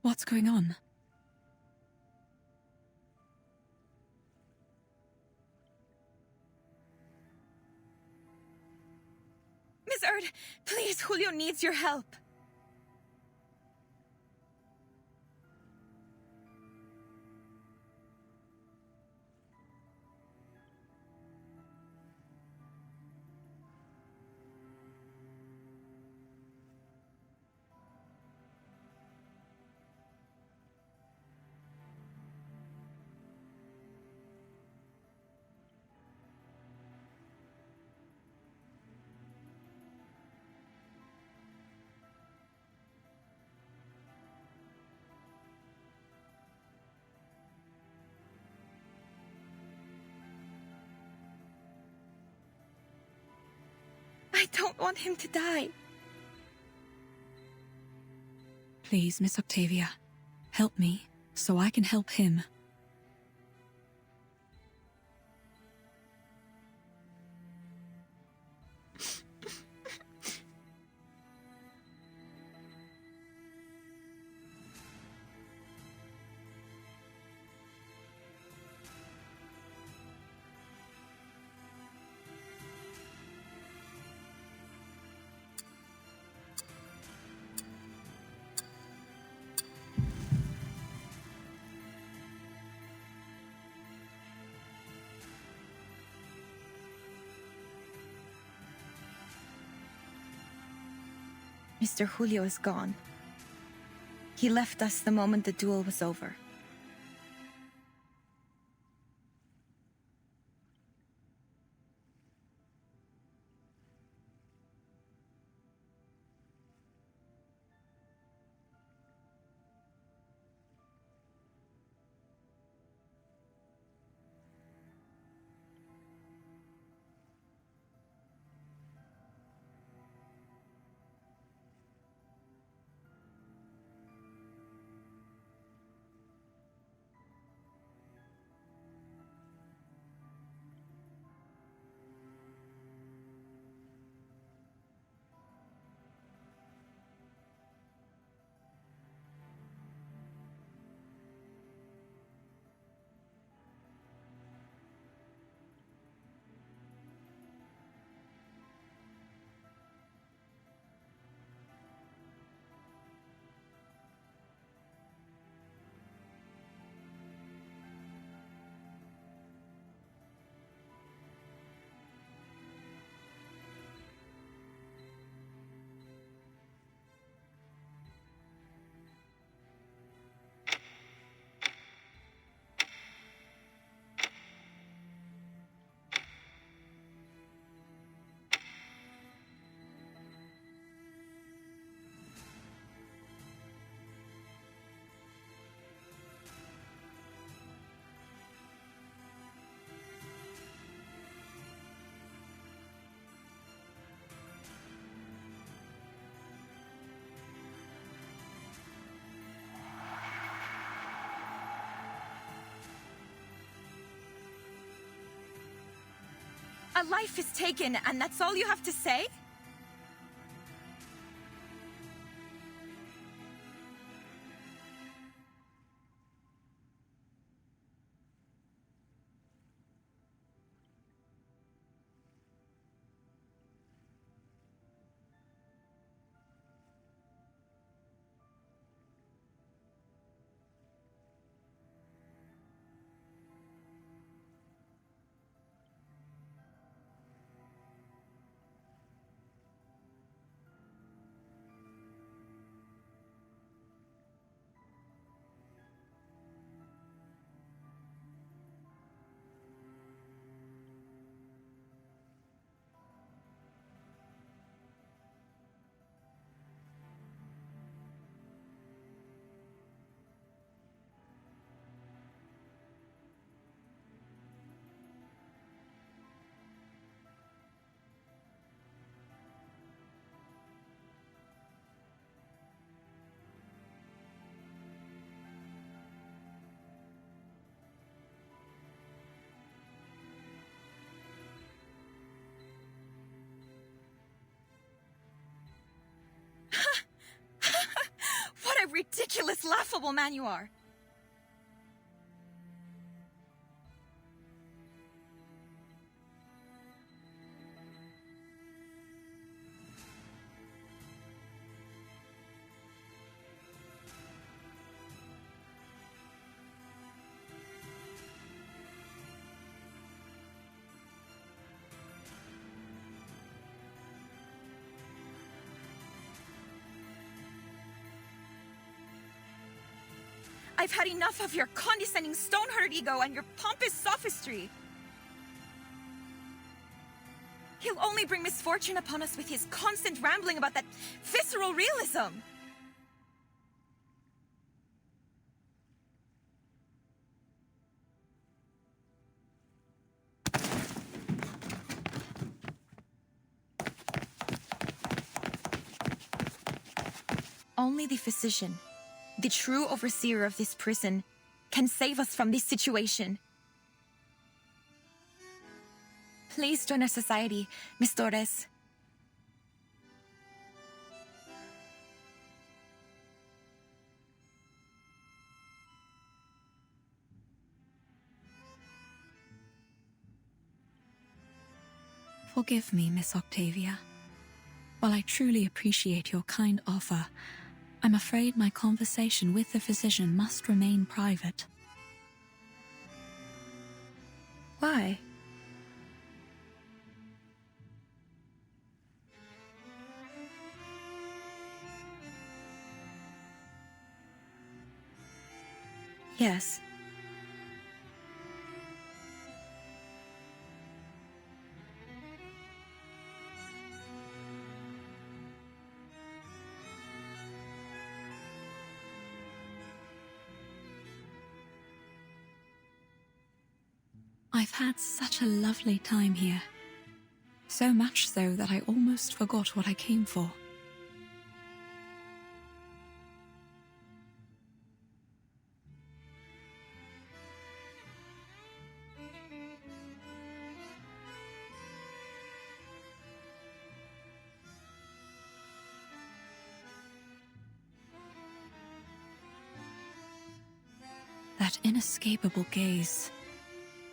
What's going on? Miss Erd, please, Julio needs your help. I don't want him to die. Please, Miss Octavia, help me so I can help him. Mr. Julio is gone. He left us the moment the duel was over. A life is taken, and that's all you have to say? ridiculous, laughable man you are. I've had enough of your condescending stone-hearted ego and your pompous sophistry. He'll only bring misfortune upon us with his constant rambling about that visceral realism. Only the physician, the true overseer of this prison, can save us from this situation. Please join our society, Miss Torres. Forgive me, Miss Octavia. While I truly appreciate your kind offer, I'm afraid my conversation with the physician must remain private. Why? Yes. I've had such a lovely time here. So much so that I almost forgot what I came for. That inescapable gaze,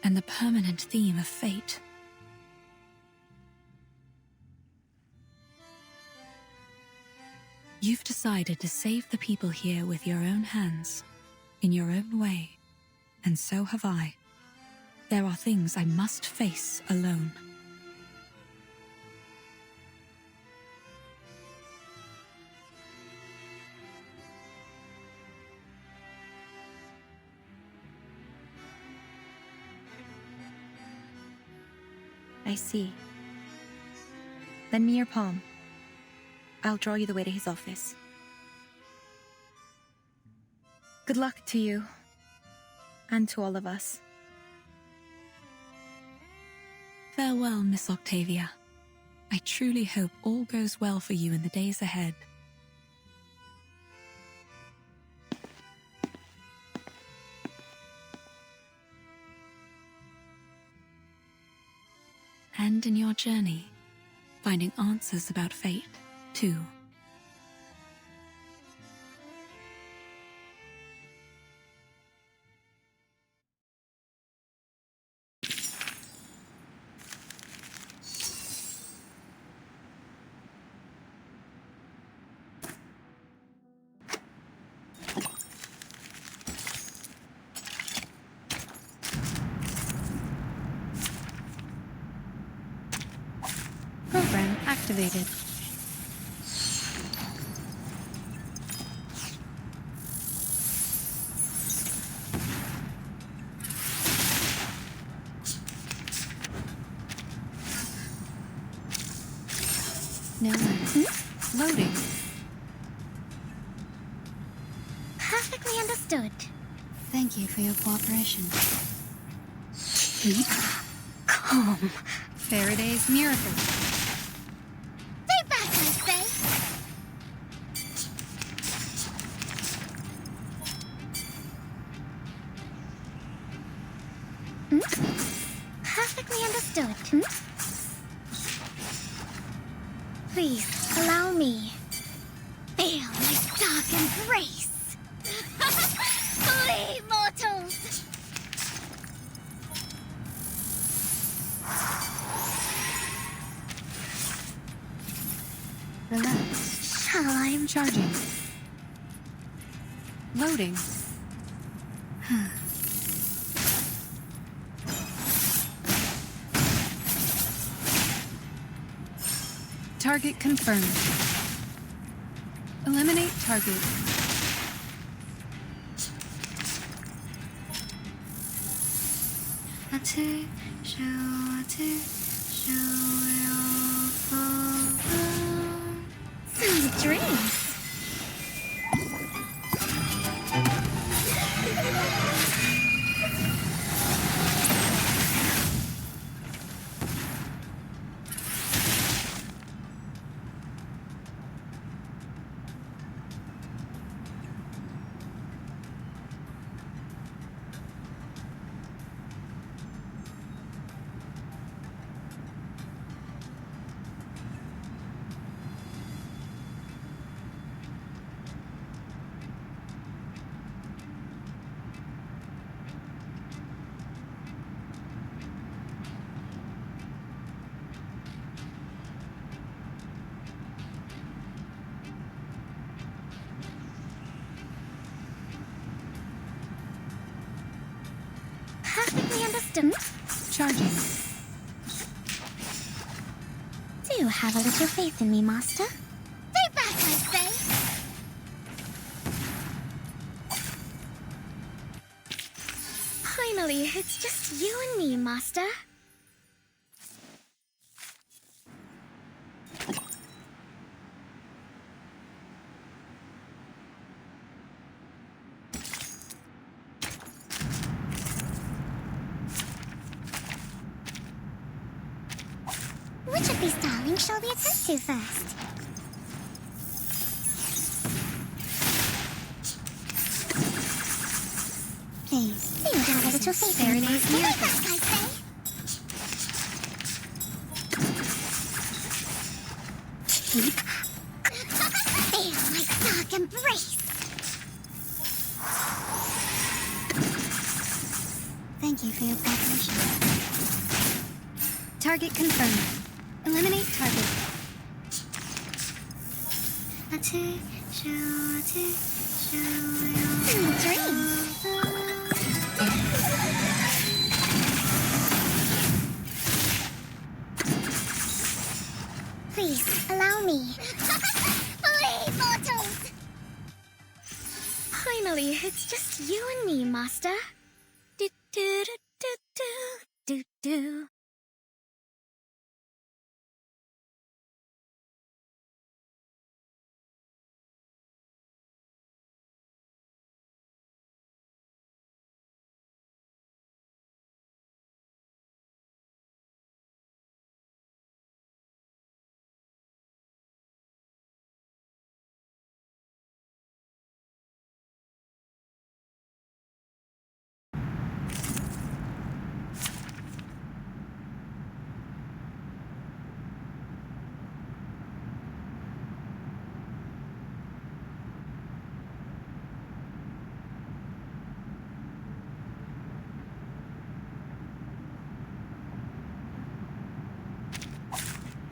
and the permanent theme of fate. You've decided to save the people here with your own hands, in your own way, and so have I. There are things I must face alone. I see. Lend me your palm. I'll draw you the way to his office. Good luck to you. And to all of us. Farewell, Miss Octavia. I truly hope all goes well for you in the days ahead. And in your journey, finding answers about fate, too. Program activated. No. Loading. Perfectly understood. Thank you for your cooperation. Keep calm. Faraday's miracle. Stay back, I say. Perfectly understood. Please, allow me. Feel my dark embrace. Flee, mortals! Relax. I'm Charging. Loading. Target confirmed. Eliminate target. Some dreams. Perfectly understood. Charging. Do have a little faith in me, Master. Stay back, I say! Finally, it's just you and me, Master. Which of these darlings shall we attend to first? Please, do have a little faith in me, Master. Stay back, I say! Keep. Feel my dark embrace! Thank you for your cooperation. Target confirmed. Eliminate target. Please, allow me. Flee, mortals! Finally, it's just you and me, Master. Do do do do do do.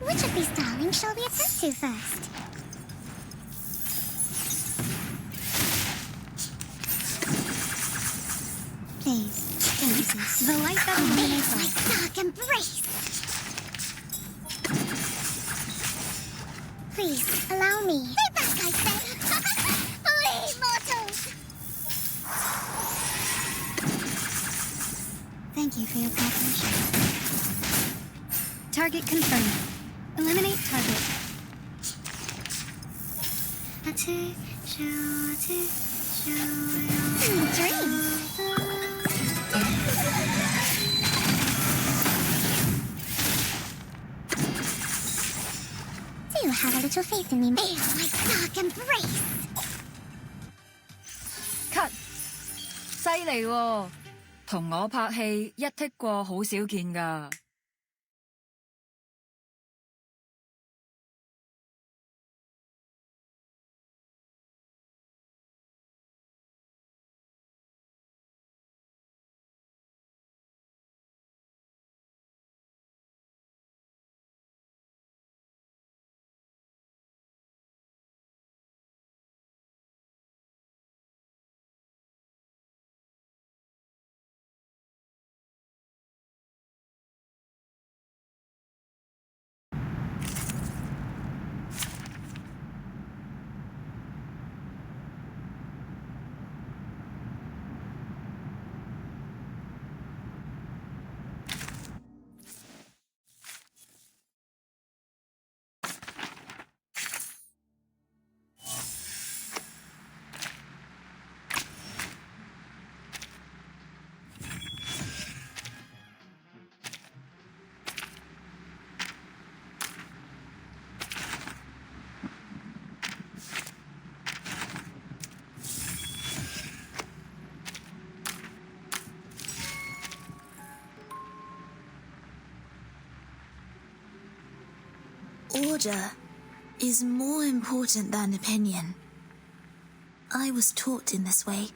Which of these darlings shall we attend to first? Please, don't resist. The light that illuminates my dark embrace! Please, allow me. Stay back, I say! Flee, mortals! Thank you for your cooperation. Target confirmed. Eliminate target. Dreams. Do have a little faith in me. Feel my dark embrace. Cut！犀利喎，同我拍戲一剔過好少見㗎。Order is more important than opinion. I was taught in this way.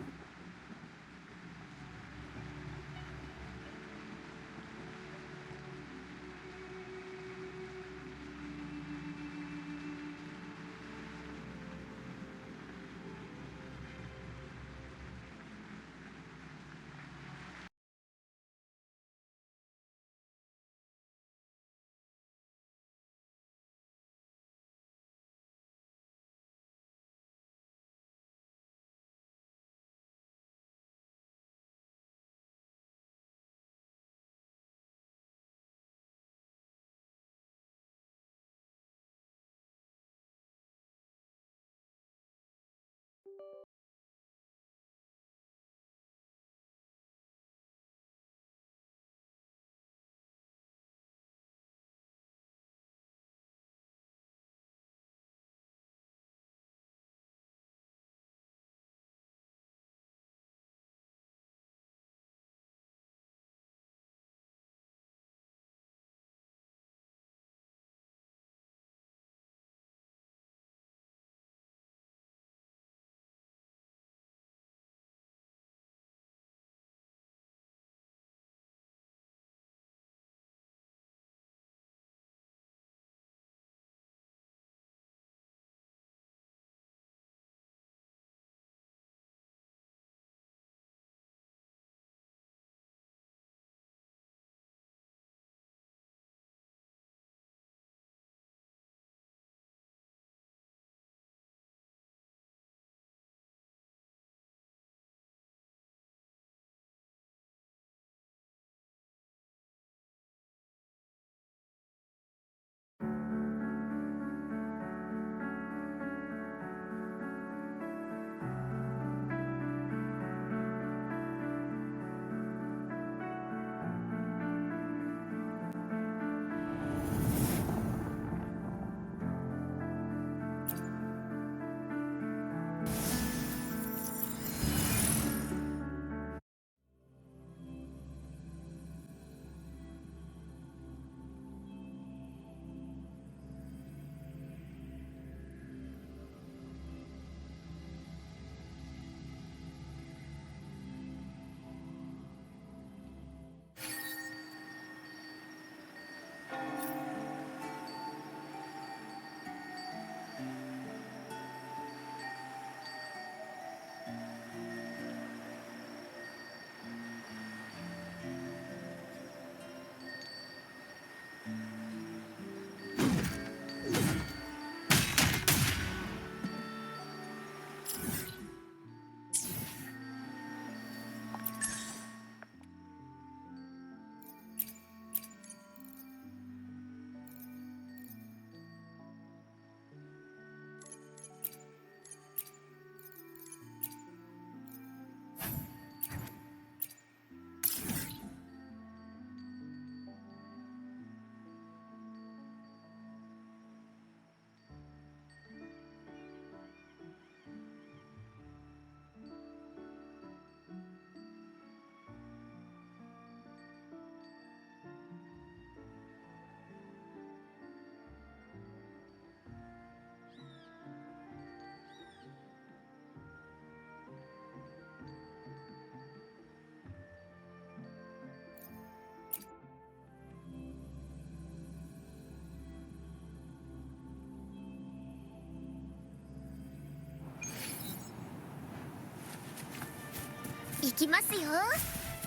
行きますよ。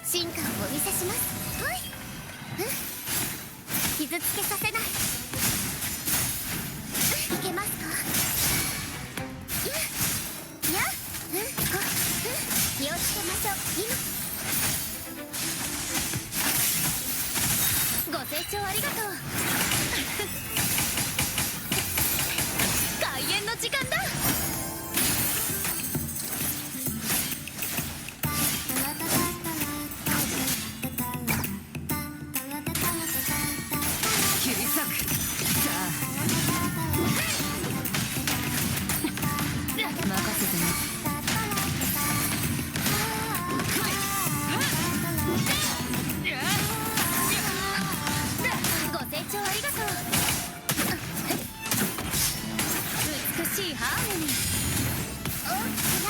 進化をお見せします。はい。傷つけさせない。いけますか。や気をつけましょう。今ご清聴ありがとう。開演の時間だ。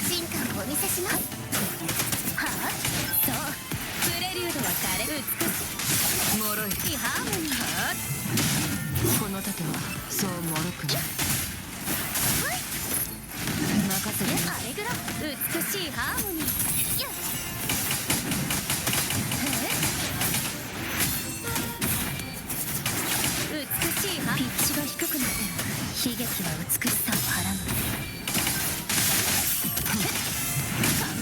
進化をお見せします。はあ、そう、プレリュードは枯れ美しい。脆いハーモニー。はあ、この盾はそう脆くない。任せてよ。アレグラ、美しいハーモニー。よっ。美しいハピッチが低くなってる。悲劇は美しさをはらむ。完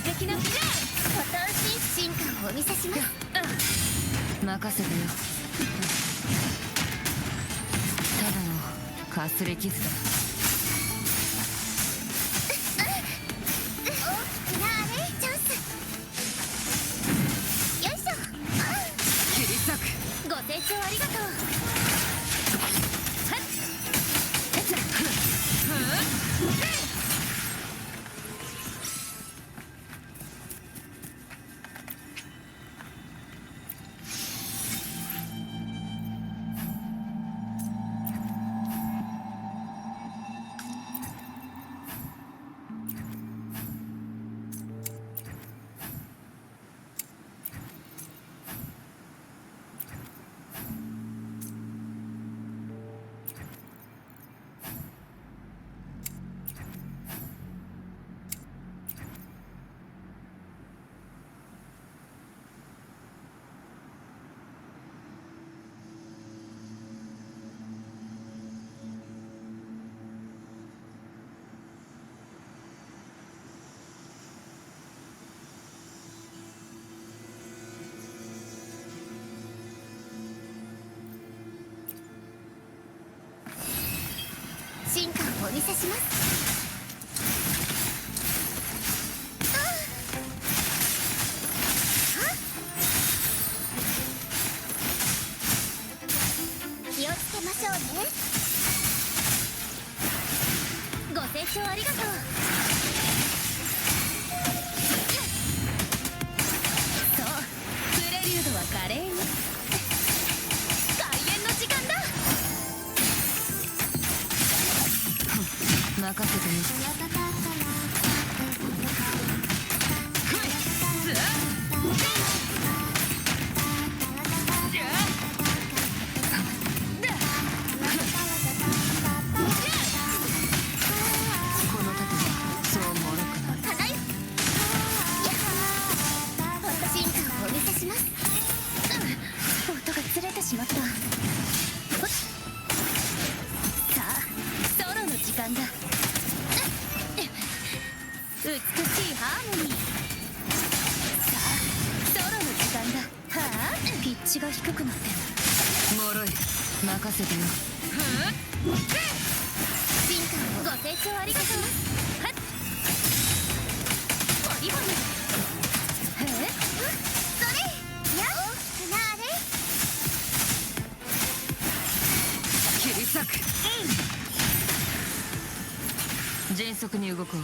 璧なプレー。私、進化をお見せします。任せてよ。ただのかすれ傷だ。大きくなあれチャンス。よいしょ。切り裂く。ご清聴ありがとう。進化をお見せします。気をつけましょうね。ご清聴ありがとう。そう、プレリュードは華麗に。開演の時間だ。任せてみ。この盾はそう脆くない。進化をお見せします。音がずれてしまった。さあ、ソロの時間だ。美しいハーモニー。さあ、ソロの時間だ。はあ、ピッチが低くなってる。脆い。任せてよ。進化をご清聴ありがとう。はっ、ボリボリ。それ、やっ、大きくなあれ。切り裂く。迅速に動こう。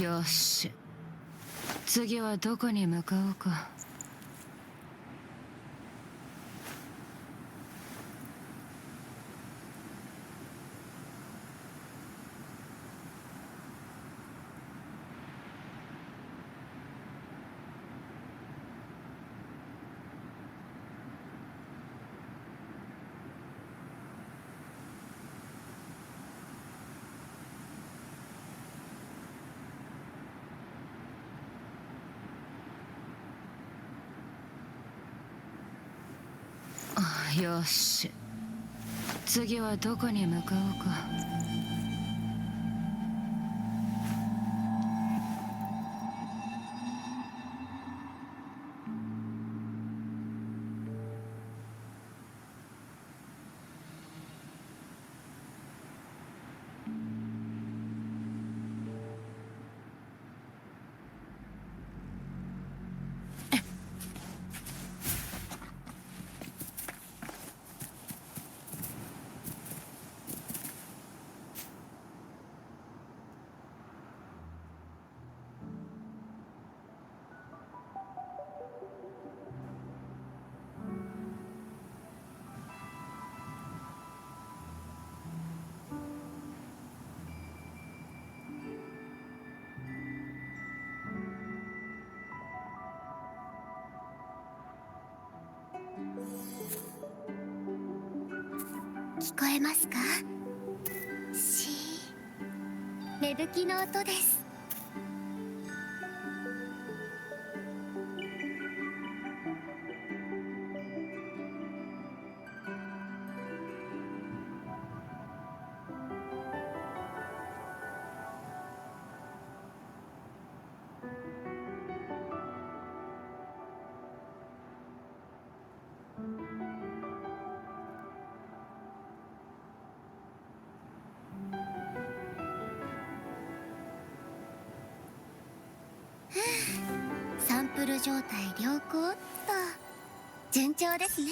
よし、次はどこに向かおうか。よし、次はどこに向かおうか。聞こえますか？芽吹きの音です。サンプル状態良好っと。順調ですね。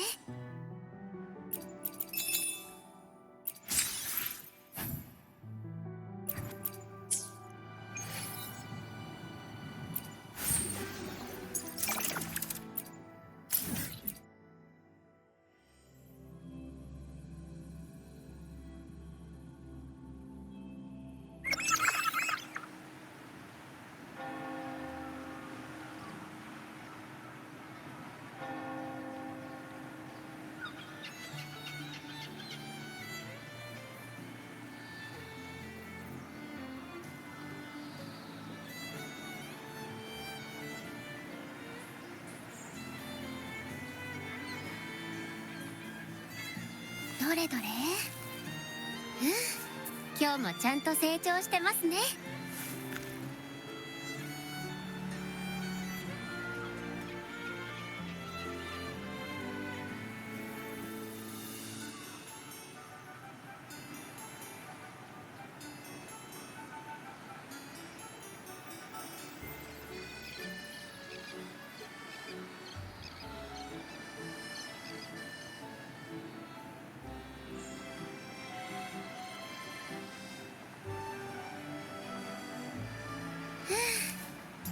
どれどれ？今日もちゃんと成長してますね。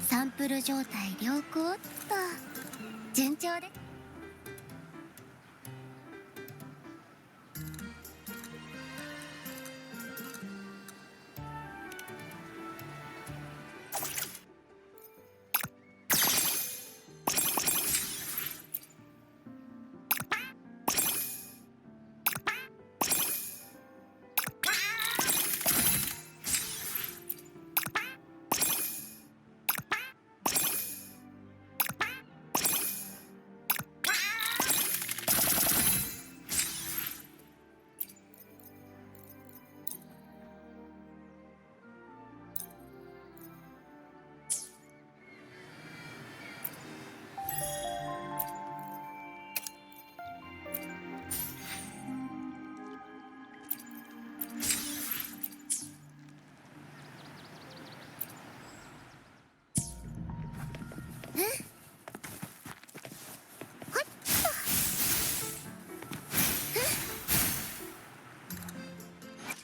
サンプル状態良好っと。順調で。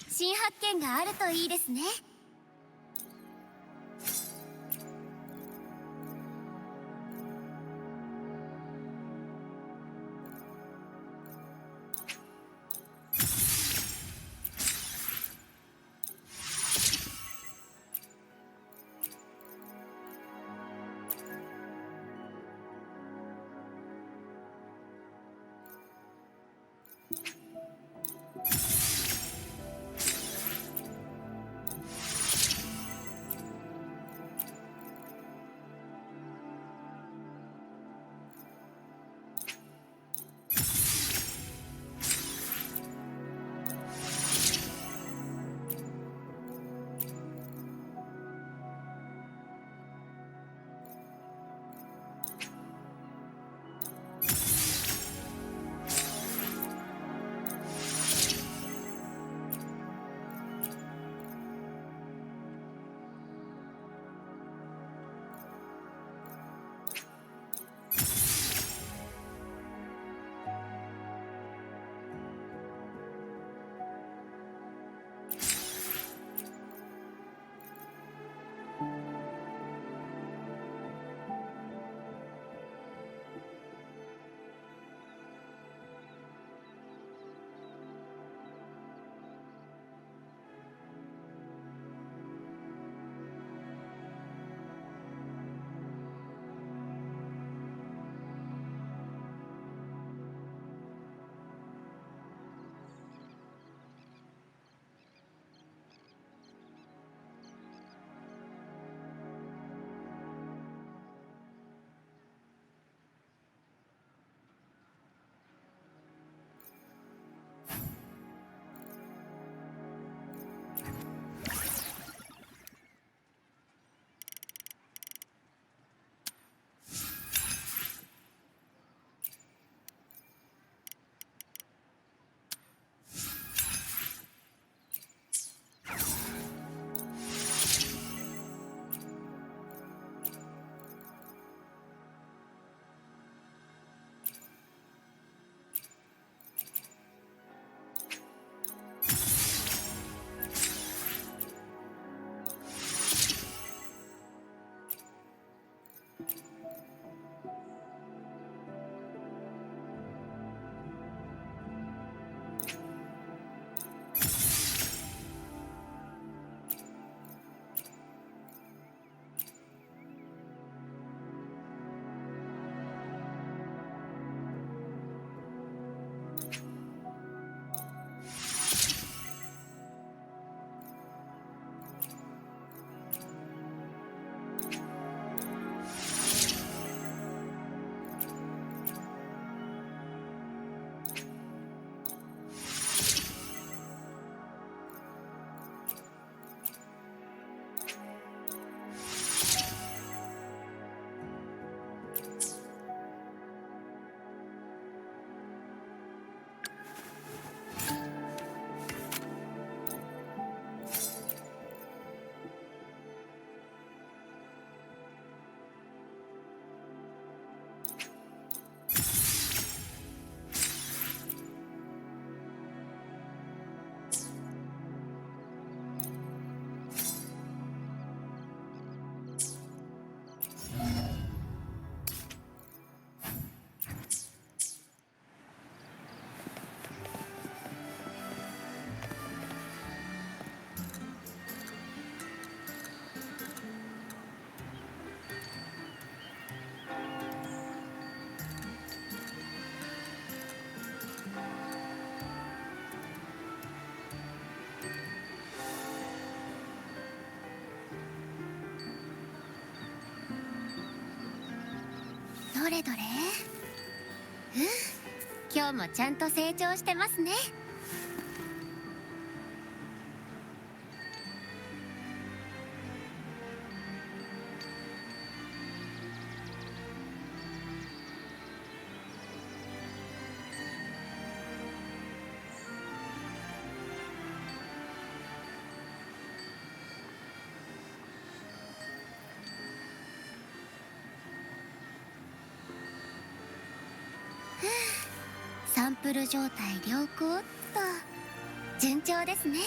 新発見があるといいですね。今日もちゃんと成長してますね。サンプル状態良好っと順調ですね。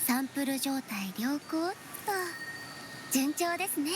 サンプル状態良好っと順調ですね。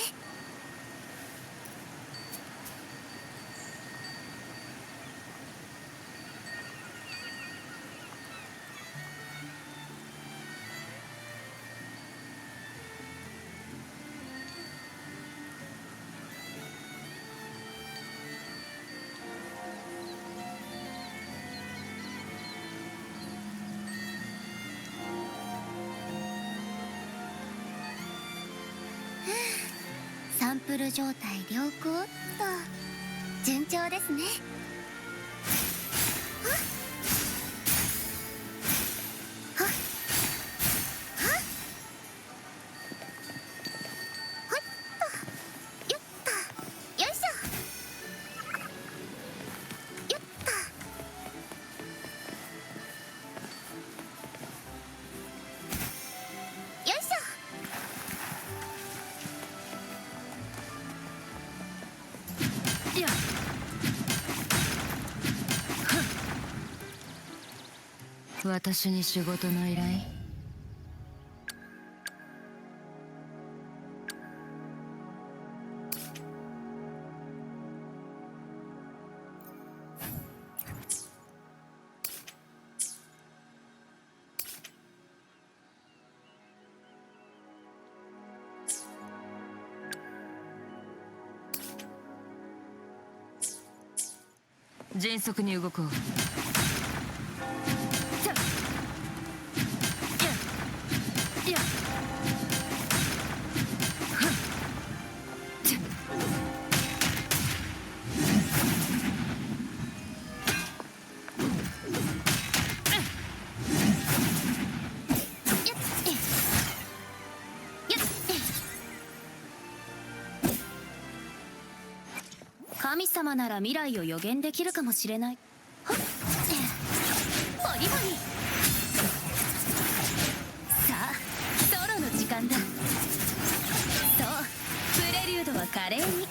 サンプル状態良好っと順調ですね。はっはっはっほいっとよっとよいしょよっとよいしょ。私に仕事の依頼？迅速に動こう。神様なら未来を予言できるかもしれない。はっボリボリ。さあソロの時間だ。そうプレリュードは華麗に。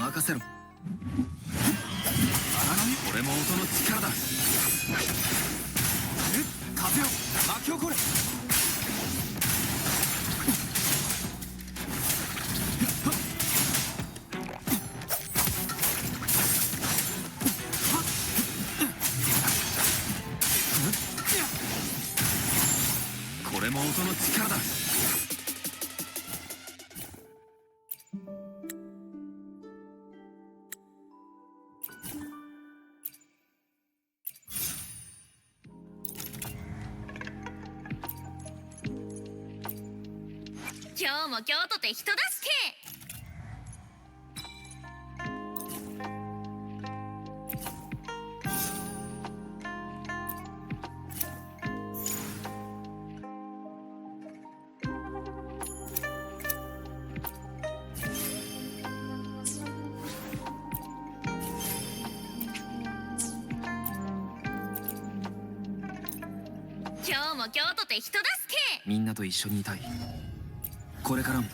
任せろ。これも音の力だ。風を巻き起これ。これも音の力だ。今日も京都って人助け。今日も京都って人助け。みんなと一緒にいたい。これからも。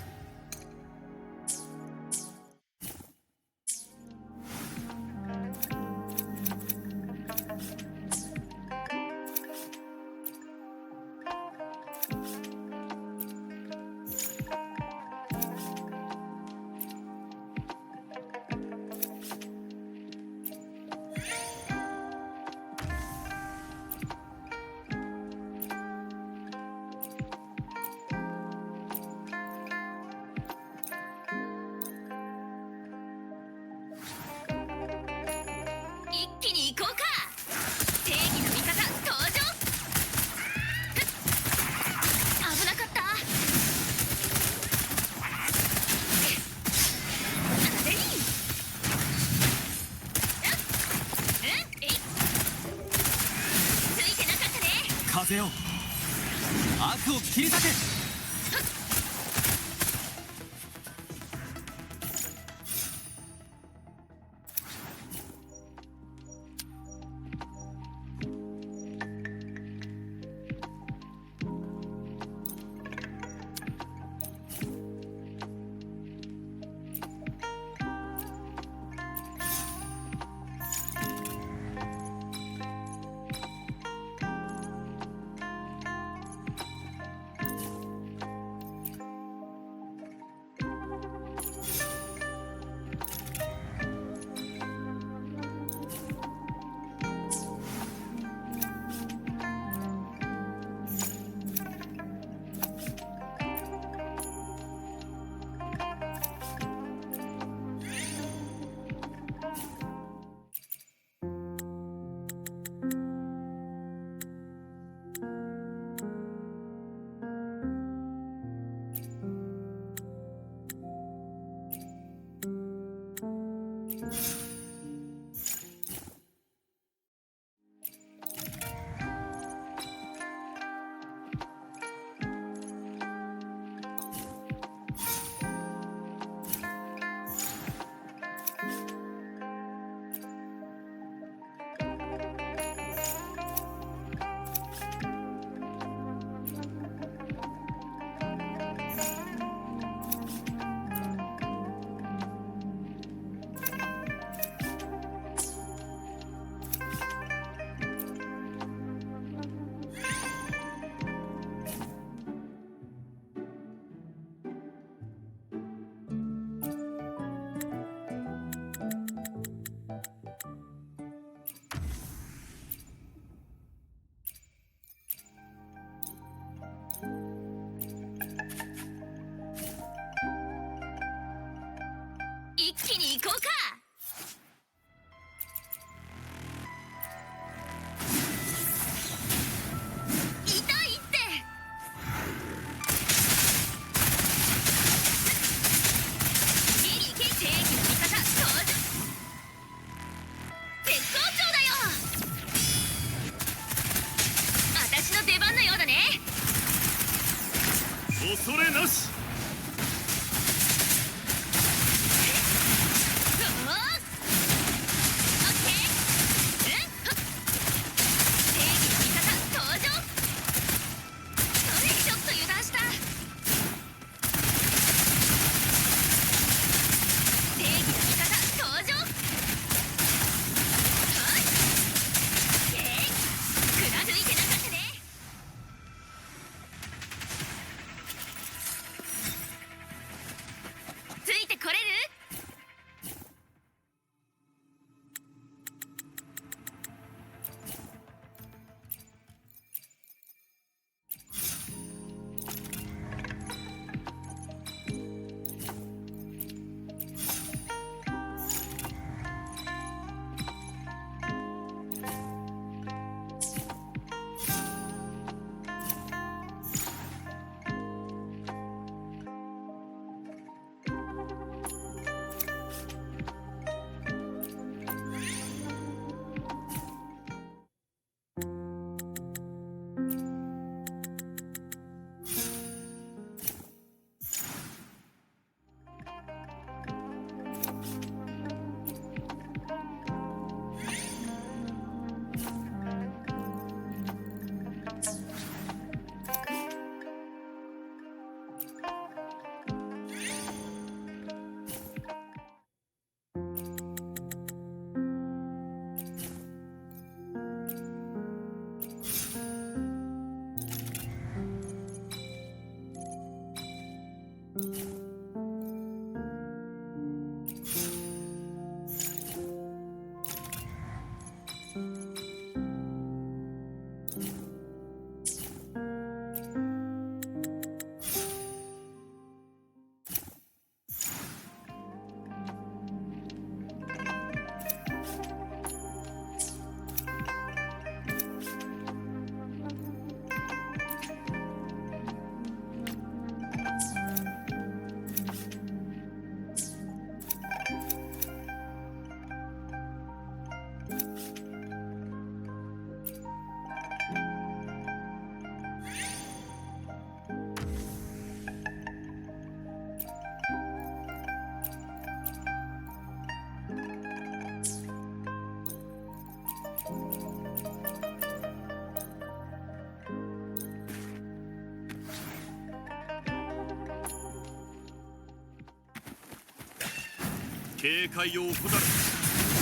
一気に行こうか。正義の味方登場。危なかった。えい。えい。ついてなかったね。風よ、悪を切り裂け。一気に行こうか。痛いって。ギリケ正義の味方登場。絶好調だよ。私の出番のようだね。恐れなし。うわ警戒を怠る。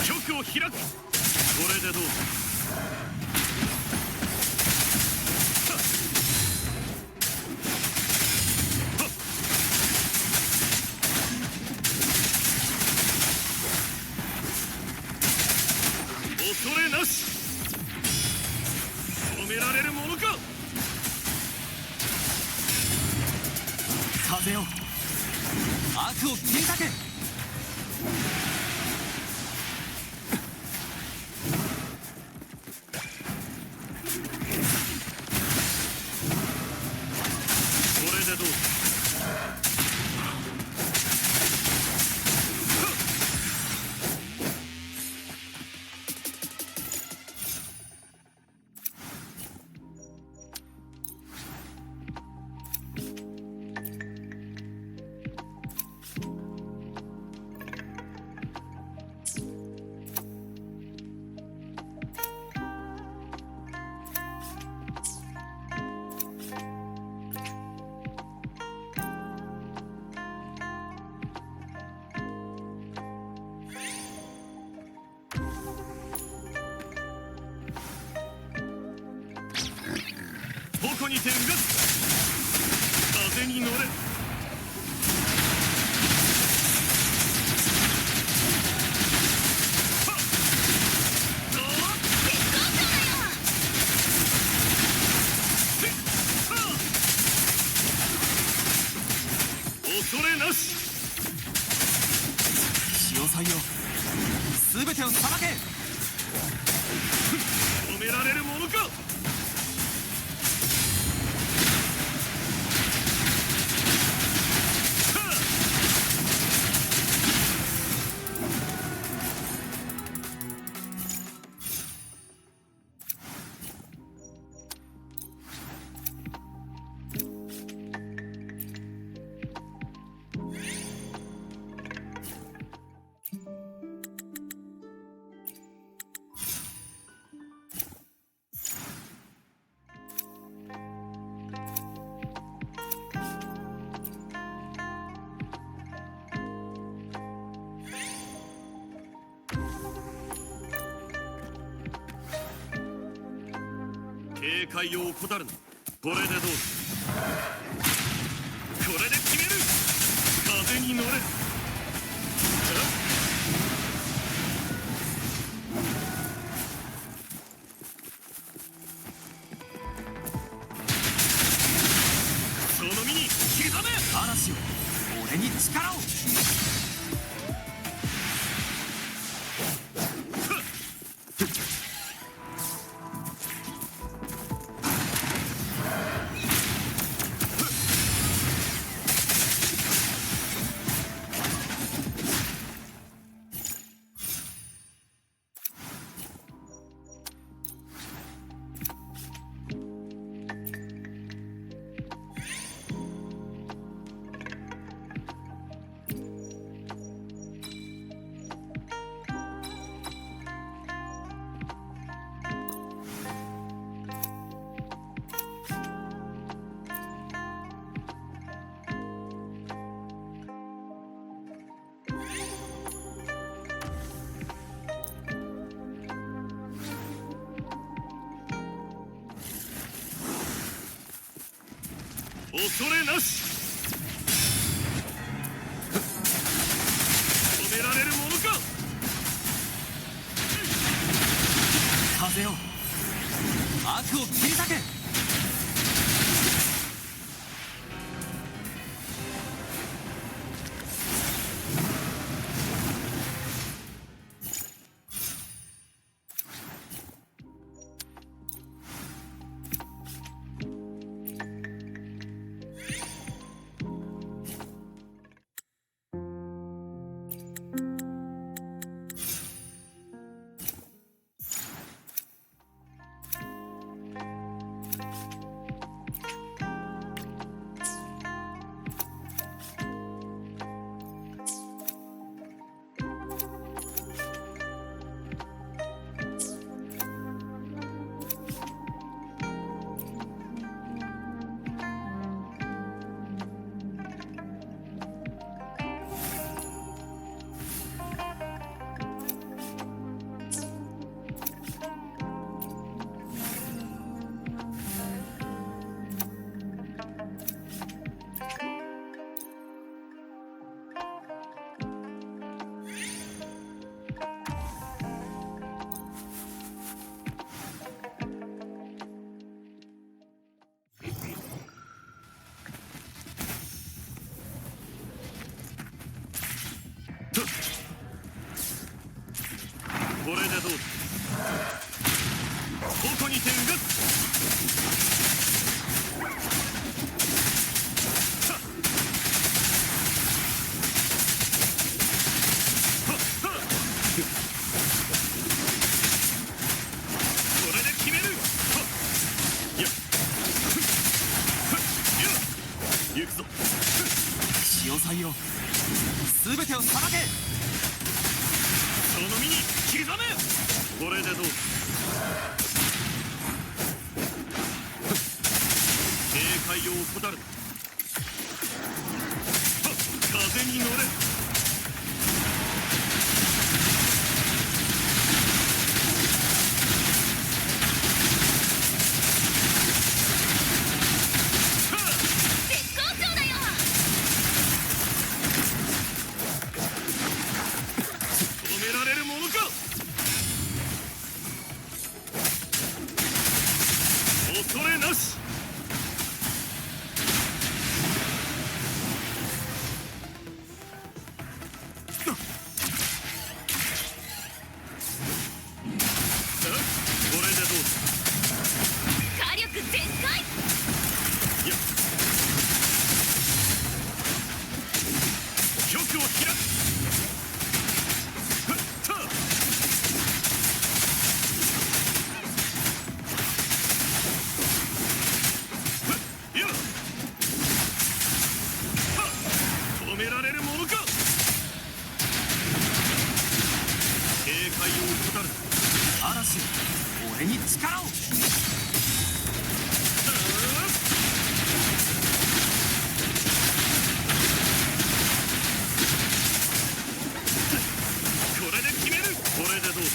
局を開く。これでどうだ。恐れなし。止められるものか。風よ、悪を切り裂け。これでどうだ。矛にてうがす。風に乗れ。恐れなし。潮祭よ、すべてをさばけ。止められるものか。警戒を怠るな。これでどうだ。これで決める。風に乗れ。その身に刻め。嵐よ、俺に力を。恐れなし。止められるものか。風よ、悪を切り裂け。これでどうだ。ここにてうがつ。これで決める。やっ行くぞ。潮祭よ、全てをさばけ。その身に刻め。これでどうだ。警戒を怠るな。風に乗れ。絶好調だよ。止められるものか。恐れなし。これでどうだ。火力全開。やっ玉を開く。ふっとふっやっはっ止められるものか。警戒を怠るな。嵐、俺に力を。これで決める。これでどうだ。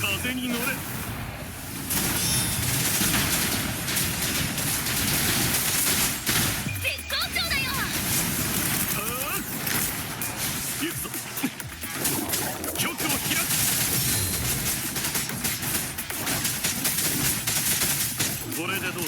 風に乗れ。絶好調だよ。行くぞ。玉を開く。これでどうだ。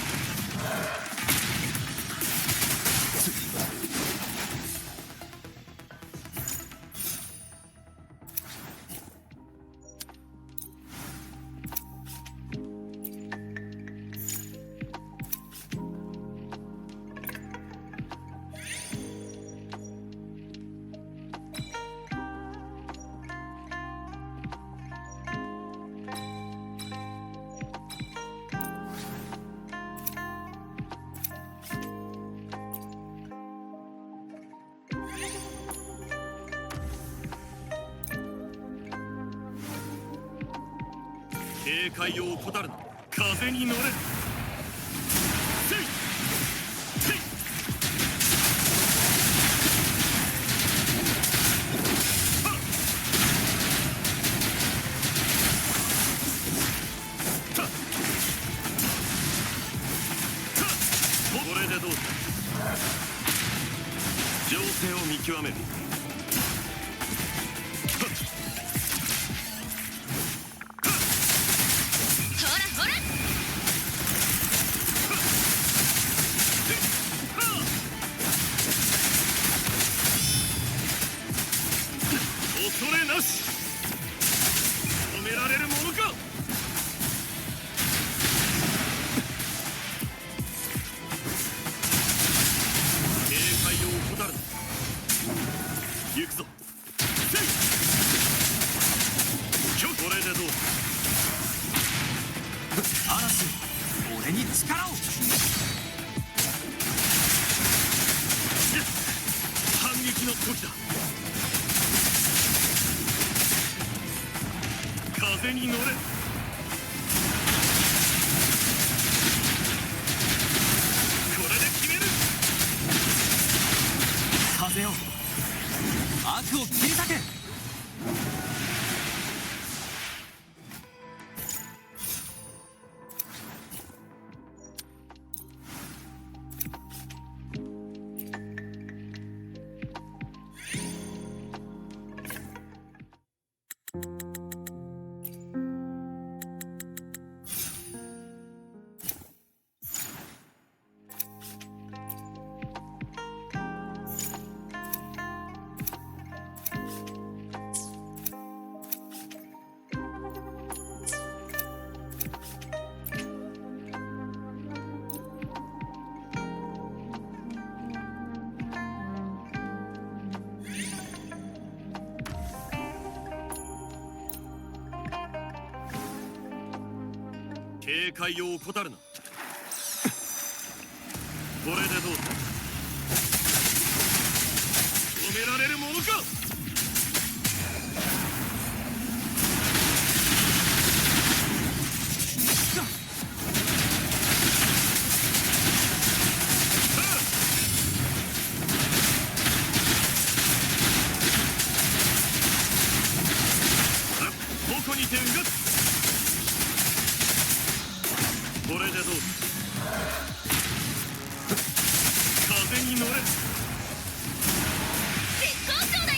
警戒を怠るな。風に乗れ。せいせい。はっはっはっ。これでどうだ。情勢を見極める。ほらほら。恐れなし。止められるものか。警戒を怠るな。行くぞ。せい。これでどうだ。嵐、俺に力を。反撃の時だ。風に乗れ。これで決める。風よ、悪を切り裂け。警戒を怠るな。これでどうだ。止められるものか。どこにてうがつ。これでどうだ。風に乗れ。絶好調だよ。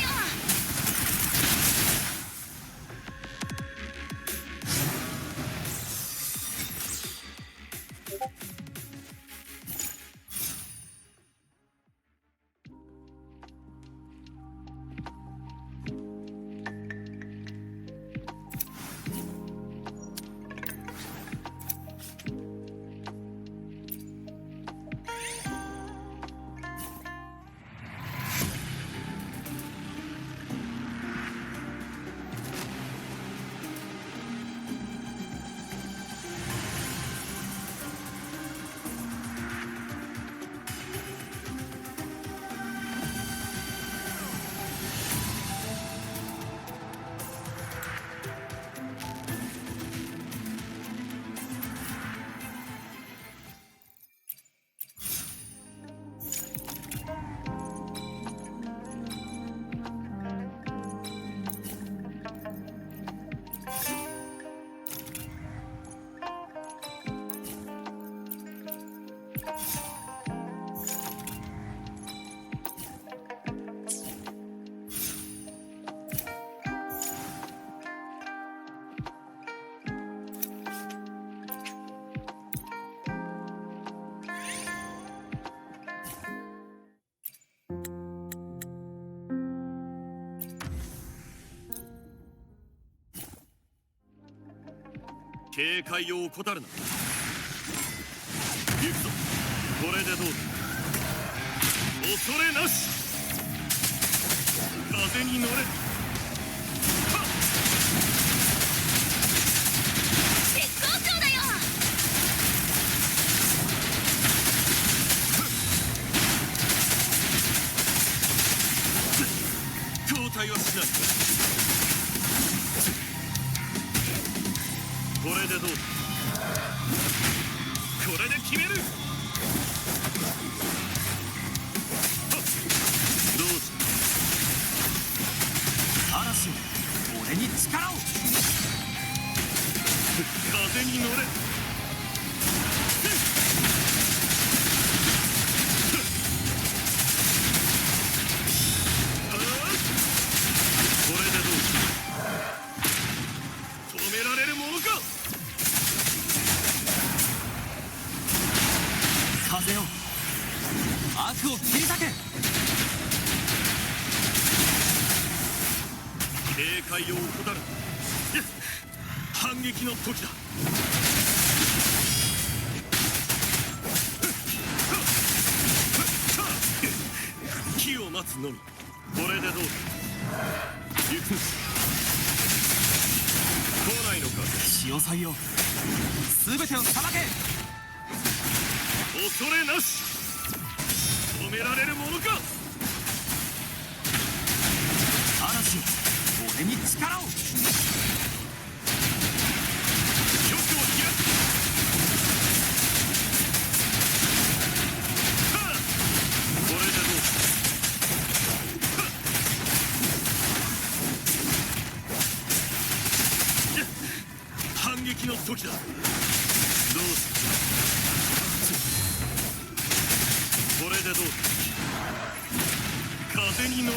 警戒を怠るな。行くぞ。これでどうだ。恐れなし。風に乗れ。絶好調だよ。交代はしない。これでどうだ。これで決める。どうした。嵐、俺に力を。風に乗れ。これでどうだ。止められるものか。風よ、悪を切り裂け。警戒を怠る。反撃の時だ。機を待つのみ。これでどうだ。行く。来ないのか。潮騒よ、全てをさばけ。恐れなし。止められるものか。嵐、俺に力を。玉を開く。これでどうだ。反撃の時だ。どうす。これでどうだ。風に乗れ。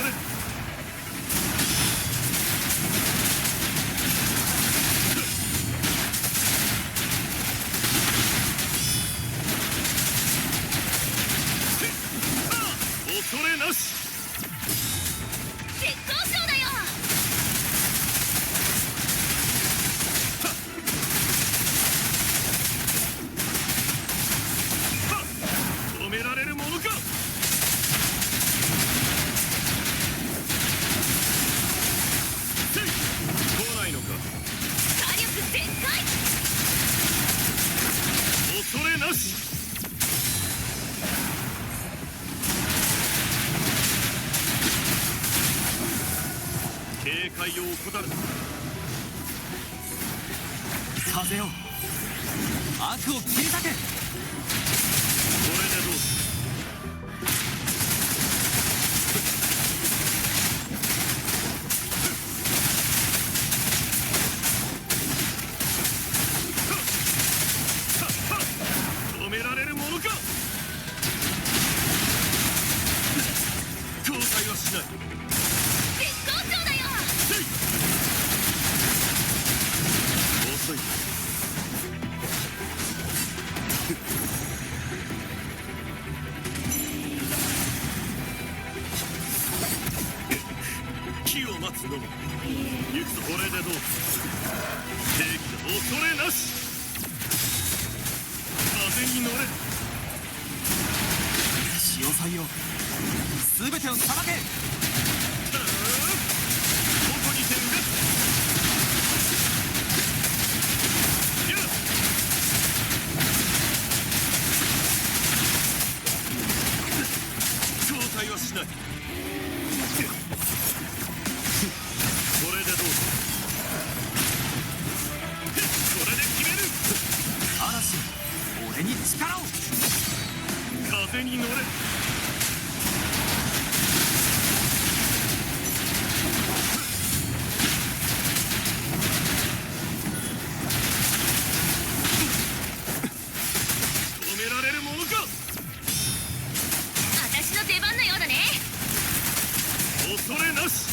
恐れなし。絶好調だよ。止められるものか。来ないのか。火力全開。警戒を怠るな。風よ、悪を切り裂け。これでどうだ。止められるものか。交代はしない。絶好調だよ。遅い。機を待つのみ。行くぞ。これでどうだ。正義だ。恐れなし。風に乗れ。潮祭よ、全てをさばけ。どこに点が。交代はしない。これでどうだ。これで決める。嵐、俺に力を。風に乗れ。止められるものか。私の出番のようだね。恐れなし。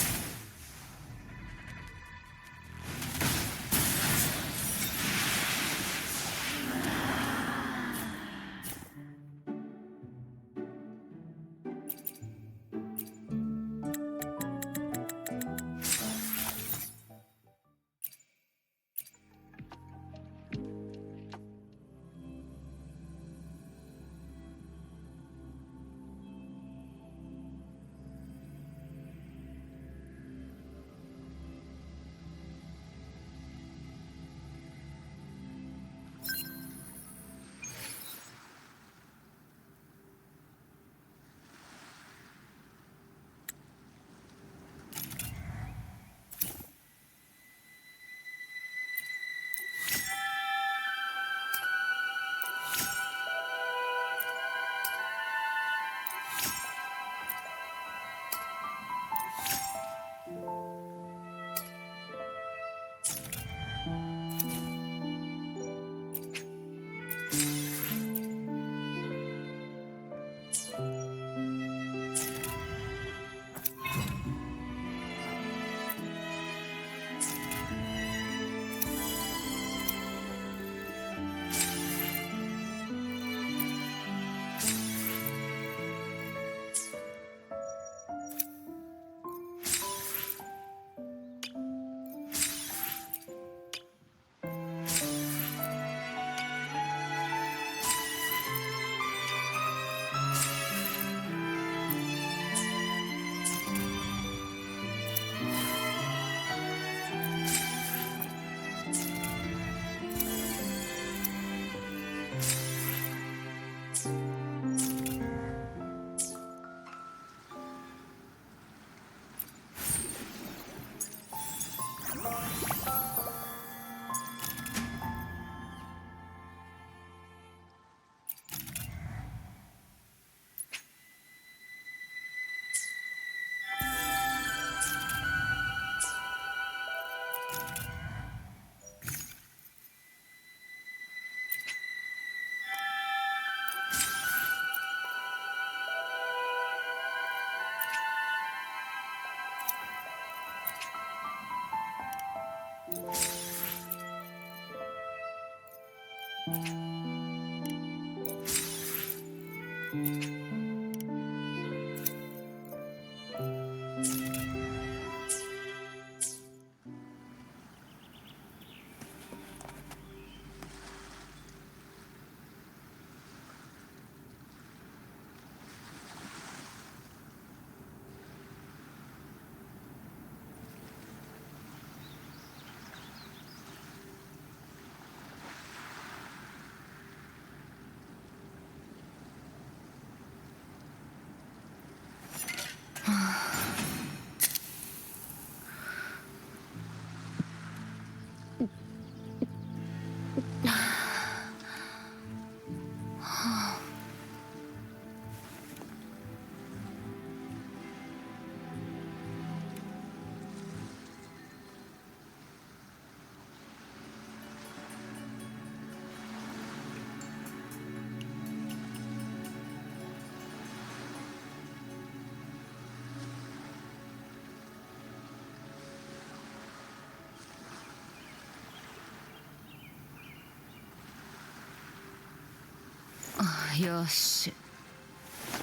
よし、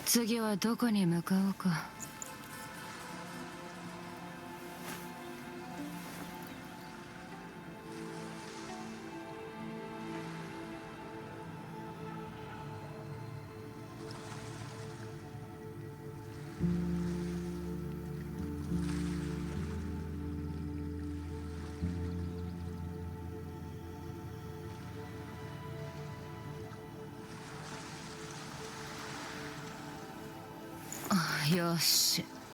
次はどこに向かおうか。よし、